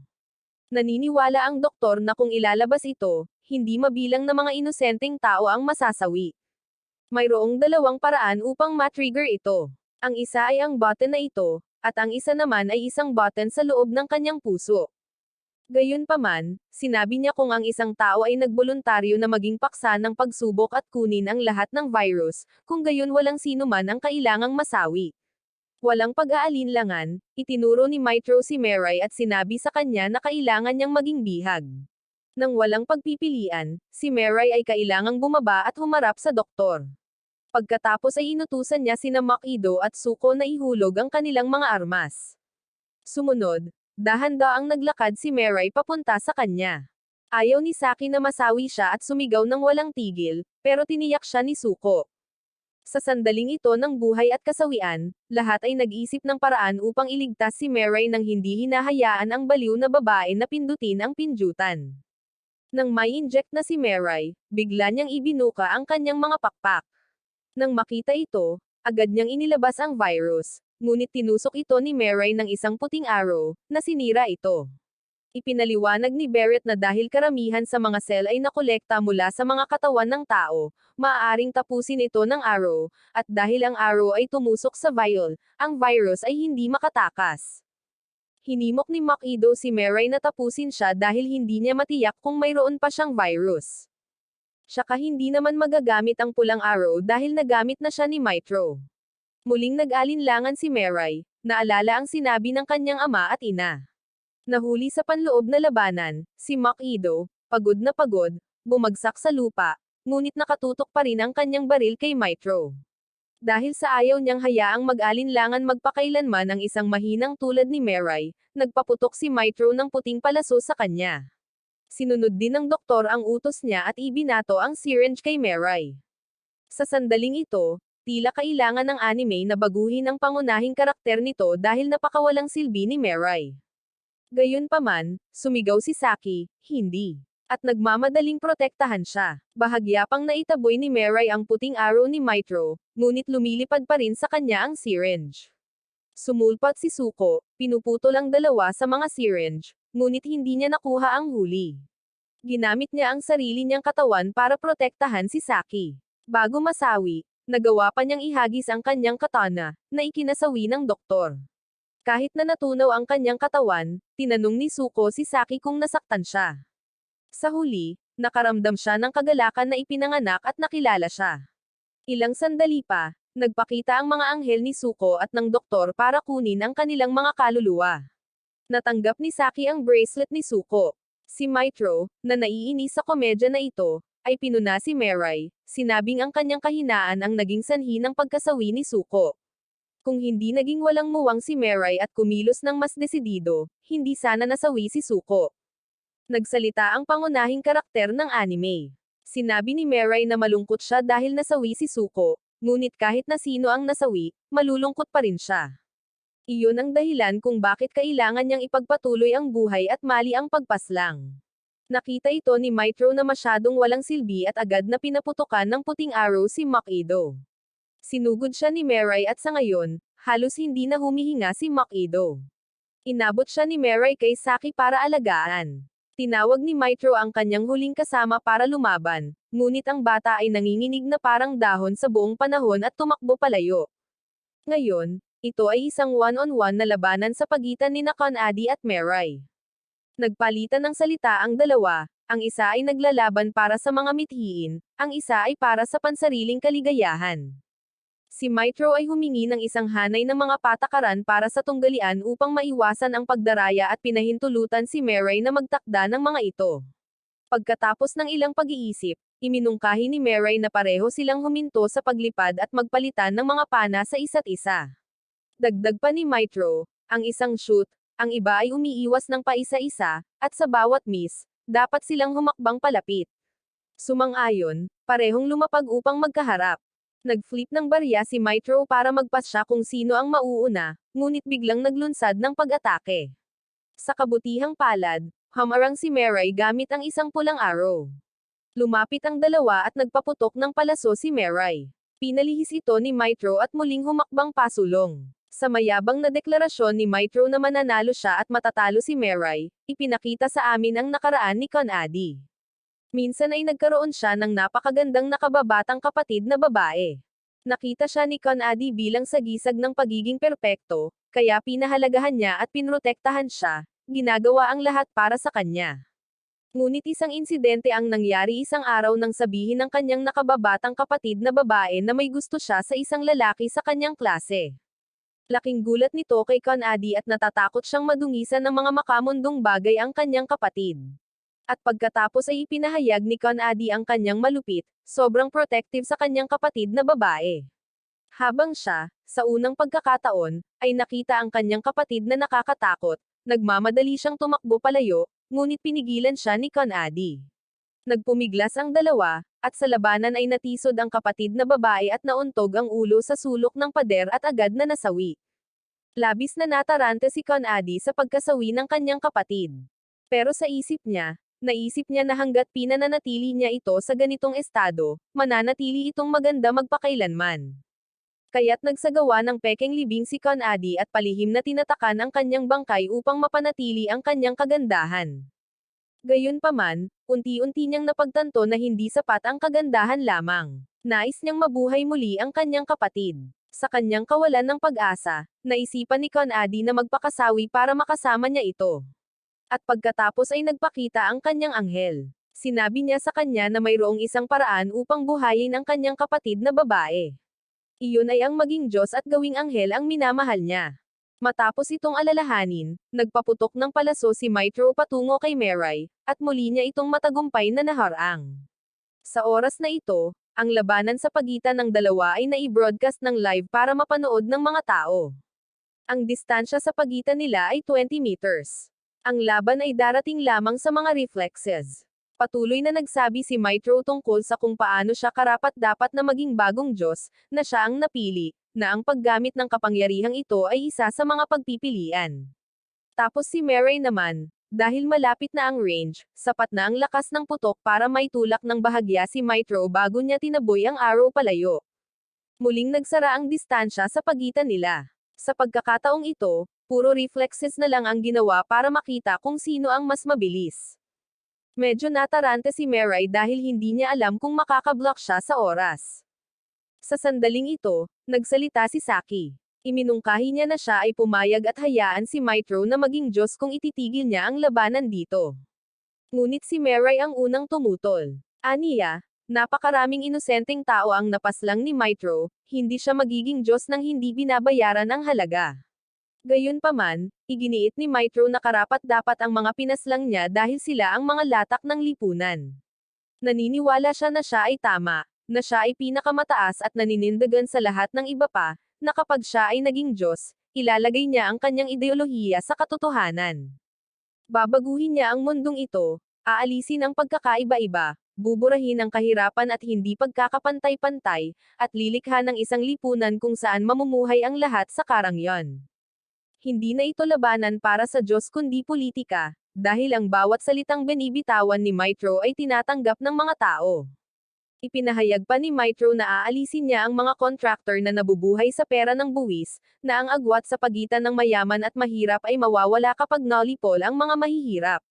Naniniwala ang doktor na kung ilalabas ito, hindi mabilang na mga inosenteng tao ang masasawi. Mayroong 2 paraan upang matrigger ito. Ang isa ay ang button na ito, at ang isa naman ay isang button sa loob ng kanyang puso. Gayunpaman, sinabi niya kung ang isang tao ay nagboluntaryo na maging paksa ng pagsubok at kunin ang lahat ng virus, kung gayon walang sino man ang kailangang masawi. Walang pag-aalinlangan, itinuro ni Mitro si Mirai at sinabi sa kanya na kailangan niyang maging bihag. Nang walang pagpipilian, si Mirai ay kailangang bumaba at humarap sa doktor. Pagkatapos ay inutusan niya sina Makido at Suko na ihulog ang kanilang mga armas. Sumunod, dahan-daang naglakad si Mirai papunta sa kanya. Ayaw ni Saki na masawi siya at sumigaw ng walang tigil, pero tiniyak siya ni Suko. Sa sandaling ito ng buhay at kasawian, lahat ay nag-isip ng paraan upang iligtas si Mirai nang hindi hinahayaan ang baliw na babae na pindutin ang pindutan. Nang may inject na si Mirai, bigla niyang ibinuka ang kanyang mga pakpak. Nang makita ito, agad niyang inilabas ang virus, ngunit tinusok ito ni Mirai ng isang puting arrow, na sinira ito. Ipinaliwanag ni Barrett na dahil karamihan sa mga cell ay nakolekta mula sa mga katawan ng tao, maaaring tapusin ito ng arrow, at dahil ang arrow ay tumusok sa vial, ang virus ay hindi makatakas. Hinimok ni Makido si Mirai na tapusin siya dahil hindi niya matiyak kung mayroon pa siyang virus. Saka hindi naman magagamit ang pulang arrow dahil nagamit na siya ni Mitro. Muling nag-alinlangan si Mirai, naalala ang sinabi ng kanyang ama at ina. Nahuli sa panloob na labanan, si Makido, pagod na pagod, bumagsak sa lupa, ngunit nakatutok pa rin ang kanyang baril kay Mitro. Dahil sa ayaw niyang hayaang mag-alinlangan magpakailanman ang isang mahinang tulad ni Meray, nagpaputok si Mitro ng puting palaso sa kanya. Sinunod din ng doktor ang utos niya at ibinato ang syringe kay Meray. Sa sandaling ito, tila kailangan ng anime na baguhin ang pangunahing karakter nito dahil napakawalang silbi ni Meray. Gayunpaman, sumigaw si Saki, hindi. At nagmamadaling protektahan siya. Bahagya pang naitaboy ni Meray ang puting arrow ni Mitro, ngunit lumilipad pa rin sa kanya ang syringe. Sumulpat si Suko, pinuputol ang dalawa sa mga syringe, ngunit hindi niya nakuha ang huli. Ginamit niya ang sarili niyang katawan para protektahan si Saki. Bago masawi, nagawa pa niyang ihagis ang kanyang katana, na ikinasawi ng doktor. Kahit na natunaw ang kanyang katawan, tinanong ni Suko si Saki kung nasaktan siya. Sa huli, nakaramdam siya ng kagalakan na ipinanganak at nakilala siya. Ilang sandali pa, nagpakita ang mga anghel ni Suko at ng doktor para kunin ang kanilang mga kaluluwa. Natanggap ni Saki ang bracelet ni Suko. Si Mitro, na naiinis sa komedya na ito, ay pinuna si Meray, sinabing ang kanyang kahinaan ang naging sanhi ng pagkasawi ni Suko. Kung hindi naging walang muwang si Meray at kumilos ng mas desidido, hindi sana nasawi si Suko. Nagsalita ang pangunahing karakter ng anime. Sinabi ni Meray na malungkot siya dahil nasawi si Suko, ngunit kahit na sino ang nasawi, malulungkot pa rin siya. Iyon ang dahilan kung bakit kailangan niyang ipagpatuloy ang buhay at mali ang pagpaslang. Nakita ito ni Mitro na masyadong walang silbi at agad na pinaputukan ng puting arrow si Makido. Sinugod siya ni Meray at sa ngayon, halos hindi na humihinga si Makido. Inabot siya ni Meray kay Saki para alagaan. Tinawag ni Mitro ang kanyang huling kasama para lumaban, ngunit ang bata ay nanginginig na parang dahon sa buong panahon at tumakbo palayo. Ngayon, ito ay isang one-on-one na labanan sa pagitan ni Kanadi at Meray. Nagpalitan ng salita ang dalawa, ang isa ay naglalaban para sa mga mithiin, ang isa ay para sa pansariling kaligayahan. Si Mitro ay humingi ng isang hanay ng mga patakaran para sa tunggalian upang maiwasan ang pagdaraya at pinahintulutan si Meray na magtakda ng mga ito. Pagkatapos ng ilang pag-iisip, iminungkahi ni Meray na pareho silang huminto sa paglipad at magpalitan ng mga pana sa isa't isa. Dagdag pa ni Mitro, ang isang shoot, ang iba ay umiiwas ng paisa-isa, at sa bawat miss, dapat silang humakbang palapit. Sumang-ayon, parehong lumapag upang magkaharap. Nag-flip ng barya si Mitro para magpasya kung sino ang mauuna, ngunit biglang naglunsad ng pag-atake. Sa kabutihang palad, hamarang si Meray gamit ang isang pulang arrow. Lumapit ang dalawa at nagpaputok ng palaso si Meray. Pinalihis ito ni Mitro at muling humakbang pasulong. Sa mayabang na deklarasyon ni Mitro na mananalo siya at matatalo si Meray, ipinakita sa amin ang nakaraan ni Kanadi. Minsan ay nagkaroon siya ng napakagandang nakababatang kapatid na babae. Nakita siya ni Kanadi bilang sagisag ng pagiging perpekto, kaya pinahalagahan niya at pinrotektahan siya, ginagawa ang lahat para sa kanya. Ngunit isang insidente ang nangyari isang araw nang sabihin ng kanyang nakababatang kapatid na babae na may gusto siya sa isang lalaki sa kanyang klase. Laking gulat nito kay Kanadi at natatakot siyang madungisan ng mga makamundong bagay ang kanyang kapatid. At pagkatapos ay ipinahayag ni Kanadi ang kanyang malupit, sobrang protective sa kanyang kapatid na babae. Habang siya, sa unang pagkakataon, ay nakita ang kanyang kapatid na nakakatakot, nagmamadali siyang tumakbo palayo, ngunit pinigilan siya ni Kanadi. Nagpumiglas ang dalawa, at sa labanan ay natisod ang kapatid na babae at nauntog ang ulo sa sulok ng pader at agad na nasawi. Labis na natarante si Kanadi sa pagkasawi ng kanyang kapatid. Pero sa isip niya, naisip niya na hanggat pinananatili niya ito sa ganitong estado, mananatili itong maganda magpakailanman. Kaya't nagsagawa ng pekeng libing si Kanadi at palihim na tinatakan ang kanyang bangkay upang mapanatili ang kanyang kagandahan. Gayunpaman, unti-unti niyang napagtanto na hindi sapat ang kagandahan lamang. Nais niyang mabuhay muli ang kanyang kapatid. Sa kanyang kawalan ng pag-asa, naisipan ni Kanadi na magpakasawi para makasama niya ito. At pagkatapos ay nagpakita ang kanyang anghel. Sinabi niya sa kanya na mayroong isang paraan upang buhayin ang kanyang kapatid na babae. Iyon ay ang maging Diyos at gawing anghel ang minamahal niya. Matapos itong alalahanin, nagpaputok ng palaso si Mitro patungo kay Meray, at muli niya itong matagumpay na naharang. Sa oras na ito, Ang labanan sa pagitan ng dalawa ay nai-broadcast ng live para mapanood ng mga tao. Ang distansya sa pagitan nila ay 20 meters. Ang laban ay darating lamang sa mga reflexes. Patuloy na nagsabi si Mitro tungkol sa kung paano siya karapat-dapat na maging bagong Diyos, na siya ang napili, na ang paggamit ng kapangyarihang ito ay isa sa mga pagpipilian. Tapos si Mary naman, dahil malapit na ang range, sapat na ang lakas ng putok para maitulak ng bahagya si Mitro bago niya tinaboy ang arrow palayo. Muling nagsara ang distansya sa pagitan nila. Sa pagkakataong ito, puro reflexes na lang ang ginawa para makita kung sino ang mas mabilis. Medyo natarante si Mary dahil hindi niya alam kung makakablock siya sa oras. Sa sandaling ito, nagsalita si Saki. Iminungkahi niya na siya ay pumayag at hayaan si Mitro na maging Diyos kung ititigil niya ang labanan dito. Ngunit si Mary ang unang tumutol. Aniya, napakaraming inosenteng tao ang napaslang ni Mitro, hindi siya magiging Diyos nang hindi binabayaran ang halaga. Gayunpaman, iginiit ni Mitro na karapat-dapat ang mga pinaslang niya dahil sila ang mga latak ng lipunan. Naniniwala siya na siya ay tama, na siya ay pinakamataas at naninindigan sa lahat ng iba pa, na kapag siya ay naging Diyos, ilalagay niya ang kanyang ideolohiya sa katotohanan. Babaguhin niya ang mundong ito, aalisin ang pagkakaiba-iba, buburahin ang kahirapan at hindi pagkakapantay-pantay, at lilikha ng isang lipunan kung saan mamumuhay ang lahat sa karangyon. Hindi na ito labanan para sa Diyos kundi politika, dahil ang bawat salitang binibitawan ni Mitro ay tinatanggap ng mga tao. Ipinahayag pa ni Mitro na aalisin niya ang mga contractor na nabubuhay sa pera ng buwis, na ang agwat sa pagitan ng mayaman at mahirap ay mawawala kapag nolipol ang mga mahihirap.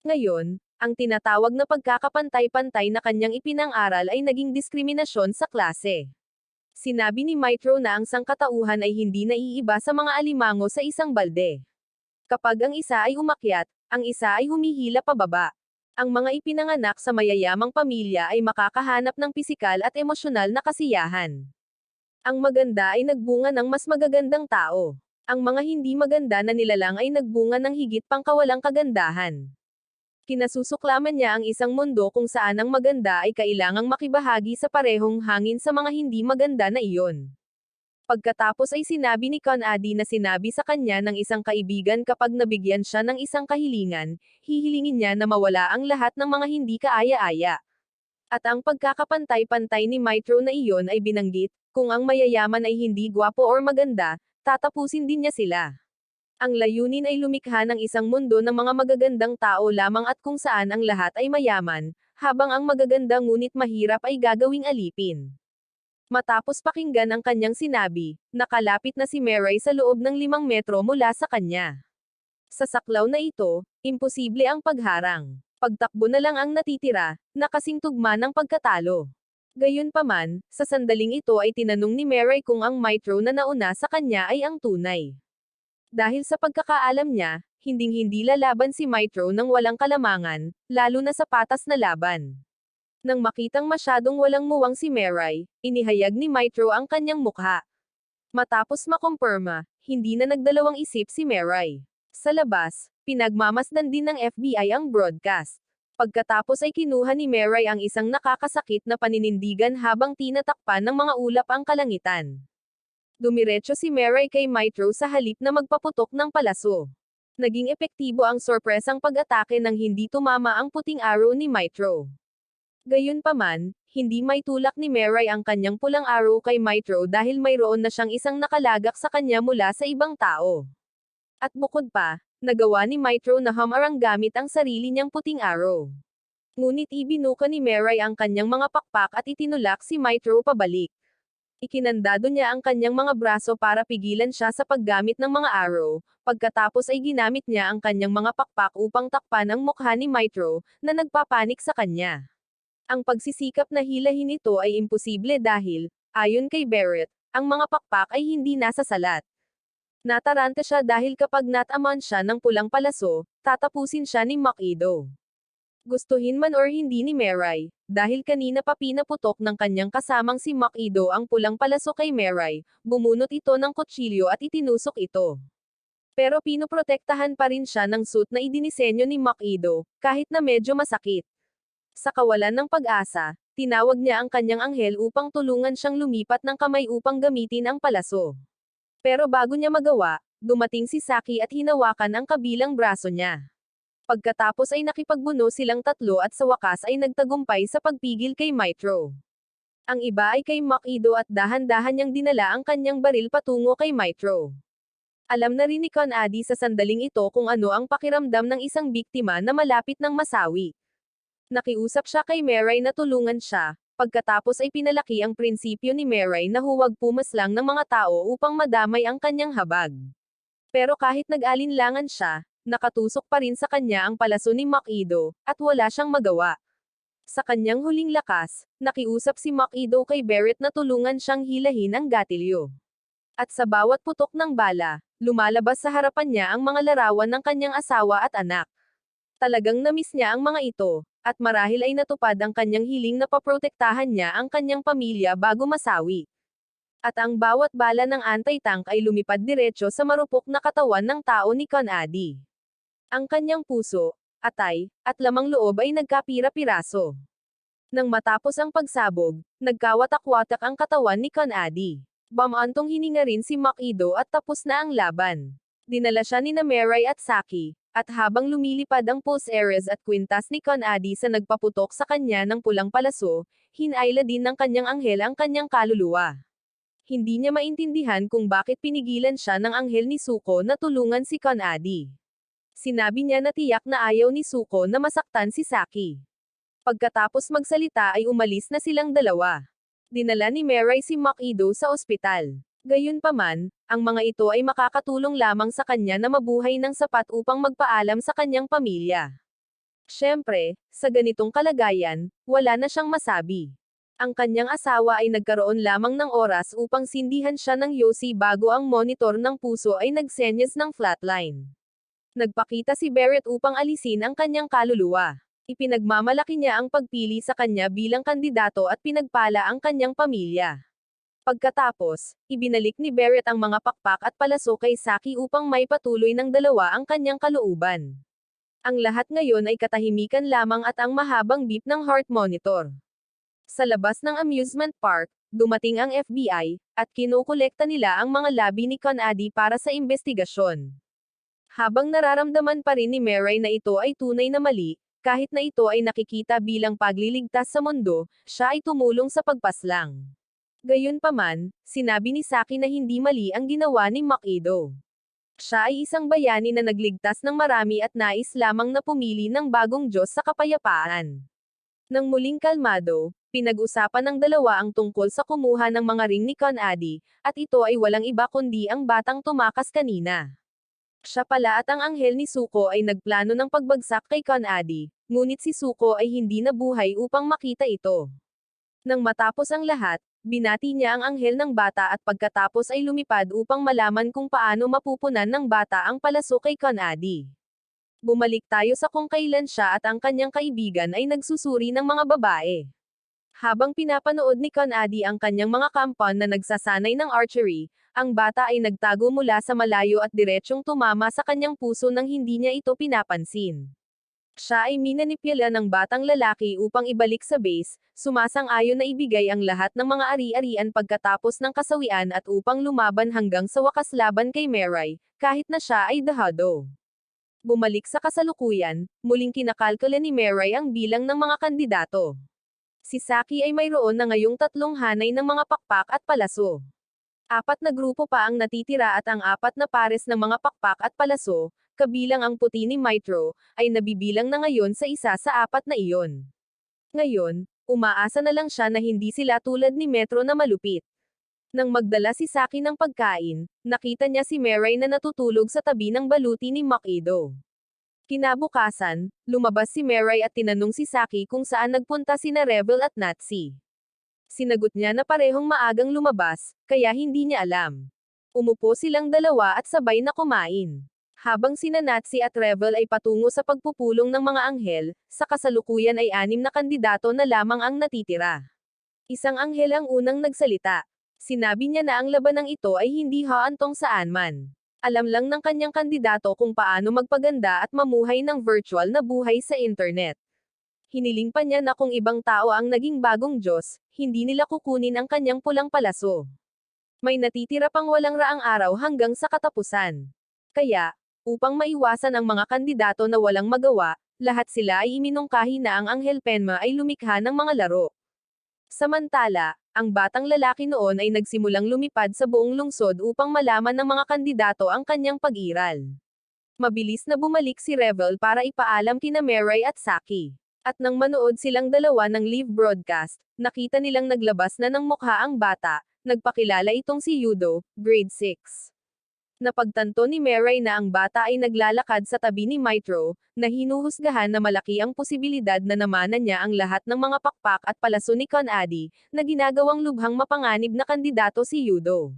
Ngayon, ang tinatawag na pagkakapantay-pantay na kanyang ipinang-aral ay naging diskriminasyon sa klase. Sinabi ni Mitro na ang sangkatauhan ay hindi naiiba sa mga alimango sa isang balde. Kapag ang isa ay umakyat, ang isa ay humihila pababa. Ang mga ipinanganak sa mayayamang pamilya ay makakahanap ng pisikal at emosyonal na kasiyahan. Ang maganda ay nagbunga ng mas magagandang tao. Ang mga hindi maganda na nilalang ay nagbunga ng higit pang kawalang kagandahan. Kinasusuklaman niya ang isang mundo kung saan ang maganda ay kailangang makibahagi sa parehong hangin sa mga hindi maganda na iyon. Pagkatapos ay sinabi ni Conady na sinabi sa kanya ng isang kaibigan kapag nabigyan siya ng isang kahilingan, hihilingin niya na mawala ang lahat ng mga hindi kaaya-aya. At ang pagkakapantay-pantay ni Mitro na iyon ay binanggit, kung ang mayayaman ay hindi gwapo or maganda, tatapusin din niya sila. Ang layunin ay lumikha ng isang mundo ng mga magagandang tao lamang at kung saan ang lahat ay mayaman, habang ang magaganda ngunit mahirap ay gagawing alipin. Matapos pakinggan ang kanyang sinabi, nakalapit na si Mary sa loob ng 5 metro mula sa kanya. Sa saklaw na ito, imposible ang pagharang. Pagtakbo na lang ang natitira, na kasing tugma ng pagkatalo. Gayunpaman, sa sandaling ito ay tinanong ni Mary kung ang Mitro na nauna sa kanya ay ang tunay. Dahil sa pagkakaalam niya, hinding-hindi lalaban si Mitro nang walang kalamangan, lalo na sa patas na laban. Nang makitang masyadong walang muwang si Mary, inihayag ni Mitro ang kanyang mukha. Matapos makumpirma, hindi na nagdalawang isip si Mary. Sa labas, pinagmamasdan din ng FBI ang broadcast. Pagkatapos ay kinuha ni Mary ang isang nakakasakit na paninindigan habang tinatakpan ng mga ulap ang kalangitan. Dumiretso si Mary kay Mitro sa halip na magpaputok ng palaso. Naging epektibo ang sorpresang pag-atake nang hindi tumama ang puting arrow ni Mitro. Gayunpaman, hindi maitulak ni Mary ang kanyang pulang arrow kay Mitro dahil mayroon na siyang isang nakalagak sa kanya mula sa ibang tao. At bukod pa, nagawa ni Mitro na humarang gamit ang sarili niyang puting arrow. Ngunit ibinuka ni Mary ang kanyang mga pakpak at itinulak si Mitro pabalik. Ikinandado niya ang kanyang mga braso para pigilan siya sa paggamit ng mga arrow, pagkatapos ay ginamit niya ang kanyang mga pakpak upang takpan ang mukha ni Mitro, na nagpapanik sa kanya. Ang pagsisikap na hilahin ito ay imposible dahil, ayon kay Barrett, ang mga pakpak ay hindi nasa salat. Natarante siya dahil kapag natamaan siya ng pulang palaso, tatapusin siya ni Makido. Gustuhin man or hindi ni Mary, dahil kanina pa pinaputok ng kanyang kasamang si Makido ang pulang palaso kay Mary, bumunot ito ng kutsilyo at itinusok ito. Pero pinoprotektahan pa rin siya ng suit na idinisenyo ni Makido, kahit na medyo masakit. Sa kawalan ng pag-asa, Tinawag niya ang kanyang anghel upang tulungan siyang lumipat ng kamay upang gamitin ang palaso. Pero bago niya magawa, dumating si Saki at hinawakan ang kabilang braso niya. Pagkatapos ay nakipagbuno silang tatlo at sa wakas ay nagtagumpay sa pagpigil kay Mitro. Ang iba ay kay Makido at dahan-dahan niyang dinala ang kanyang baril patungo kay Mitro. Alam na rin ni Kanadi sa sandaling ito kung ano ang pakiramdam ng isang biktima na malapit ng masawi. Nakiusap siya kay Mirai na tulungan siya, pagkatapos ay pinalaki ang prinsipyo ni Mirai na huwag pumaslang ng mga tao upang madamay ang kanyang habag. Pero kahit nag-alinlangan siya, nakatusok pa rin sa kanya ang palaso ni Makido, at wala siyang magawa. Sa kanyang huling lakas, nakiusap si Makido kay Barrett na tulungan siyang hilahin ang gatilyo. At sa bawat putok ng bala, lumalabas sa harapan niya ang mga larawan ng kanyang asawa at anak. Talagang namiss niya ang mga ito, at marahil ay natupad ang kanyang hiling na paprotektahan niya ang kanyang pamilya bago masawi. At ang bawat bala ng anti-tank ay lumipad diretso sa marupok na katawan ng tao ni Kanadi. Ang kanyang puso, atay, at lamang loob ay nagkapira-piraso. Nang matapos ang pagsabog, nagkawatak-watak ang katawan ni Kanadi. Bamantong hininga rin si Makido at tapos na ang laban. Dinala siya ni Mirai at Saki, at habang lumilipad ang pulse ares at kwintas ni Kanadi sa nagpaputok sa kanya ng pulang palaso, hinayla din ng kanyang anghel ang kanyang kaluluwa. Hindi niya maintindihan kung bakit pinigilan siya ng anghel ni Suko na tulungan si Kanadi. Sinabi niya na tiyak na ayaw ni Suko na masaktan si Saki. Pagkatapos magsalita ay umalis na silang dalawa. Dinala ni Mirai si Makido sa ospital. Gayunpaman, ang mga ito ay makakatulong lamang sa kanya na mabuhay ng sapat upang magpaalam sa kanyang pamilya. Siyempre, sa ganitong kalagayan, wala na siyang masabi. Ang kanyang asawa ay nagkaroon lamang ng oras upang sindihan siya ng yosi bago ang monitor ng puso ay nagsenyas ng flatline. Nagpakita si Barrett upang alisin ang kanyang kaluluwa. Ipinagmamalaki niya ang pagpili sa kanya bilang kandidato at pinagpala ang kanyang pamilya. Pagkatapos, ibinalik ni Barrett ang mga pakpak at palaso kay Saki upang may patuloy ng dalawa ang kanyang kalooban. Ang lahat ngayon ay katahimikan lamang at ang mahabang beep ng heart monitor. Sa labas ng amusement park, dumating ang FBI, at kinukolekta nila ang mga labi ni Kanadi para sa investigasyon. Habang nararamdaman pa rin ni Mirai na ito ay tunay na mali, kahit na ito ay nakikita bilang pagliligtas sa mundo, siya ay tumulong sa pagpaslang. Gayunpaman, sinabi ni Saki na hindi mali ang ginawa ni Makido. Siya ay isang bayani na nagligtas ng marami at nais lamang na pumili ng bagong Diyos sa kapayapaan. Nang muling kalmado, pinag-usapan ng dalawa ang tungkol sa kumuha ng mga ring ni Kanadi, at ito ay walang iba kundi ang batang tumakas kanina. Siya pala at ang anghel ni Suko ay nagplano ng pagbagsak kay Kanadi, ngunit si Suko ay hindi nabuhay upang makita ito. Nang matapos ang lahat, binati niya ang anghel ng bata at pagkatapos ay lumipad upang malaman kung paano mapupunan ng bata ang palaso kay Kanadi. Bumalik tayo sa kung kailan siya at ang kanyang kaibigan ay nagsusuri ng mga babae. Habang pinapanood ni Kanadi ang kanyang mga kampon na nagsasanay ng archery, ang bata ay nagtago mula sa malayo at diretsyong tumama sa kanyang puso nang hindi niya ito pinapansin. Siya ay minanipula ng batang lalaki upang ibalik sa base, sumasang-ayon na ibigay ang lahat ng mga ari-arian pagkatapos ng kasawian at upang lumaban hanggang sa wakas laban kay Mirai, kahit na siya ay dahado. Bumalik sa kasalukuyan, muling kinakalkula ni Mirai ang bilang ng mga kandidato. Si Saki ay mayroon na ngayong 3 hanay ng mga pakpak at palaso. 4 na grupo pa ang natitira at ang 4 na pares ng mga pakpak at palaso, kabilang ang puti ni Mitro, ay nabibilang na ngayon sa isa sa 4 na iyon. Ngayon, umaasa na lang siya na hindi sila tulad ni Metro na malupit. Nang magdala si Saki ng pagkain, nakita niya si Mirai na natutulog sa tabi ng baluti ni Makido. Kinabukasan, lumabas si Mirai at tinanong si Saki kung saan nagpunta sina Rebel at Natsi. Sinagot niya na parehong maagang lumabas, kaya hindi niya alam. Umupo silang dalawa at sabay na kumain. Habang sina Natsi at Rebel ay patungo sa pagpupulong ng mga anghel, sa kasalukuyan ay 6 na kandidato na lamang ang natitira. Isang anghel ang unang nagsalita. Sinabi niya na ang labanang ito ay hindi haantong saan man. Alam lang ng kanyang kandidato kung paano magpaganda at mamuhay ng virtual na buhay sa internet. Hiniling pa niya na kung ibang tao ang naging bagong Diyos, hindi nila kukunin ang kanyang pulang palaso. May natitira pang walang raang araw hanggang sa katapusan. Kaya, upang maiwasan ang mga kandidato na walang magawa, lahat sila ay iminungkahi na ang Anghel Penma ay lumikha ng mga laro. Samantala, ang batang lalaki noon ay nagsimulang lumipad sa buong lungsod upang malaman ng mga kandidato ang kanyang pag-iral. Mabilis na bumalik si Revel para ipaalam kina Meray at Saki. At nang manood silang dalawa ng live broadcast, nakita nilang naglabas na ng mukha ang bata, nagpakilala itong si Yudo, grade 6. Napagtanto ni Meray na ang bata ay naglalakad sa tabi ni Mitro, na hinuhusgahan na malaki ang posibilidad na namanan niya ang lahat ng mga pakpak at palaso ni Conady, na ginagawang lubhang mapanganib na kandidato si Yudo.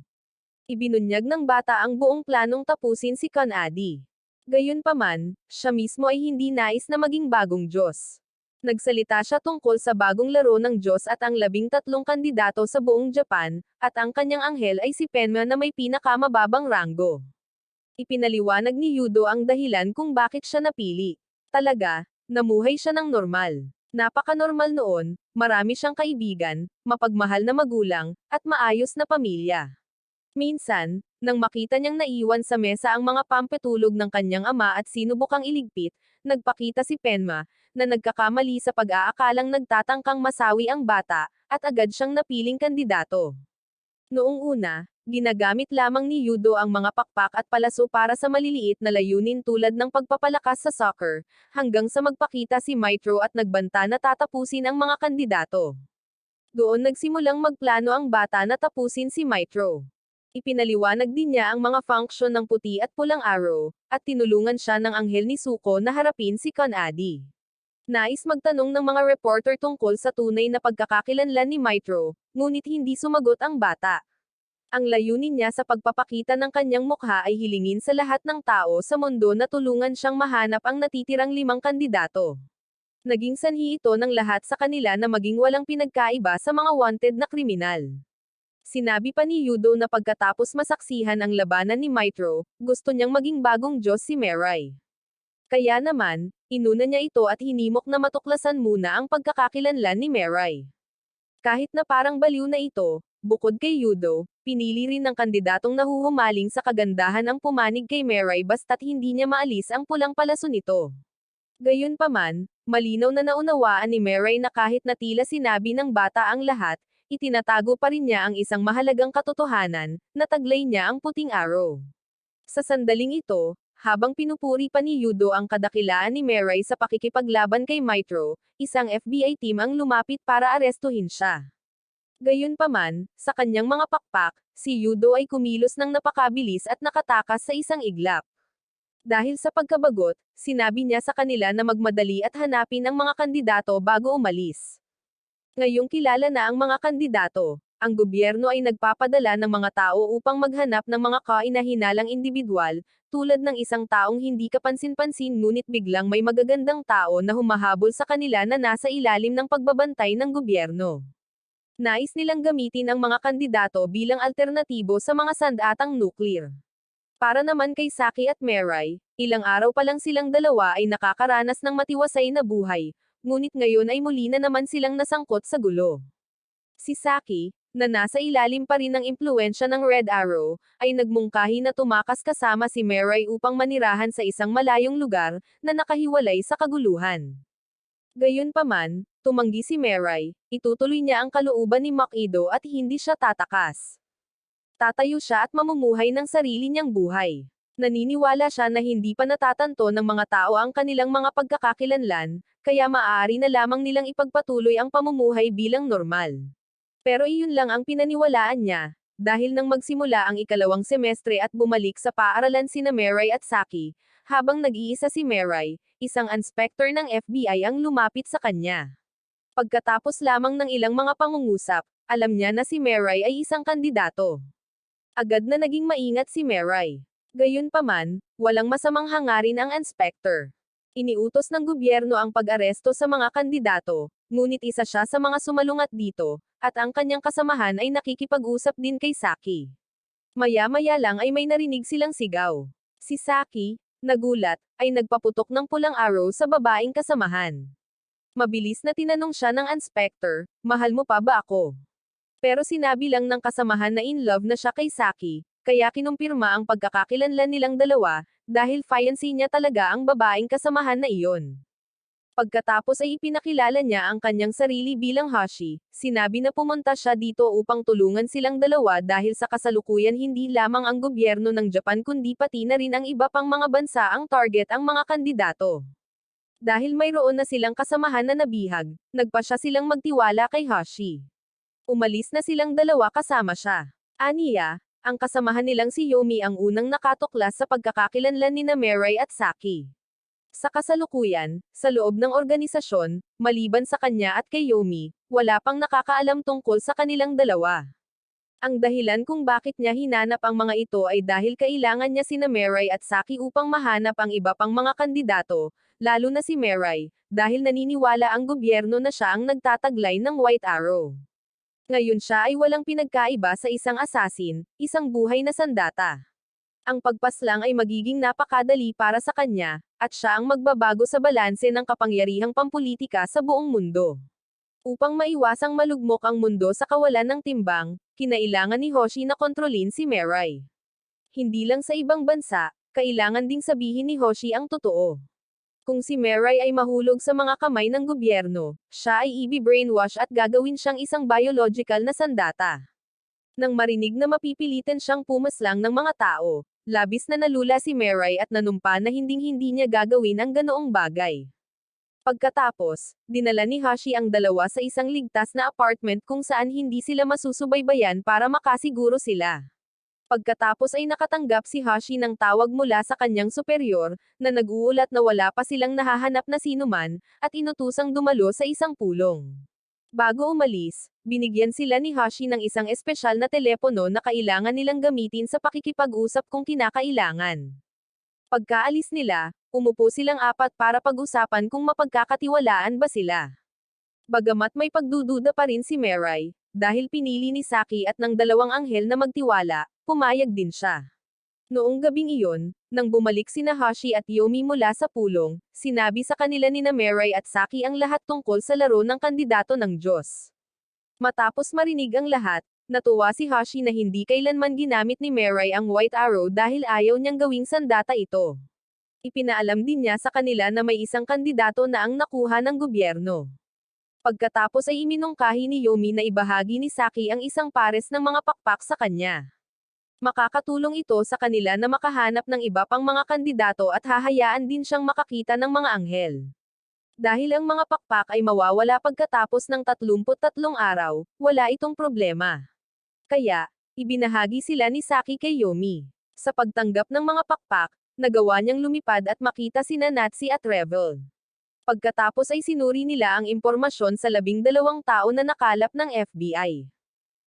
Ibinunyag ng bata ang buong planong tapusin si Conady. Gayunpaman, siya mismo ay hindi nais na maging bagong Diyos. Nagsalita siya tungkol sa bagong laro ng Diyos at ang 13 kandidato sa buong Japan, at ang kanyang anghel ay si Penma na may pinakamababang ranggo. Ipinaliwanag ni Yudo ang dahilan kung bakit siya napili. Talaga, namuhay siya ng normal. Napaka-normal noon, marami siyang kaibigan, mapagmahal na magulang, at maayos na pamilya. Minsan, nang makita niyang naiwan sa mesa ang mga pampatulog ng kanyang ama at sinubukang iligpit, nagpakita si Penma, na nagkakamali sa pag-aakalang nagtatangkang masawi ang bata, at agad siyang napiling kandidato. Noong una, ginagamit lamang ni Yudo ang mga pakpak at palaso para sa maliliit na layunin tulad ng pagpapalakas sa soccer, hanggang sa magpakita si Mitro at nagbanta na tatapusin ang mga kandidato. Doon nagsimulang magplano ang bata na tapusin si Mitro. Ipinaliwanag din niya ang mga function ng puti at pulang arrow, at tinulungan siya ng anghel ni Suko na harapin si Conady. Nais magtanong ng mga reporter tungkol sa tunay na pagkakakilanlan ni Mitro, ngunit hindi sumagot ang bata. Ang layunin niya sa pagpapakita ng kanyang mukha ay hilingin sa lahat ng tao sa mundo na tulungan siyang mahanap ang natitirang 5 kandidato. Naging sanhi ito ng lahat sa kanila na maging walang pinagkaiba sa mga wanted na kriminal. Sinabi pa ni Yudo na pagkatapos masaksihan ang labanan ni Mitro, gusto niyang maging bagong Diyos si Meray. Kaya naman, inuna niya ito at hinimok na matuklasan muna ang pagkakakilanlan ni Meray. Kahit na parang baliw na ito, bukod kay Yudo, pinili rin ng kandidatong nahuhumaling sa kagandahan ang pumanig kay Meray basta't hindi niya maalis ang pulang palaso nito. Gayunpaman, malinaw na naunawaan ni Meray na kahit na tila sinabi ng bata ang lahat, itinatago pa rin niya ang isang mahalagang katotohanan, na taglay niya ang puting arrow. Sa sandaling ito, habang pinupuri pa ni Yudo ang kadakilaan ni Meray sa pakikipaglaban kay Mitro, isang FBI team ang lumapit para arestuhin siya. Gayunpaman, sa kanyang mga pakpak, si Yudo ay kumilos ng napakabilis at nakatakas sa isang iglap. Dahil sa pagkabagot, sinabi niya sa kanila na magmadali at hanapin ang mga kandidato bago umalis. Ngayong kilala na ang mga kandidato, ang gobyerno ay nagpapadala ng mga tao upang maghanap ng mga kainahinalang individual, tulad ng isang taong hindi kapansin-pansin ngunit biglang may magagandang tao na humahabol sa kanila na nasa ilalim ng pagbabantay ng gobyerno. Nais nilang gamitin ang mga kandidato bilang alternatibo sa mga sandatang nuclear. Para naman kay Saki at Meray, ilang araw pa lang silang dalawa ay nakakaranas ng matiwasay na buhay, ngunit ngayon ay muli na naman silang nasangkot sa gulo. Si Saki, na nasa ilalim pa rin ng impluwensya ng Red Arrow, ay nagmungkahi na tumakas kasama si Meray upang manirahan sa isang malayong lugar, na nakahiwalay sa kaguluhan. Gayunpaman, tumanggi si Meray, itutuloy niya ang kalooban ni Makido at hindi siya tatakas. Tatayo siya at mamumuhay ng sarili niyang buhay. Naniniwala siya na hindi pa natatanto ng mga tao ang kanilang mga pagkakakilanlan, kaya maaari na lamang nilang ipagpatuloy ang pamumuhay bilang normal. Pero iyon lang ang pinaniwalaan niya, dahil nang magsimula ang ikalawang semestre at bumalik sa paaralan sina Meray at Saki, habang nag-iisa si Meray, isang inspector ng FBI ang lumapit sa kanya. Pagkatapos lamang ng ilang mga pangungusap, alam niya na si Meray ay isang kandidato. Agad na naging maingat si Meray. Gayunpaman, walang masamang hangarin ang inspector. Iniutos ng gobyerno ang pag-aresto sa mga kandidato, ngunit isa siya sa mga sumalungat dito, at ang kanyang kasamahan ay nakikipag-usap din kay Saki. Maya-maya lang ay may narinig silang sigaw. Si Saki, nagulat, ay nagpaputok ng pulang arrow sa babaeng kasamahan. Mabilis na tinanong siya ng inspector, mahal mo pa ba ako? Pero sinabi lang ng kasamahan na in love na siya kay Saki, kaya kinumpirma ang pagkakakilanlan nilang dalawa, dahil fiancé niya talaga ang babaeng kasamahan na iyon. Pagkatapos ay ipinakilala niya ang kanyang sarili bilang Hashi, sinabi na pumunta siya dito upang tulungan silang dalawa dahil sa kasalukuyan hindi lamang ang gobyerno ng Japan kundi pati na rin ang iba pang mga bansa ang target ang mga kandidato. Dahil mayroon na silang kasamahan na nabihag, nagpa siya silang magtiwala kay Hashi. Umalis na silang dalawa kasama siya. Aniya, ang kasamahan nilang si Yomi ang unang nakatuklas sa pagkakakilanlan ni Mirai at Saki. Sa kasalukuyan, sa loob ng organisasyon, maliban sa kanya at kay Yomi, wala pang nakakaalam tungkol sa kanilang dalawa. Ang dahilan kung bakit niya hinanap ang mga ito ay dahil kailangan niya sina Mirai at Saki upang mahanap ang iba pang mga kandidato, lalo na si Mirai, dahil naniniwala ang gobyerno na siya ang nagtataglay ng White Arrow. Ngayon siya ay walang pinagkaiba sa isang assassin, isang buhay na sandata. Ang pagpaslang ay magiging napakadali para sa kanya, at siya ang magbabago sa balanse ng kapangyarihang pampulitika sa buong mundo. Upang maiwasang malugmok ang mundo sa kawalan ng timbang, kinailangan ni Hoshi na kontrolin si Mirai. Hindi lang sa ibang bansa, kailangan ding sabihin ni Hoshi ang totoo. Kung si Mirai ay mahulog sa mga kamay ng gobyerno, siya ay i-brainwash at gagawin siyang isang biological na sandata. Nang marinig na mapipilitan siyang pumaslang ng mga tao, labis na nalula si Mirai at nanumpa na hinding-hindi niya gagawin ang ganoong bagay. Pagkatapos, dinala ni Hashi ang dalawa sa isang ligtas na apartment kung saan hindi sila masusubaybayan para makasiguro sila. Pagkatapos ay nakatanggap si Hashi ng tawag mula sa kanyang superior, na nag-uulat na wala pa silang nahahanap na sinuman, at inutusang dumalo sa isang pulong. Bago umalis, binigyan sila ni Hashi ng isang espesyal na telepono na kailangan nilang gamitin sa pakikipag-usap kung kinakailangan. Pagkaalis nila, umupo silang apat para pag-usapan kung mapagkakatiwalaan ba sila. Bagamat may pagdududa pa rin si Mirai, dahil pinili ni Saki at ng dalawang anghel na magtiwala, pumayag din siya. Noong gabing iyon, nang bumalik sina Hashi at Yomi mula sa pulong, sinabi sa kanila ni Mirai at Saki ang lahat tungkol sa laro ng kandidato ng Diyos. Matapos marinig ang lahat, natuwa si Hashi na hindi kailanman ginamit ni Mirai ang White Arrow dahil ayaw niyang gawing sandata ito. Ipinaalam din niya sa kanila na may isang kandidato na ang nakuha ng gobyerno. Pagkatapos ay iminungkahi ni Yomi na ibahagi ni Saki ang isang pares ng mga pakpak sa kanya. Makakatulong ito sa kanila na makahanap ng iba pang mga kandidato at hahayaan din siyang makakita ng mga anghel. Dahil ang mga pakpak ay mawawala pagkatapos ng 33 araw, wala itong problema. Kaya, ibinahagi sila ni Saki kay Yomi. Sa pagtanggap ng mga pakpak, nagawa niyang lumipad at makita sina Natsu at Revel. Pagkatapos ay sinuri nila ang impormasyon sa 12 tao na nakalap ng FBI.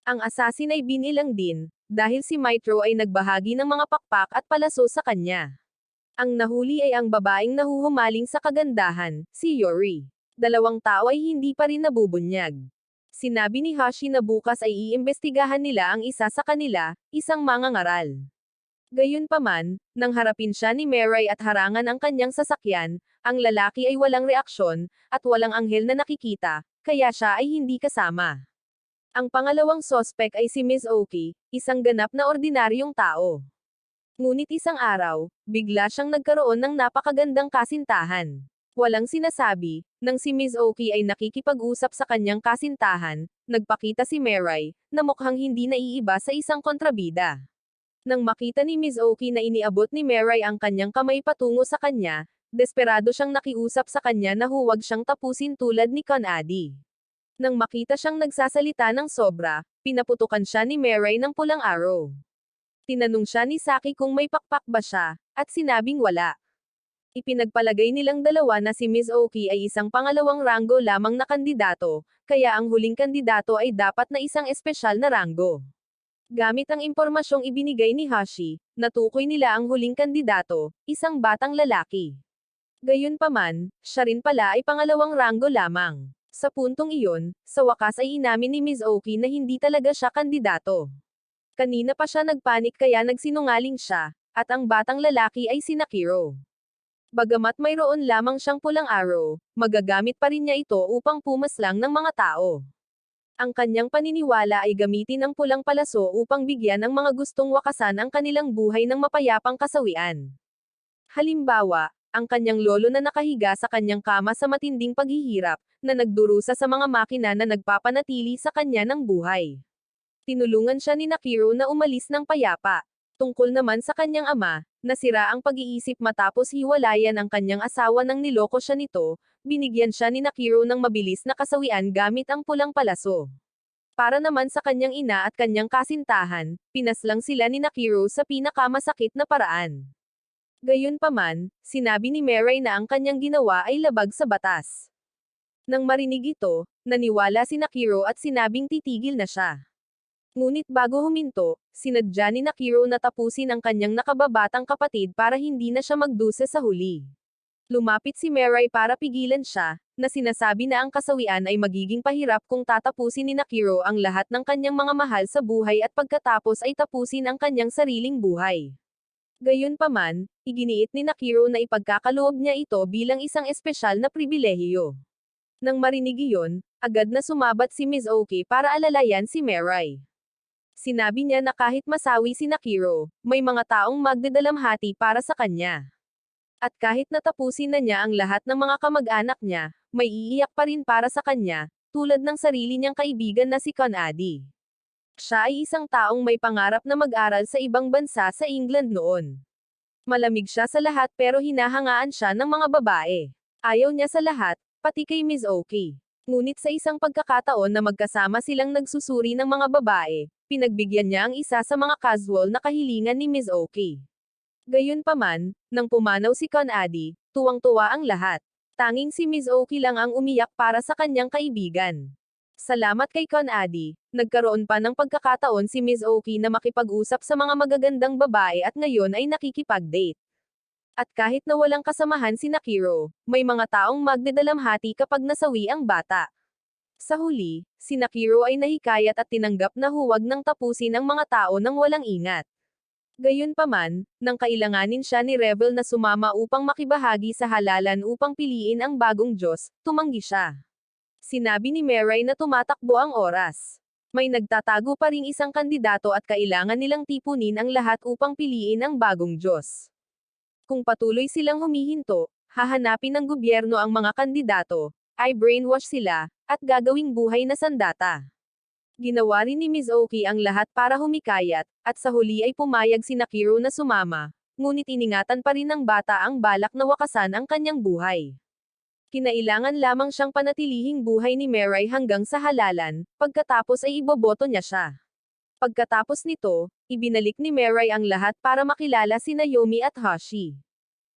Ang assassin ay binilang din, dahil si Mitro ay nagbahagi ng mga pakpak at palaso sa kanya. Ang nahuli ay ang babaeng nahuhumaling sa kagandahan, si Yori. 2 tao ay hindi pa rin nabubunyag. Sinabi ni Hashi na bukas ay iimbestigahan nila ang isa sa kanila, isang mangangaral. Gayunpaman, nang harapin siya ni Mirai at harangan ang kanyang sasakyan, ang lalaki ay walang reaksyon, at walang anghel na nakikita, kaya siya ay hindi kasama. Ang pangalawang sospek ay si Ms. Oki, isang ganap na ordinaryong tao. Ngunit isang araw, bigla siyang nagkaroon ng napakagandang kasintahan. Walang sinasabi, nang si Ms. Oki ay nakikipag-usap sa kanyang kasintahan, nagpakita si Mirai, na mukhang hindi naiiba sa isang kontrabida. Nang makita ni Ms. Oki na iniabot ni Mirai ang kanyang kamay patungo sa kanya, desperado siyang nakiusap sa kanya na huwag siyang tapusin tulad ni Kanadi. Nang makita siyang nagsasalita ng sobra, pinaputukan siya ni Mirai ng pulang arrow. Tinanong siya ni Saki kung may pakpak ba siya, at sinabing wala. Ipinagpalagay nilang dalawa na si Ms. Oki ay isang pangalawang ranggo lamang na kandidato, kaya ang huling kandidato ay dapat na isang espesyal na ranggo. Gamit ang impormasyong ibinigay ni Hashi, natukoy nila ang huling kandidato, isang batang lalaki. Gayunpaman, siya rin pala ay pangalawang ranggo lamang. Sa puntong iyon, sa wakas ay inamin ni Ms. Oki na hindi talaga siya kandidato. Kanina pa siya nagpanik kaya nagsinungaling siya, at ang batang lalaki ay si Nakiro. Bagamat mayroon lamang siyang pulang arrow, magagamit pa rin niya ito upang pumaslang ng mga tao. Ang kanyang paniniwala ay gamitin ang pulang palaso upang bigyan ng mga gustong wakasan ang kanilang buhay ng mapayapang kasawian. Halimbawa, ang kanyang lolo na nakahiga sa kanyang kama sa matinding paghihirap, na nagdurusa sa mga makina na nagpapanatili sa kanya ng buhay. Tinulungan siya ni Nakiro na umalis ng payapa. Tungkol naman sa kanyang ama, nasira ang pag-iisip matapos hiwalayan ang kanyang asawa nang niloko siya nito, binigyan siya ni Nakiro ng mabilis na kasawian gamit ang pulang palaso. Para naman sa kanyang ina at kanyang kasintahan, pinaslang sila ni Nakiro sa pinakamasakit na paraan. Gayunpaman, sinabi ni Mirai na ang kanyang ginawa ay labag sa batas. Nang marinig ito, naniwala si Nakiro at sinabing titigil na siya. Ngunit bago huminto, sinadya ni Nakiro na tapusin ang kanyang nakababatang kapatid para hindi na siya magdusa sa huli. Lumapit si Mirai para pigilan siya, na sinasabi na ang kasawian ay magiging pahirap kung tatapusin ni Nakiro ang lahat ng kanyang mga mahal sa buhay at pagkatapos ay tapusin ang kanyang sariling buhay. Gayunpaman, iginiit ni Nakiro na ipagkakaloob niya ito bilang isang espesyal na pribilehiyo. Nang marinig iyon, agad na sumabat si Ms. Oki para alalayan si Mirai. Sinabi niya na kahit masawi si Nakiro, may mga taong magdadalamhati para sa kanya. At kahit natapusin na niya ang lahat ng mga kamag-anak niya, may iiyak pa rin para sa kanya, tulad ng sarili niyang kaibigan na si Conady. Siya ay isang taong may pangarap na mag-aral sa ibang bansa sa England noon. Malamig siya sa lahat pero hinahangaan siya ng mga babae. Ayaw niya sa lahat, pati kay Ms. Oki. Ngunit sa isang pagkakataon na magkasama silang nagsusuri ng mga babae, pinagbigyan niya ang isa sa mga casual na kahilingan ni Ms. Oki. Gayunpaman, nang pumanaw si Conady, tuwang-tuwa ang lahat. Tanging si Ms. Oki lang ang umiyak para sa kanyang kaibigan. Salamat kay Conady, nagkaroon pa ng pagkakataon si Ms. Oki na makipag-usap sa mga magagandang babae at ngayon ay nakikipag-date. At kahit na walang kasamahan si Nakiro, may mga taong magdadalamhati kapag nasawi ang bata. Sa huli, si Nakiro ay nahikayat at tinanggap na huwag nang tapusin ang mga tao nang walang ingat. Gayunpaman, nang kailanganin siya ni Rebel na sumama upang makibahagi sa halalan upang piliin ang bagong Diyos, tumanggi siya. Sinabi ni Mirai na tumatakbo ang oras. May nagtatago pa ring isang kandidato at kailangan nilang tipunin ang lahat upang piliin ang bagong Diyos. Kung patuloy silang humihinto, hahanapin ng gobyerno ang mga kandidato, ay brainwash sila, at gagawing buhay na sandata. Ginawa rin ni Ms. Oki ang lahat para humikayat, at sa huli ay pumayag si Nakiro na sumama, ngunit iningatan pa rin ng bata ang balak na wakasan ang kanyang buhay. Kinailangan lamang siyang panatilihing buhay ni Mirai hanggang sa halalan, pagkatapos ay iboboto niya siya. Pagkatapos nito, ibinalik ni Mirai ang lahat para makilala si Naomi at Hashi.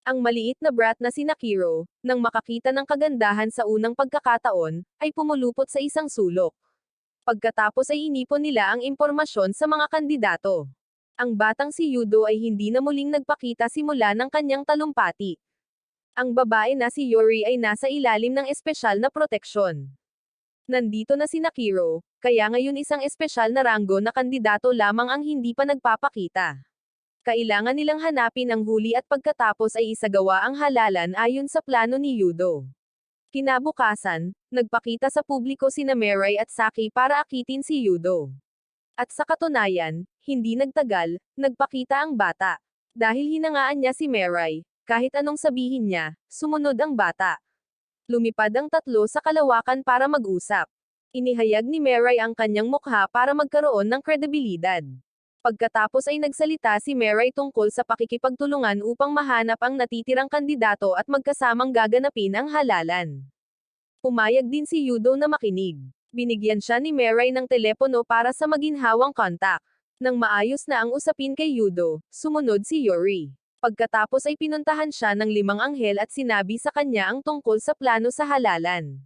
Ang maliit na brat na si Nakiro, nang makakita ng kagandahan sa unang pagkakataon, ay pumulupot sa isang sulok. Pagkatapos ay inipon nila ang impormasyon sa mga kandidato. Ang batang si Yudo ay hindi na muling nagpakita simula ng kanyang talumpati. Ang babae na si Yori ay nasa ilalim ng espesyal na proteksyon. Nandito na si Nakiro, kaya ngayon isang espesyal na ranggo na kandidato lamang ang hindi pa nagpapakita. Kailangan nilang hanapin ang huli at pagkatapos ay isagawa ang halalan ayon sa plano ni Yudo. Kinabukasan, nagpakita sa publiko sina Mirai at Saki para akitin si Yudo. At sa katunayan, hindi nagtagal, nagpakita ang bata. Dahil hinangaan niya si Mirai, kahit anong sabihin niya, sumunod ang bata. Lumipad ang tatlo sa kalawakan para mag-usap. Inihayag ni Mirai ang kanyang mukha para magkaroon ng kredibilidad. Pagkatapos ay nagsalita si Mirai tungkol sa pakikipagtulungan upang mahanap ang natitirang kandidato at magkasamang gaganapin ang halalan. Pumayag din si Yudo na makinig. Binigyan siya ni Mirai ng telepono para sa maginhawang kontak. Nang maayos na ang usapin kay Yudo, sumunod si Yori. Pagkatapos ay pinuntahan siya ng 5 anghel at sinabi sa kanya ang tungkol sa plano sa halalan.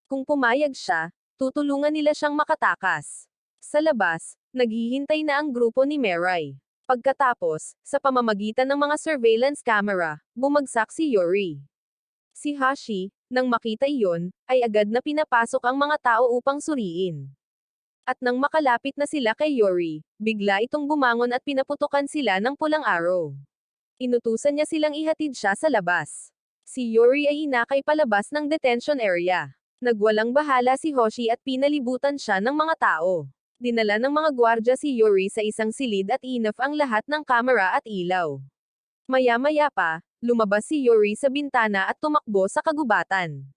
Kung pumayag siya, tutulungan nila siyang makatakas. Sa labas, naghihintay na ang grupo ni Mirai. Pagkatapos, sa pamamagitan ng mga surveillance camera, bumagsak si Yori. Si Hashi, nang makita iyon, ay agad na pinapasok ang mga tao upang suriin. At nang makalapit na sila kay Yori, bigla itong bumangon at pinaputukan sila ng pulang arrow. Inutusan niya silang ihatid siya sa labas. Si Yuri ay inakay palabas ng detention area. Nagwalang bahala si Hoshi at pinalibutan siya ng mga tao. Dinala ng mga gwardya si Yuri sa isang silid at inaf ang lahat ng kamera at ilaw. Maya-maya pa, lumabas si Yuri sa bintana at tumakbo sa kagubatan.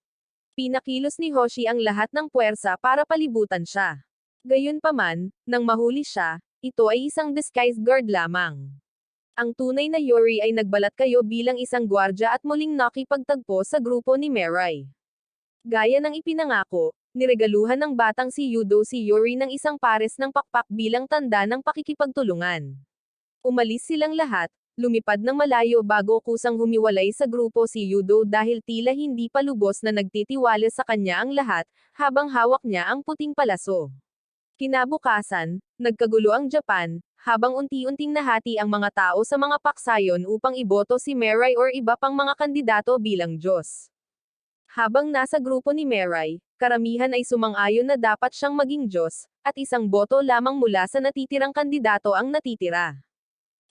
Pinakilos ni Hoshi ang lahat ng puwersa para palibutan siya. Gayunpaman, nang mahuli siya, ito ay isang disguised guard lamang. Ang tunay na Yuri ay nagbalat kayo bilang isang gwardya at muling nakipagtagpo sa grupo ni Mirai. Gaya ng ipinangako, niregaluhan ng batang si Yudo si Yuri ng isang pares ng pakpak bilang tanda ng pakikipagtulungan. Umalis silang lahat, lumipad ng malayo bago kusang humiwalay sa grupo si Yudo dahil tila hindi pa lubos na nagtitiwala sa kanya ang lahat, habang hawak niya ang puting palaso. Kinabukasan, nagkagulo ang Japan, habang unti-unting nahati ang mga tao sa mga paksayon upang iboto si Mirai or iba pang mga kandidato bilang Diyos. Habang nasa grupo ni Mirai, karamihan ay sumang-ayon na dapat siyang maging Diyos, at isang boto lamang mula sa natitirang kandidato ang natitira.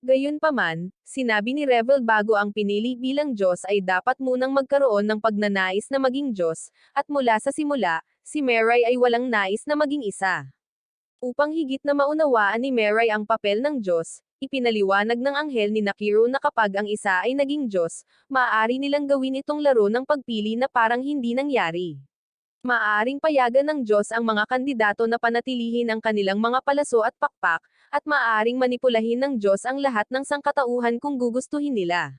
Gayunpaman, sinabi ni Revel bago ang pinili bilang Diyos ay dapat munang magkaroon ng pagnanais na maging Diyos, at mula sa simula, si Mirai ay walang nais na maging isa. Upang higit na maunawaan ni Mirai ang papel ng Diyos, ipinaliwanag ng anghel ni Nakiro na kapag ang isa ay naging Diyos, maaari nilang gawin itong laro ng pagpili na parang hindi nangyari. Maaaring payagan ng Diyos ang mga kandidato na panatilihin ang kanilang mga palaso at pakpak, at maaaring manipulahin ng Diyos ang lahat ng sangkatauhan kung gugustuhin nila.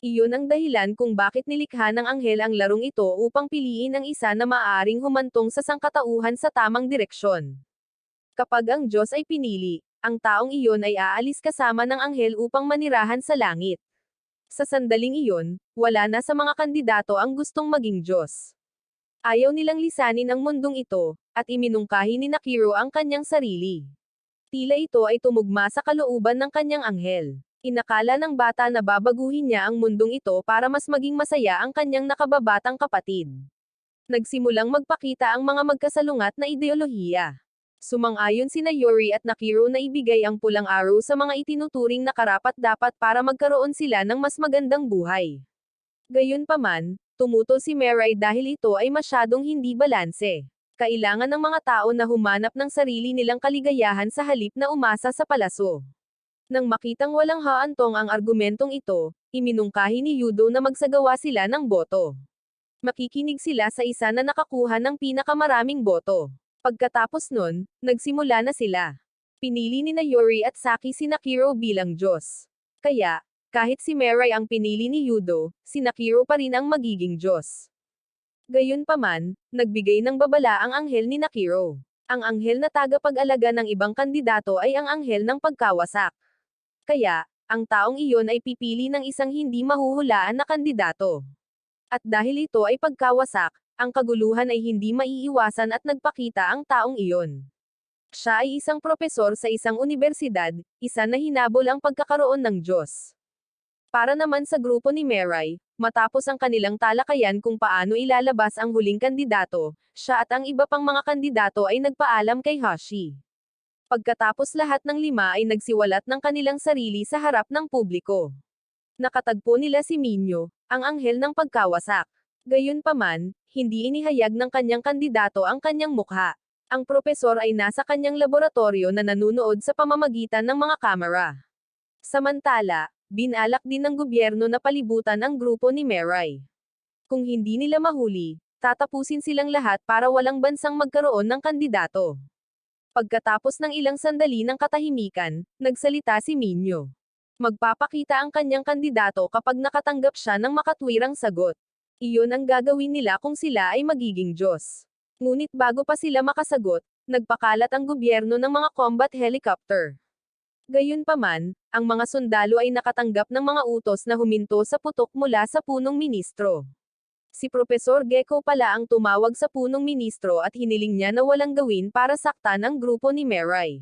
Iyon ang dahilan kung bakit nilikha ng anghel ang larong ito upang piliin ang isa na maaaring humantong sa sangkatauhan sa tamang direksyon. Kapag ang Diyos ay pinili, ang taong iyon ay aalis kasama ng anghel upang manirahan sa langit. Sa sandaling iyon, wala na sa mga kandidato ang gustong maging Diyos. Ayaw nilang lisanin ang mundong ito, at iminungkahi ni Nakiro ang kanyang sarili. Tila ito ay tumugma sa kalooban ng kanyang anghel. Inakala ng bata na babaguhin niya ang mundong ito para mas maging masaya ang kanyang nakababatang kapatid. Nagsimulang magpakita ang mga magkasalungat na ideolohiya. Sumang-ayon sina Yuri at Nakiro na ibigay ang pulang araw sa mga itinuturing na karapat-dapat para magkaroon sila ng mas magandang buhay. Gayunpaman, tumutol si Mirai dahil ito ay masyadong hindi balanse. Kailangan ng mga tao na humanap ng sarili nilang kaligayahan sa halip na umasa sa palaso. Nang makitang walang haantong ang argumentong ito, iminungkahi ni Yudo na magsagawa sila ng boto. Makikinig sila sa isa na nakakuha ng pinakamaraming boto. Pagkatapos nun, nagsimula na sila. Pinili ni na Yuri at Saki si Nakiro bilang Diyos. Kaya, kahit si Mirai ang pinili ni Yudo, si Nakiro pa rin ang magiging Diyos. Gayunpaman, nagbigay ng babala ang anghel ni Nakiro. Ang anghel na tagapag-alaga ng ibang kandidato ay ang anghel ng pagkawasak. Kaya, ang taong iyon ay pipili ng isang hindi mahuhulaan na kandidato. At dahil ito ay pagkawasak, ang kaguluhan ay hindi maiiwasan at nagpakita ang taong iyon. Siya ay isang propesor sa isang unibersidad, isa na hinabol ang pagkakaroon ng Diyos. Para naman sa grupo ni Mirai, matapos ang kanilang talakayan kung paano ilalabas ang huling kandidato, siya at ang iba pang mga kandidato ay nagpaalam kay Hoshi. Pagkatapos lahat ng lima ay nagsiwalat ng kanilang sarili sa harap ng publiko. Nakatagpo nila si Minyo, ang anghel ng pagkawasak. Gayunpaman, hindi inihayag ng kanyang kandidato ang kanyang mukha. Ang propesor ay nasa kanyang laboratorio na nanunood sa pamamagitan ng mga kamera. Samantala, binalak din ng gobyerno na palibutan ang grupo ni Mirai. Kung hindi nila mahuli, tatapusin silang lahat para walang bansang magkaroon ng kandidato. Pagkatapos ng ilang sandali ng katahimikan, nagsalita si Minyo. Magpapakita ang kanyang kandidato kapag nakatanggap siya ng makatwirang sagot. Iyon ang gagawin nila kung sila ay magiging Diyos. Ngunit bago pa sila makasagot, nagpakalat ang gobyerno ng mga combat helicopter. Gayunpaman, ang mga sundalo ay nakatanggap ng mga utos na huminto sa putok mula sa punong ministro. Si Profesor Gecko pala ang tumawag sa punong ministro at hiniling niya na walang gawin para saktan ang grupo ni Mirai.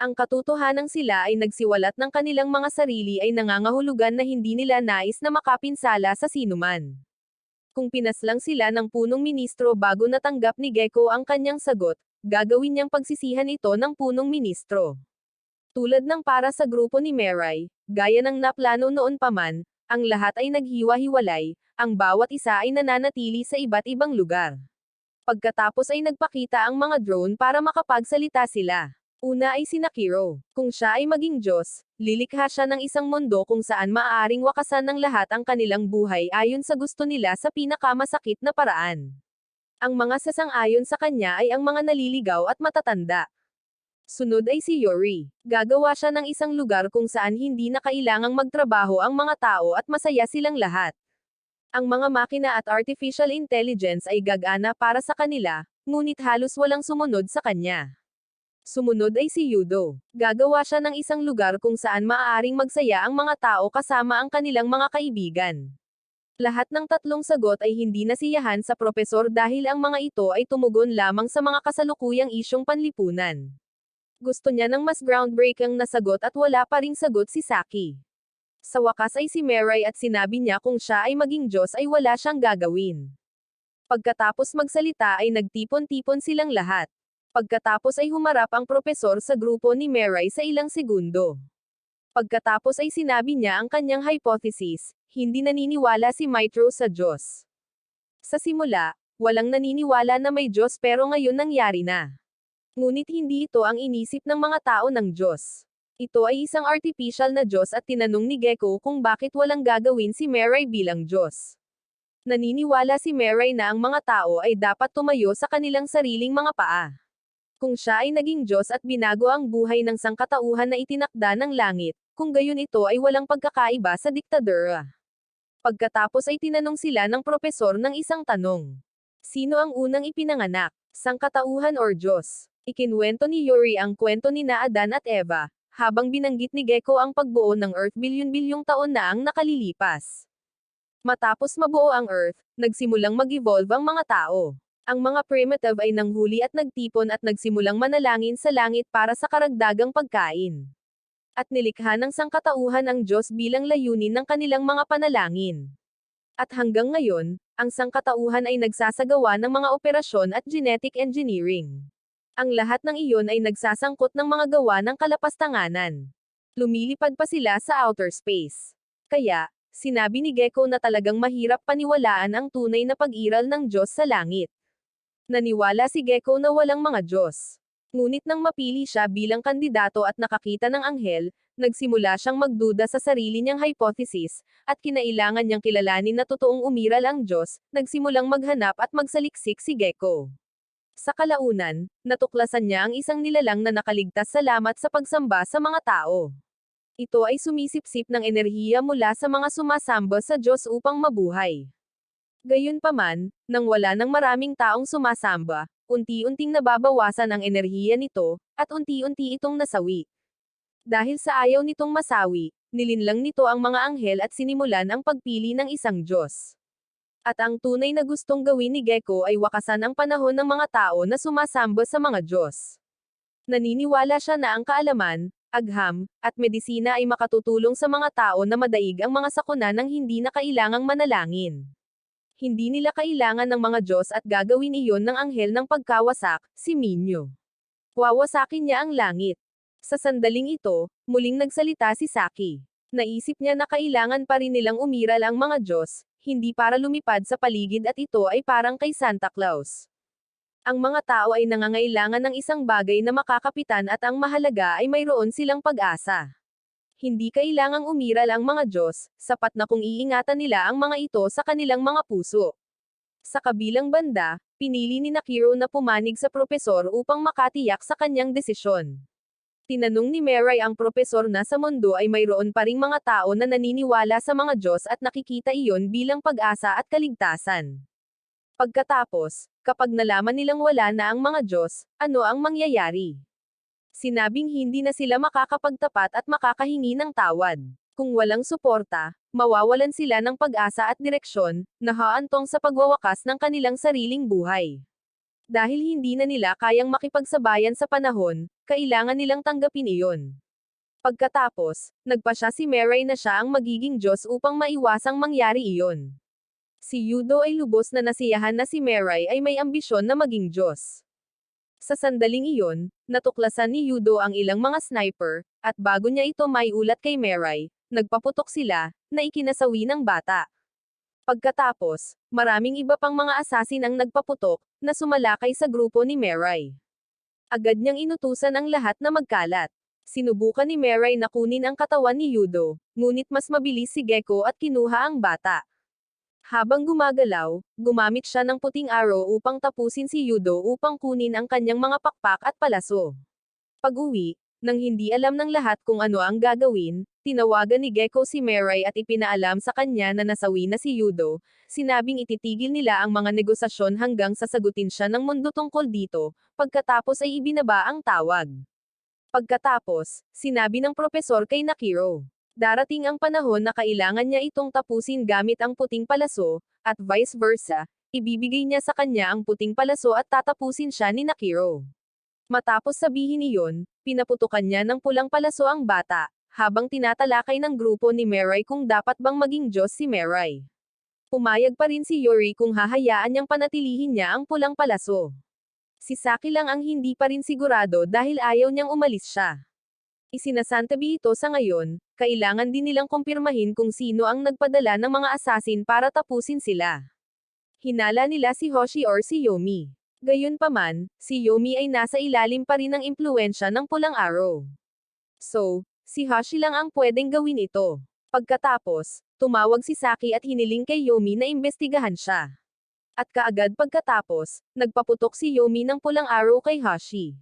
Ang katotohanang sila ay nagsiwalat ng kanilang mga sarili ay nangangahulugan na hindi nila nais na makapinsala sa sinuman. Kung pinaslang sila ng punong ministro bago natanggap ni Gecko ang kanyang sagot, gagawin niyang pagsisihan ito ng punong ministro. Tulad ng para sa grupo ni Meray, gaya ng naplano noon pa man, ang lahat ay naghiwa-hiwalay, ang bawat isa ay nananatili sa iba't ibang lugar. Pagkatapos ay nagpakita ang mga drone para makapagsalita sila. Una ay si Nakiro. Kung siya ay maging Diyos, lilikha siya ng isang mundo kung saan maaaring wakasan ng lahat ang kanilang buhay ayon sa gusto nila sa pinakamasakit na paraan. Ang mga sasang-ayon sa kanya ay ang mga naliligaw at matatanda. Sunod ay si Yuri. Gagawa siya ng isang lugar kung saan hindi na kailangang magtrabaho ang mga tao at masaya silang lahat. Ang mga makina at artificial intelligence ay gagana para sa kanila, ngunit halos walang sumunod sa kanya. Sumunod ay si Yudo. Gagawa siya ng isang lugar kung saan maaaring magsaya ang mga tao kasama ang kanilang mga kaibigan. Lahat ng tatlong sagot ay hindi nasiyahan sa propesor dahil ang mga ito ay tumugon lamang sa mga kasalukuyang isyong panlipunan. Gusto niya ng mas groundbreaking na sagot at wala pa ring sagot si Saki. Sa wakas ay si Meray at sinabi niya kung siya ay maging Diyos ay wala siyang gagawin. Pagkatapos magsalita ay nagtipon-tipon silang lahat. Pagkatapos ay humarap ang propesor sa grupo ni Meray sa ilang segundo. Pagkatapos ay sinabi niya ang kanyang hypothesis, hindi naniniwala si Mitro sa Diyos. Sa simula, walang naniniwala na may Diyos pero ngayon nangyari na. Ngunit hindi ito ang inisip ng mga tao ng Diyos. Ito ay isang artificial na Diyos at tinanong ni Gecko kung bakit walang gagawin si Meray bilang Diyos. Naniniwala si Meray na ang mga tao ay dapat tumayo sa kanilang sariling mga paa. Kung siya ay naging Diyos at binago ang buhay ng sangkatauhan na itinakda ng langit, kung gayon ito ay walang pagkakaiba sa diktadura. Pagkatapos ay tinanong sila ng propesor ng isang tanong. Sino ang unang ipinanganak? Sangkatauhan or Diyos? Ikinwento ni Yuri ang kwento ni Adan at Eva, habang binanggit ni Gecko ang pagbuo ng Earth bilyon-bilyong taon na ang nakalilipas. Matapos mabuo ang Earth, nagsimulang mag-evolve ang mga tao. Ang mga primitive ay nanghuli at nagtipon at nagsimulang manalangin sa langit para sa karagdagang pagkain. At nilikha ng sangkatauhan ang Diyos bilang layunin ng kanilang mga panalangin. At hanggang ngayon, ang sangkatauhan ay nagsasagawa ng mga operasyon at genetic engineering. Ang lahat ng iyon ay nagsasangkot ng mga gawa ng kalapastanganan. Lumilipad pa sila sa outer space. Kaya, sinabi ni Gecko na talagang mahirap paniwalaan ang tunay na pag-iral ng Diyos sa langit. Naniwala si Gecko na walang mga Diyos. Ngunit nang mapili siya bilang kandidato at nakakita ng anghel, nagsimula siyang magduda sa sarili niyang hypothesis, at kinailangan niyang kilalanin na totoong umiral ang Diyos, nagsimulang maghanap at magsaliksik si Gecko. Sa kalaunan, natuklasan niya ang isang nilalang na nakaligtas salamat sa pagsamba sa mga tao. Ito ay sumisipsip ng enerhiya mula sa mga sumasamba sa Diyos upang mabuhay. Gayunpaman, nang wala ng maraming taong sumasamba, unti-unting nababawasan ang enerhiya nito, at unti-unti itong nasawi. Dahil sa ayaw nitong masawi, nilinlang nito ang mga anghel at sinimulan ang pagpili ng isang Diyos. At ang tunay na gustong gawin ni Gecko ay wakasan ang panahon ng mga tao na sumasamba sa mga Diyos. Naniniwala siya na ang kaalaman, agham, at medisina ay makatutulong sa mga tao na madaig ang mga sakuna ng hindi na kailangang manalangin. Hindi nila kailangan ng mga Diyos at gagawin iyon ng anghel ng pagkawasak, si Minyo. Wawasakin niya ang langit. Sa sandaling ito, muling nagsalita si Saki. Naisip niya na kailangan pa rin nilang umiral ang mga Diyos, hindi para lumipad sa paligid at ito ay parang kay Santa Claus. Ang mga tao ay nangangailangan ng isang bagay na makakapitan at ang mahalaga ay mayroon silang pag-asa. Hindi kailangang umiral ang mga Diyos, sapat na kung iingatan nila ang mga ito sa kanilang mga puso. Sa kabilang banda, pinili ni Nakiro na pumanig sa propesor upang makatiyak sa kanyang desisyon. Tinanong ni Meray ang propesor na sa mundo ay mayroon pa ring mga tao na naniniwala sa mga Diyos at nakikita iyon bilang pag-asa at kaligtasan. Pagkatapos, kapag nalaman nilang wala na ang mga Diyos, ano ang mangyayari? Sinabing hindi na sila makakapagtapat at makakahingi ng tawad. Kung walang suporta, mawawalan sila ng pag-asa at direksyon, na haantong sa pagwawakas ng kanilang sariling buhay. Dahil hindi na nila kayang makipagsabayan sa panahon, kailangan nilang tanggapin iyon. Pagkatapos, nagpasya si Meray na siya ang magiging Diyos upang maiwasang mangyari iyon. Si Yudo ay lubos na nasiyahan na si Meray ay may ambisyon na maging Diyos. Sa sandaling iyon, natuklasan ni Yudo ang ilang mga sniper, at bago niya ito maiulat kay Mirai, nagpaputok sila, na ikinasawi ng bata. Pagkatapos, maraming iba pang mga asasin ang nagpaputok, na sumalakay sa grupo ni Mirai. Agad niyang inutusan ang lahat na magkalat. Sinubukan ni Mirai na kunin ang katawan ni Yudo, ngunit mas mabilis si Gekko at kinuha ang bata. Habang gumagalaw, gumamit siya ng puting arrow upang tapusin si Yudo upang kunin ang kanyang mga pakpak at palaso. Pag-uwi, nang hindi alam ng lahat kung ano ang gagawin, tinawagan ni Gekko si Mirai at ipinaalam sa kanya na nasawi na si Yudo, sinabing ititigil nila ang mga negosasyon hanggang sasagutin siya ng mundo tungkol dito, pagkatapos ay ibinaba ang tawag. Pagkatapos, sinabi ng propesor kay Nakiro, darating ang panahon na kailangan niya itong tapusin gamit ang puting palaso, at vice versa, ibibigay niya sa kanya ang puting palaso at tatapusin siya ni Nakiro. Matapos sabihin iyon, pinaputukan niya ng pulang palaso ang bata, habang tinatalakay ng grupo ni Mirai kung dapat bang maging Diyos si Mirai. Pumayag pa rin si Yuri kung hahayaan niyang panatilihin niya ang pulang palaso. Si Saki lang ang hindi pa rin sigurado dahil ayaw niyang umalis siya. Isinasantabi ito sa ngayon, kailangan din nilang kumpirmahin kung sino ang nagpadala ng mga asasin para tapusin sila. Hinala nila si Hoshi or si Yomi. Gayunpaman, si Yomi ay nasa ilalim pa rin ng impluwensya ng pulang arrow. So, si Hoshi lang ang pwedeng gawin ito. Pagkatapos, tumawag si Saki at hiniling kay Yomi na imbestigahan siya. At kaagad pagkatapos, nagpaputok si Yomi ng pulang arrow kay Hoshi.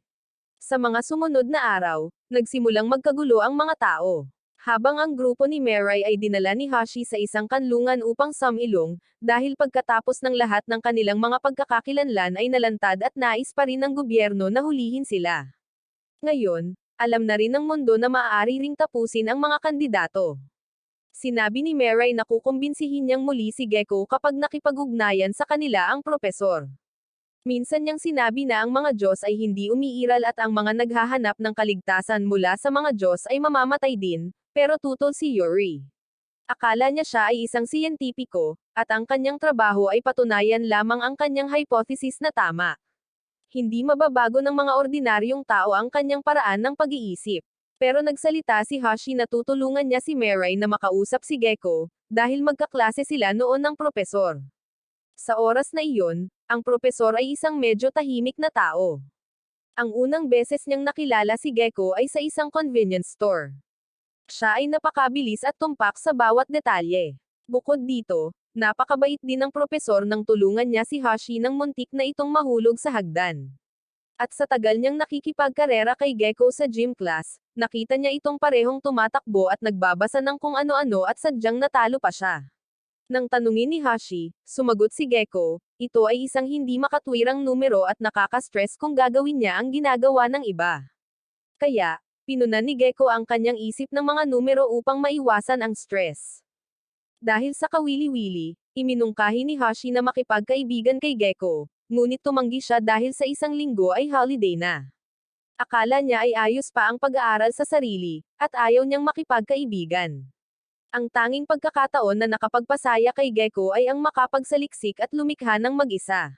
Sa mga sumunod na araw, nagsimulang magkagulo ang mga tao. Habang ang grupo ni Mirai ay dinala ni Hoshi sa isang kanlungan upang sumilong, dahil pagkatapos ng lahat ng kanilang mga pagkakakilanlan ay nalantad at nais pa rin ng gobyerno na hulihin sila. Ngayon, alam na rin ng mundo na maaari ring tapusin ang mga kandidato. Sinabi ni Mirai na kukumbinsihin niyang muli si Gekko kapag nakipag-ugnayan sa kanila ang propesor. Minsan niyang sinabi na ang mga Diyos ay hindi umiiral at ang mga naghahanap ng kaligtasan mula sa mga Diyos ay mamamatay din, pero tutol si Yuri. Akala niya siya ay isang siyentipiko, at ang kanyang trabaho ay patunayan lamang ang kanyang hypothesis na tama. Hindi mababago ng mga ordinaryong tao ang kanyang paraan ng pag-iisip. Pero nagsalita si Hoshi na tutulungan niya si Mirai na makausap si Gekko, dahil magkaklase sila noon ng propesor. Sa oras na iyon, ang propesor ay isang medyo tahimik na tao. Ang unang beses niyang nakilala si Gekko ay sa isang convenience store. Siya ay napakabilis at tumpak sa bawat detalye. Bukod dito, napakabait din ng propesor nang tulungan niya si Hoshi nang muntik na itong mahulog sa hagdan. At sa tagal niyang nakikipagkarera kay Gekko sa gym class, nakita niya itong parehong tumatakbo at nagbabasa ng kung ano-ano at sadyang natalo pa siya. Nang tanungin ni Hoshi, sumagot si Gekko, ito ay isang hindi makatwirang numero at nakaka-stress kung gagawin niya ang ginagawa ng iba. Kaya, pinunan ni Gekko ang kanyang isip ng mga numero upang maiwasan ang stress. Dahil sa kawili-wili, iminungkahi ni Hoshi na makipagkaibigan kay Gekko, ngunit tumanggi siya dahil sa isang linggo ay holiday na. Akala niya ay ayos pa ang pag-aaral sa sarili, at ayaw niyang makipagkaibigan. Ang tanging pagkakataon na nakapagpasaya kay Gekko ay ang makapagsaliksik at lumikha ng mag-isa.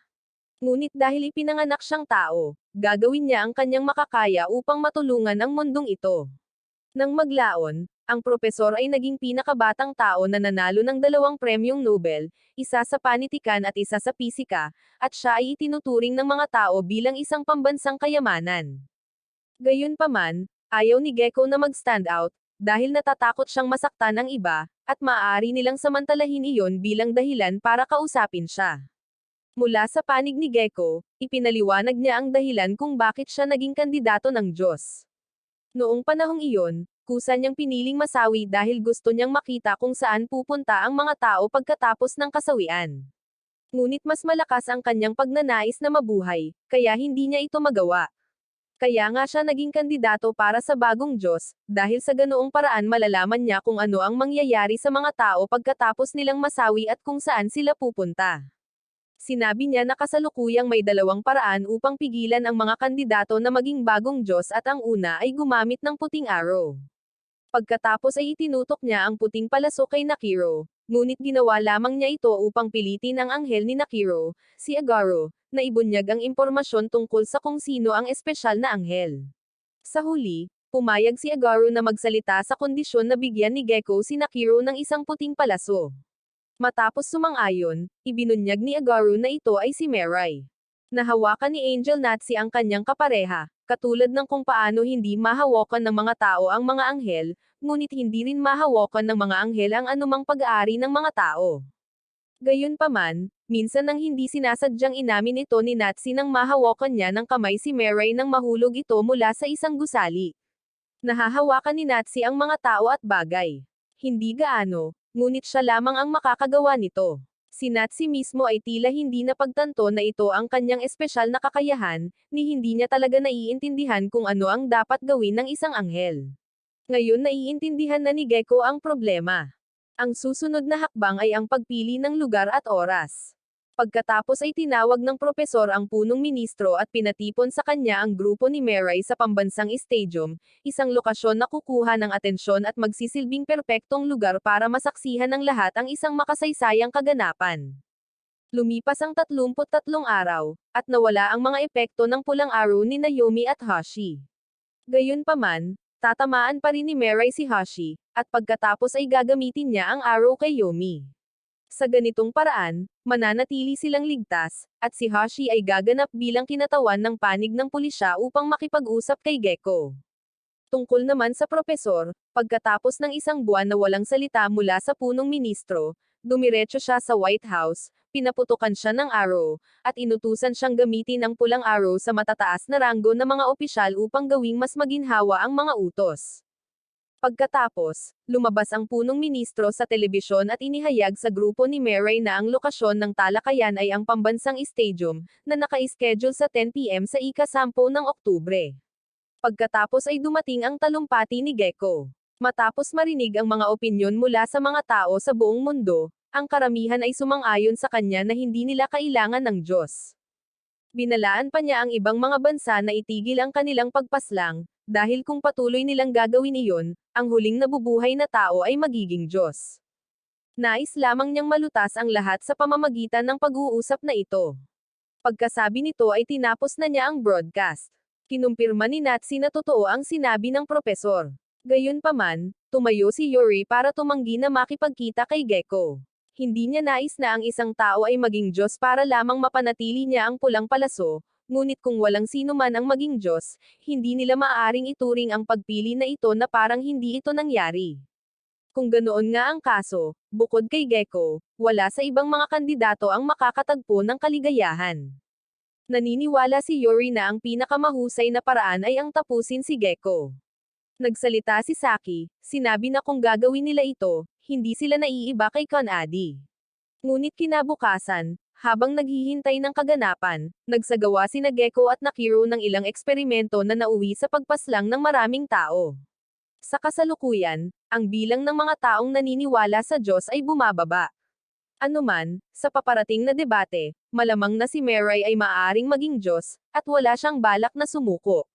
Ngunit dahil ipinanganak siyang tao, gagawin niya ang kanyang makakaya upang matulungan ang mundong ito. Nang maglaon, ang propesor ay naging pinakabatang tao na nanalo ng 2 premyong Nobel, isa sa panitikan at isa sa pisika, at siya ay itinuturing ng mga tao bilang isang pambansang kayamanan. Gayunpaman, ayaw ni Gekko na mag-stand out, dahil natatakot siyang masaktan ang iba, at maaari nilang samantalahin iyon bilang dahilan para kausapin siya. Mula sa panig ni Gekko, ipinaliwanag niya ang dahilan kung bakit siya naging kandidato ng Diyos. Noong panahong iyon, kusa niyang piniling masawi dahil gusto niyang makita kung saan pupunta ang mga tao pagkatapos ng kasawian. Ngunit mas malakas ang kanyang pagnanais na mabuhay, kaya hindi niya ito magawa. Kaya nga siya naging kandidato para sa bagong Diyos, dahil sa ganoong paraan malalaman niya kung ano ang mangyayari sa mga tao pagkatapos nilang masawi at kung saan sila pupunta. Sinabi niya na kasalukuyang may 2 paraan upang pigilan ang mga kandidato na maging bagong Diyos at ang una ay gumamit ng puting arrow. Pagkatapos ay itinutok niya ang puting palaso kay Nakiro, ngunit ginawa lamang niya ito upang pilitin ang anghel ni Nakiro, si Agaro, na ibunyag ang impormasyon tungkol sa kung sino ang espesyal na anghel. Sa huli, Pumayag si Agaru na magsalita sa kondisyon na bigyan ni Gecko si Nakiro ng isang puting palaso. Matapos sumang-ayon, ibinunyag ni Agaru na ito ay si Mirai. Nahawakan ni Angel Natsi ang kanyang kapareha, katulad ng kung paano hindi mahawakan ng mga tao ang mga anghel, ngunit hindi rin mahawakan ng mga anghel ang anumang pag-aari ng mga tao. Gayunpaman, minsan nang hindi sinasadyang inamin ito ni Natsi nang mahawakan niya ng kamay si Mirai nang mahulog ito mula sa isang gusali. Nahahawakan ni Natsi ang mga tao at bagay. Hindi gaano, ngunit siya lamang ang makakagawa nito. Si Natsi mismo ay tila hindi napagtanto na ito ang kanyang espesyal na kakayahan, ni hindi niya talaga naiintindihan kung ano ang dapat gawin ng isang anghel. Ngayon naiintindihan na ni Gecko ang problema. Ang susunod na hakbang ay ang pagpili ng lugar at oras. Pagkatapos ay tinawag ng propesor ang punong ministro at pinatipon sa kanya ang grupo ni Mirai sa pambansang stadium, isang lokasyon na kukuha ng atensyon at magsisilbing perpektong lugar para masaksihan ng lahat ang isang makasaysayang kaganapan. Lumipas ang 33 araw, at nawala ang mga epekto ng pulang araw ni Naomi at Hashi. Gayunpaman, tatamaan pa rin ni Mirai si Hashi, at pagkatapos ay gagamitin niya ang araw kay Yomi. Sa ganitong paraan, mananatili silang ligtas, at si Hashi ay gaganap bilang kinatawan ng panig ng pulisya upang makipag-usap kay Gecko. Tungkol naman sa propesor, pagkatapos ng isang buwan na walang salita mula sa punong ministro, dumiretso siya sa White House, pinaputukan siya ng arrow, at inutusan siyang gamitin ang pulang arrow sa matataas na ranggo ng mga opisyal upang gawing mas maginhawa ang mga utos. Pagkatapos, lumabas ang punong ministro sa telebisyon at inihayag sa grupo ni Mirai na ang lokasyon ng talakayan ay ang pambansang stadium, na naka-schedule sa 10 PM sa ika-10 ng Oktubre. Pagkatapos ay dumating ang talumpati ni Gecko. Matapos marinig ang mga opinyon mula sa mga tao sa buong mundo, ang karamihan ay sumang-ayon sa kanya na hindi nila kailangan ng Diyos. Binalaan pa niya ang ibang mga bansa na itigil ang kanilang pagpaslang, dahil kung patuloy nilang gagawin iyon, ang huling nabubuhay na tao ay magiging Diyos. Nais lamang niyang malutas ang lahat sa pamamagitan ng pag-uusap na ito. Pagkasabi nito ay tinapos na niya ang broadcast. Kinumpirma ni Natsi na totoo ang sinabi ng propesor. Gayunpaman, tumayo si Yuri para tumanggi na makipagkita kay Gecko. Hindi niya nais na ang isang tao ay maging Diyos para lamang mapanatili niya ang pulang palaso, ngunit kung walang sino man ang maging Diyos, hindi nila maaaring ituring ang pagpili na ito na parang hindi ito nangyari. Kung ganoon nga ang kaso, bukod kay Gecko, wala sa ibang mga kandidato ang makakatagpo ng kaligayahan. Naniniwala si Yuri na ang pinakamahusay na paraan ay ang tapusin si Gecko. Nagsalita si Saki, sinabi na kung gagawin nila ito, hindi sila naiiba kay Kanadi. Ngunit kinabukasan, habang naghihintay ng kaganapan, nagsagawa sina Gecko at Nakiro ng ilang eksperimento na nauwi sa pagpaslang ng maraming tao. Sa kasalukuyan, ang bilang ng mga taong naniniwala sa Diyos ay bumababa. Anuman, sa paparating na debate, malamang na si Mirai ay maaaring maging Diyos, at wala siyang balak na sumuko.